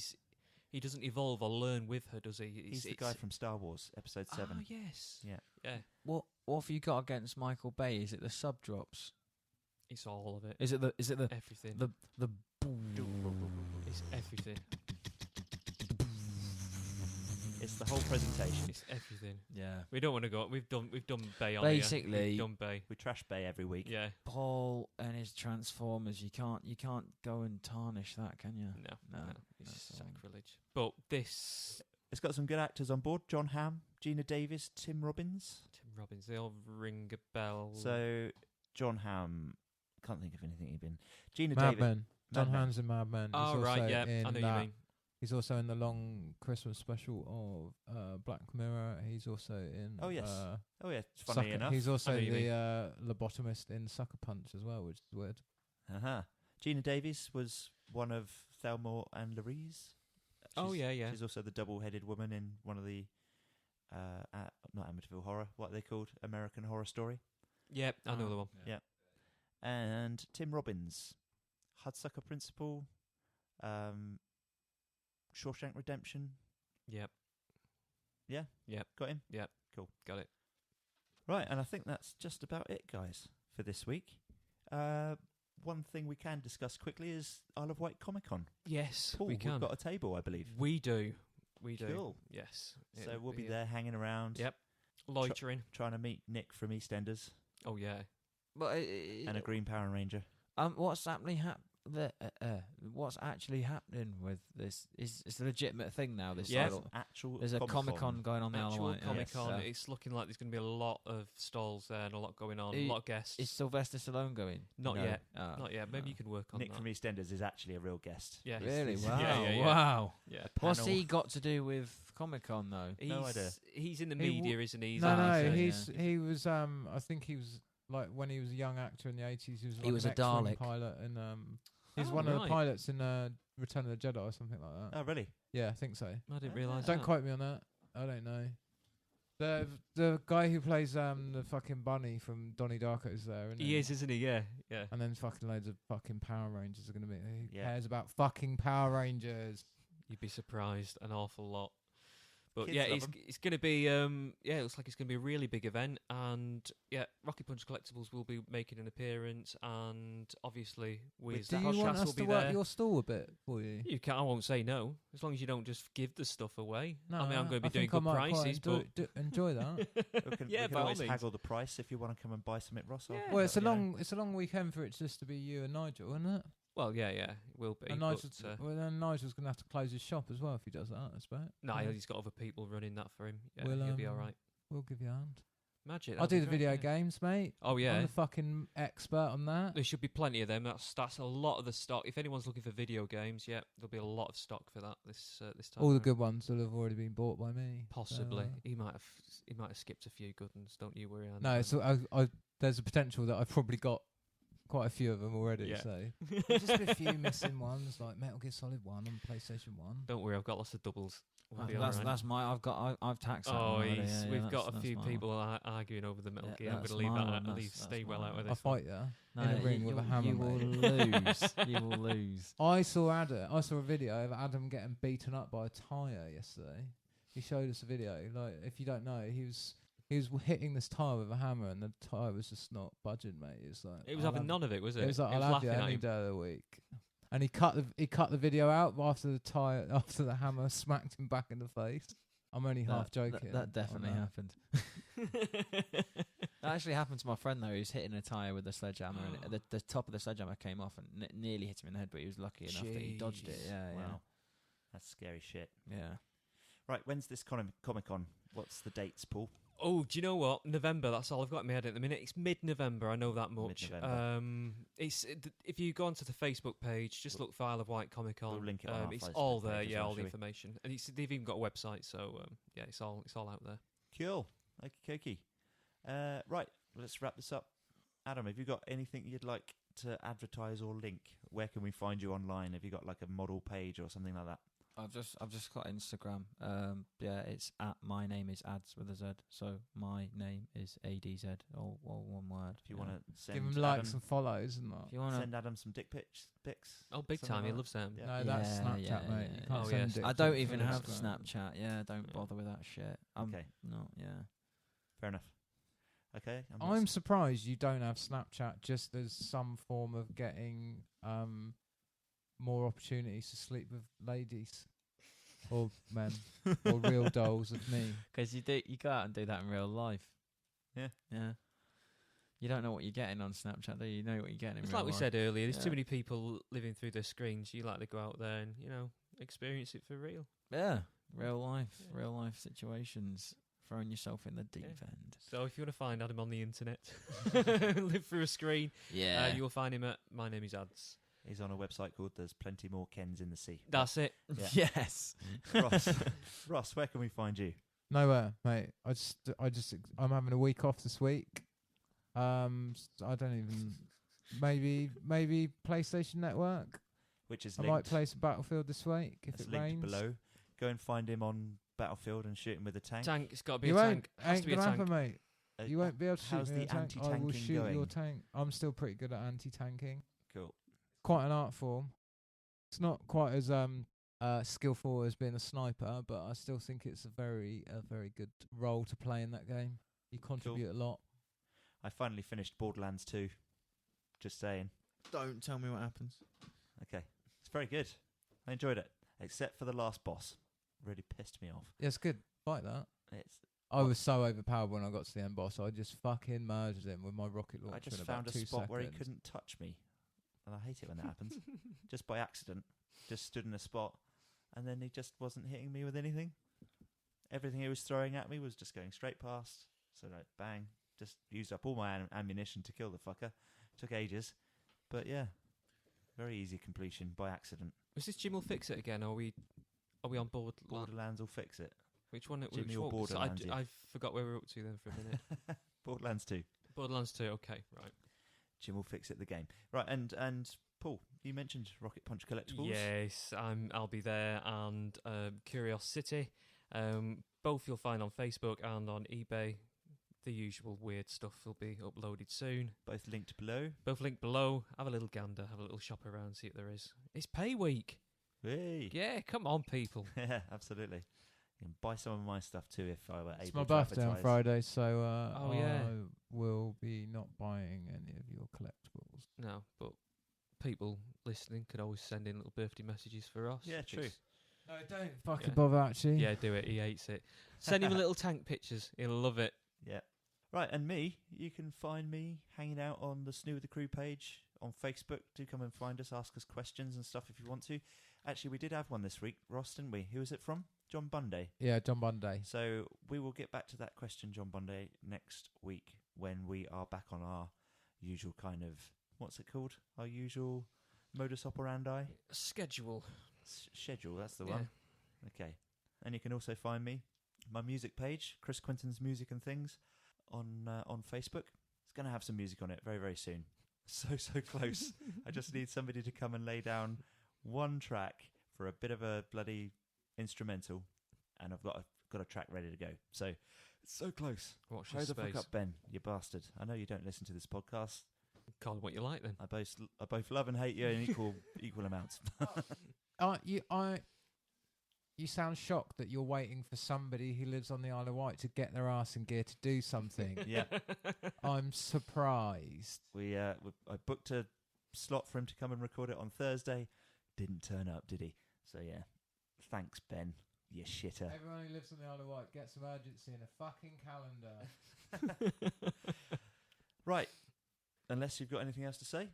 S2: doesn't evolve or learn with her, does he?
S1: He's the guy from Star Wars, Episode 7.
S2: Ah, yes.
S1: Yeah.
S2: Yeah.
S4: What have you got against Michael Bay? Is it the sub drops?
S2: It's all of it.
S4: Is it the
S2: Everything.
S4: the
S2: It's everything.
S1: It's the whole presentation.
S2: It's everything.
S4: yeah?
S2: We don't want to go. We've done Bay on
S4: Basically-
S2: here. We've done Bay.
S1: We trash Bay every week.
S2: Yeah.
S4: Paul and his Transformers. You can't go and tarnish that, can you?
S2: No.
S4: No,
S2: It's
S4: that's all.
S2: sacrilege. But this
S1: It's got some good actors on board. John Hamm, Gina Davis, Tim Robbins.
S2: Tim Robbins, they all ring a bell.
S1: So, John Hamm, can't think of anything he's been. Gina
S3: Mad
S1: Davis.
S3: Men. John
S1: Mad Men.
S3: Hamm's in Mad Men.
S2: oh
S3: He's
S2: right,
S3: also
S2: yeah,
S3: in
S2: I know
S3: that.
S2: you mean.
S3: He's also in the long Christmas special of Black Mirror. He's also in.
S1: Oh, yes. Oh, yeah, funny enough.
S3: He's also
S2: I know you
S3: the lobotomist in Sucker Punch as well, which is weird.
S1: Uh-huh. Gina Davis was one of Thelma and Louise.
S2: Oh, yeah.
S1: She's also the double-headed woman in one of the, not Amityville Horror, what are they called? American Horror Story.
S2: Yeah, I know the one.
S1: Yeah. And Tim Robbins, Hudsucker Principle, Shawshank Redemption.
S2: Yep.
S1: Yeah?
S2: Yep.
S1: Got him?
S2: Yep.
S1: Cool.
S2: Got it.
S1: Right, and I think that's just about it, guys, for this week. One thing we can discuss quickly is Isle of Wight Comic Con.
S2: Yes,
S1: Paul,
S2: we can.
S1: we've got a table, I believe.
S2: We do. We do.
S1: Cool.
S2: Yes.
S1: So
S2: It'll
S1: we'll be there hanging around.
S2: Yep. Loitering.
S1: Trying to meet Nick from EastEnders
S2: Oh, yeah.
S4: But
S1: and a Green Power Ranger.
S4: what's happening? what's actually happening with this? It's a legitimate thing now. This
S2: Yeah.
S4: title.
S1: There's
S4: There's a Comic-Con going on the Isle of
S2: Actual
S4: Wight.
S2: Comic-Con.
S4: Yes.
S2: It's looking like there's going to be a lot of stalls there and a lot going on,
S4: Is-
S2: a lot of guests.
S4: Is Sylvester Stallone going?
S2: Not
S4: No.
S2: yet.
S4: Oh,
S2: Not yet. Maybe
S4: no.
S2: you can work on
S1: Nick
S2: that.
S1: from EastEnders is actually a real guest.
S2: Yeah.
S4: Really?
S1: He's-
S4: Wow.
S2: Yeah.
S4: Wow.
S2: Yeah.
S4: What's
S1: Panel.
S4: he got to do with Comic-Con though?
S1: No idea.
S2: He's in the
S3: He
S2: media, isn't he? He's
S3: No,
S2: on
S3: no,
S2: the-
S3: he was. I think he was like when he was a young actor in the 80s. He was
S4: a
S3: an X-Wing
S4: Dalek.
S3: pilot, and he's
S2: Oh,
S3: one of the
S2: right.
S3: pilots in Return of the Jedi or something like that.
S1: Oh, really?
S3: Yeah, I think so.
S2: I didn't realise.
S3: Don't
S2: that.
S3: quote me on that. I don't know. The guy who plays the fucking bunny from Donnie Darko's there, isn't
S2: He is, isn't he? Yeah. Yeah.
S3: And then fucking loads of fucking Power Rangers are going to be. Who
S1: Yeah.
S3: cares about fucking Power Rangers?
S2: You'd be surprised an awful lot. But
S1: Kids
S2: yeah,
S1: love
S2: it's
S1: 'em.
S2: it's going to be it looks like it's going to be a really big event, and yeah, Rocket Punch Collectables will be making an appearance, and obviously we as
S3: Do
S2: the
S3: you want
S2: podcast
S3: us
S2: will
S3: to
S2: be
S3: work
S2: there.
S3: your stall a bit for you?
S2: You can I won't say no as long as you don't just give the stuff away.
S3: No,
S2: I mean I'm going to be doing
S3: think I
S2: good
S3: might quite
S2: prices, but
S3: enjoy that.
S1: We can,
S2: Yeah,
S1: we can
S2: by all
S1: always
S2: means.
S1: haggle the price if you want to come and buy some at Ross.
S2: Yeah.
S3: Well, it's a
S1: You know.
S3: long weekend for it just to be you and Nigel, isn't it?
S2: well, yeah, it will be.
S3: And
S2: but,
S3: Nigel's, well, then Nigel's going to have to close his shop as well if he does that, I expect.
S2: no,
S3: Yeah.
S2: he's got other people running that for him. Yeah,
S3: We'll,
S2: he'll be all right.
S3: We'll give you a hand.
S2: Magic.
S3: I'll
S2: that'd be
S3: do the
S2: great,
S3: video
S2: yeah.
S3: games, mate.
S2: Oh
S3: I'm
S2: yeah.
S3: the fucking expert on that.
S2: There should be plenty of them. That's a lot of the stock. If anyone's looking for video games, yeah, there'll be a lot of stock for that this time.
S3: All the
S2: around.
S3: good ones will have already been bought by me.
S2: Possibly.
S3: So,
S2: He might have skipped a few good ones. Don't you worry. Andy.
S3: no, so there's a potential that I've probably got quite a few of them already.
S2: Yeah.
S3: So there's just a few missing ones, like Metal Gear Solid 1 on PlayStation 1.
S2: Don't worry. I've got lots of doubles. We'll be all right.
S4: That's my. I've taxed that.
S2: Oh,
S4: one already, yeah,
S2: we've
S4: that's-
S2: got a
S4: that's
S2: few
S4: my
S2: people arguing over the Metal
S4: Yeah,
S2: Gear. I'm going
S4: that's
S2: to leave
S4: my
S2: that
S4: one,
S2: out. At
S4: that's-
S2: least
S4: that's
S2: stay well
S4: my
S2: out of
S4: one.
S3: I'll
S2: this. one.
S3: fight you.
S4: No,
S3: in a ring with a hammer,
S4: You will
S3: mate.
S4: lose. You will lose.
S3: I saw a video of Adam getting beaten up by a tyre yesterday. He showed us a video. Like, if you don't know, he was hitting this tyre with a hammer, and the tyre was just not budging, mate. It was like
S2: It was having none of it, was it?
S3: It was like,
S2: It was
S3: I'll have you
S2: laughing at
S3: any
S2: him.
S3: day of the week. And he cut the video out after the hammer smacked him back in the face. I'm only half joking.
S4: That definitely
S3: on
S4: happened. That actually happened to my friend though. He was hitting a tyre with a sledgehammer, and the top of the sledgehammer came off and nearly hit him in the head. But he was lucky enough that he dodged it.
S2: Jeez.
S4: Yeah,
S1: Wow. That's scary shit.
S4: yeah.
S1: Right, when's this Comic-Con? What's the dates, Paul?
S2: Oh, do you know what? November. That's all I've got in my head at the minute. It's mid-November. I know that much.
S1: Mid-November.
S2: If you go onto the Facebook page, just look for Isle of Wight Comic Con.
S1: We'll link it on our
S2: It's
S1: Facebook
S2: all
S1: page
S2: there.
S1: as
S2: Yeah,
S1: well,
S2: all the
S1: shall we?
S2: information, and they've even got a website. So yeah, it's all out there.
S1: Cool. Okie dokie. Right, let's wrap this up. Adam, have you got anything you'd like to advertise or link? Where can we find you online? Have you got like a model page or something like that?
S4: I've just got Instagram. Yeah, it's at my name is ads with a Z. So my name is ADZ, all one word.
S1: If you
S4: yeah.
S1: want to send
S3: Give him likes
S1: Adam,
S3: and follows and that.
S4: If you want to,
S1: send Adam some dick pics.
S2: Oh, big
S1: Something
S2: time! He
S1: like
S2: loves them.
S1: Yeah.
S3: No, that's
S4: Yeah,
S3: Snapchat,
S4: yeah,
S3: mate.
S4: yeah,
S3: You
S4: yeah.
S3: can't
S2: Oh,
S3: send
S2: yes.
S3: dick
S4: I don't
S3: pics
S4: even
S3: on
S4: have
S3: Instagram.
S4: Snapchat. Yeah, don't
S2: Yeah.
S4: bother with that shit.
S1: Okay.
S4: Yeah.
S1: Fair enough. Okay.
S3: I'm surprised you don't have Snapchat just as some form of getting more opportunities to sleep with ladies or men or real dolls of me.
S4: Because you go out and do that in real life.
S1: Yeah.
S4: Yeah. You don't know what you're getting on Snapchat, do you? You know what you're getting in
S2: It's
S4: real
S2: like we
S4: life.
S2: said earlier. There's
S4: Yeah.
S2: too many people living through their screens. You like to go out there and experience it for real.
S4: Yeah. Real life.
S2: Yeah.
S4: Real life situations. Throwing yourself in the deep
S2: Yeah.
S4: end.
S2: So if you want to find Adam on the internet, live through a screen,
S4: Yeah.
S2: you will find him at My Name Is Ads.
S1: He's on a website called There's Plenty More Kens in the Sea.
S2: That's it.
S1: Yeah.
S4: Yes.
S1: Ross, where can we find you?
S3: Nowhere, mate. I'm having a week off this week. I don't even. Maybe PlayStation Network.
S1: Which is
S3: I
S1: linked.
S3: might play some Battlefield this week if
S1: It's
S3: it
S1: linked
S3: rains.
S1: below. Go and find him on Battlefield and shoot him with a tank.
S2: Tank. It's got to be
S3: You
S2: a
S3: won't.
S2: tank. Has
S3: Ain't
S2: to be a
S3: gonna
S2: tank.
S3: happen, mate. You won't be able to shoot
S1: How's
S3: me
S1: the
S3: with a tank. I will
S1: anti-tanking
S3: shoot your
S1: going?
S3: tank. I'm still pretty good at anti-tanking.
S1: Cool.
S3: Quite an art form. It's not quite as skillful as being a sniper, but I still think it's a very good role to play in that game. You contribute a lot.
S1: I finally finished Borderlands 2. Just saying.
S4: Don't tell me what happens.
S1: Okay. It's very good. I enjoyed it. Except for the last boss. Really pissed me off.
S3: Yeah, it's good. Like that.
S1: It's.
S3: I was so overpowered when I got to the end boss. I just fucking murdered him with my rocket launcher.
S1: I just
S3: in
S1: found
S3: about
S1: a
S3: 2
S1: spot where he
S3: seconds.
S1: couldn't touch me. and I hate it when that happens. Just by accident, just stood in a spot, and then he just wasn't hitting me with anything. Everything he was throwing at me was just going straight past. So like, bang, just used up all my ammunition to kill the fucker. Took ages, but yeah, very easy completion by accident.
S2: Was this Jim will fix it again? Or are we on board?
S1: Borderlands will fix it.
S2: Which one?
S1: Jimmy
S2: which
S1: or
S2: one?
S1: Borderlands,
S2: I forgot where we were up to then for a minute.
S1: Borderlands 2.
S2: Borderlands 2. Okay, right.
S1: Jim will fix it. The game, right? And Paul, you mentioned Rocket Punch Collectables.
S2: Yes, I'll be there, and Curiosity. Both you'll find on Facebook and on eBay. The usual weird stuff will be uploaded soon.
S1: Both linked below.
S2: Both linked below. Have a little gander, have a little shop around, see what there is. It's pay week.
S1: Hey.
S2: Yeah, come on, people.
S1: Yeah, absolutely. You can buy some of my stuff too if I were able to.
S3: It's my birthday on Friday, so
S2: yeah.
S3: I will be not buying any of your collectibles.
S2: No, but people listening could always send in little birthday messages for us.
S1: Yeah, true.
S3: No, don't fucking bother, actually.
S2: Yeah, do it. He hates it. Send him little tank pictures. He'll love it.
S1: Yeah. Right, and me, you can find me hanging out on the SNEW with the Crew page on Facebook. Do come and find us, ask us questions and stuff if you want to. Actually, we did have one this week, Ross, didn't we? Who was it from? John Bunday.
S3: Yeah, John Bunday.
S1: So we will get back to that question, John Bunday, next week when we are back on our usual kind of, what's it called? Our usual modus operandi?
S2: Schedule.
S1: Schedule, that's the one. Okay. And you can also find me, my music page, Chris Quinton's Music and Things, on Facebook. It's going to have some music on it very, very soon. So close. I just need somebody to come and lay down one track for a bit of a bloody instrumental, and I've got a track ready to go. So it's so close.
S2: Watch
S1: Hurry
S2: your
S1: the
S2: space.
S1: fuck up, Ben, you bastard. I know you don't listen to this podcast.
S2: Call it what you like then.
S1: I both love and hate you in equal amounts.
S3: You sound shocked that you're waiting for somebody who lives on the Isle of Wight to get their ass in gear to do something.
S1: Yeah.
S3: I'm surprised.
S1: I booked a slot for him to come and record it on Thursday. Didn't turn up, did he? So yeah, thanks, Ben, you shitter.
S3: Everyone who lives on the Isle of Wight, get some urgency in a fucking calendar.
S1: Right, unless you've got anything else to say,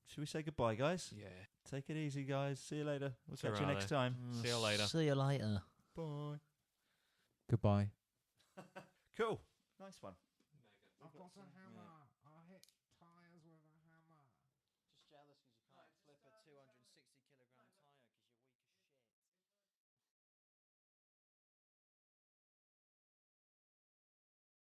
S1: should we say goodbye, guys?
S2: Yeah.
S1: Take it easy, guys. See you later. We'll catch you
S2: Ta-ra
S1: next
S2: then.
S1: time.
S2: See you later.
S4: See you later.
S1: Bye.
S3: Goodbye.
S1: Cool. Nice one.
S3: I've got a hammer.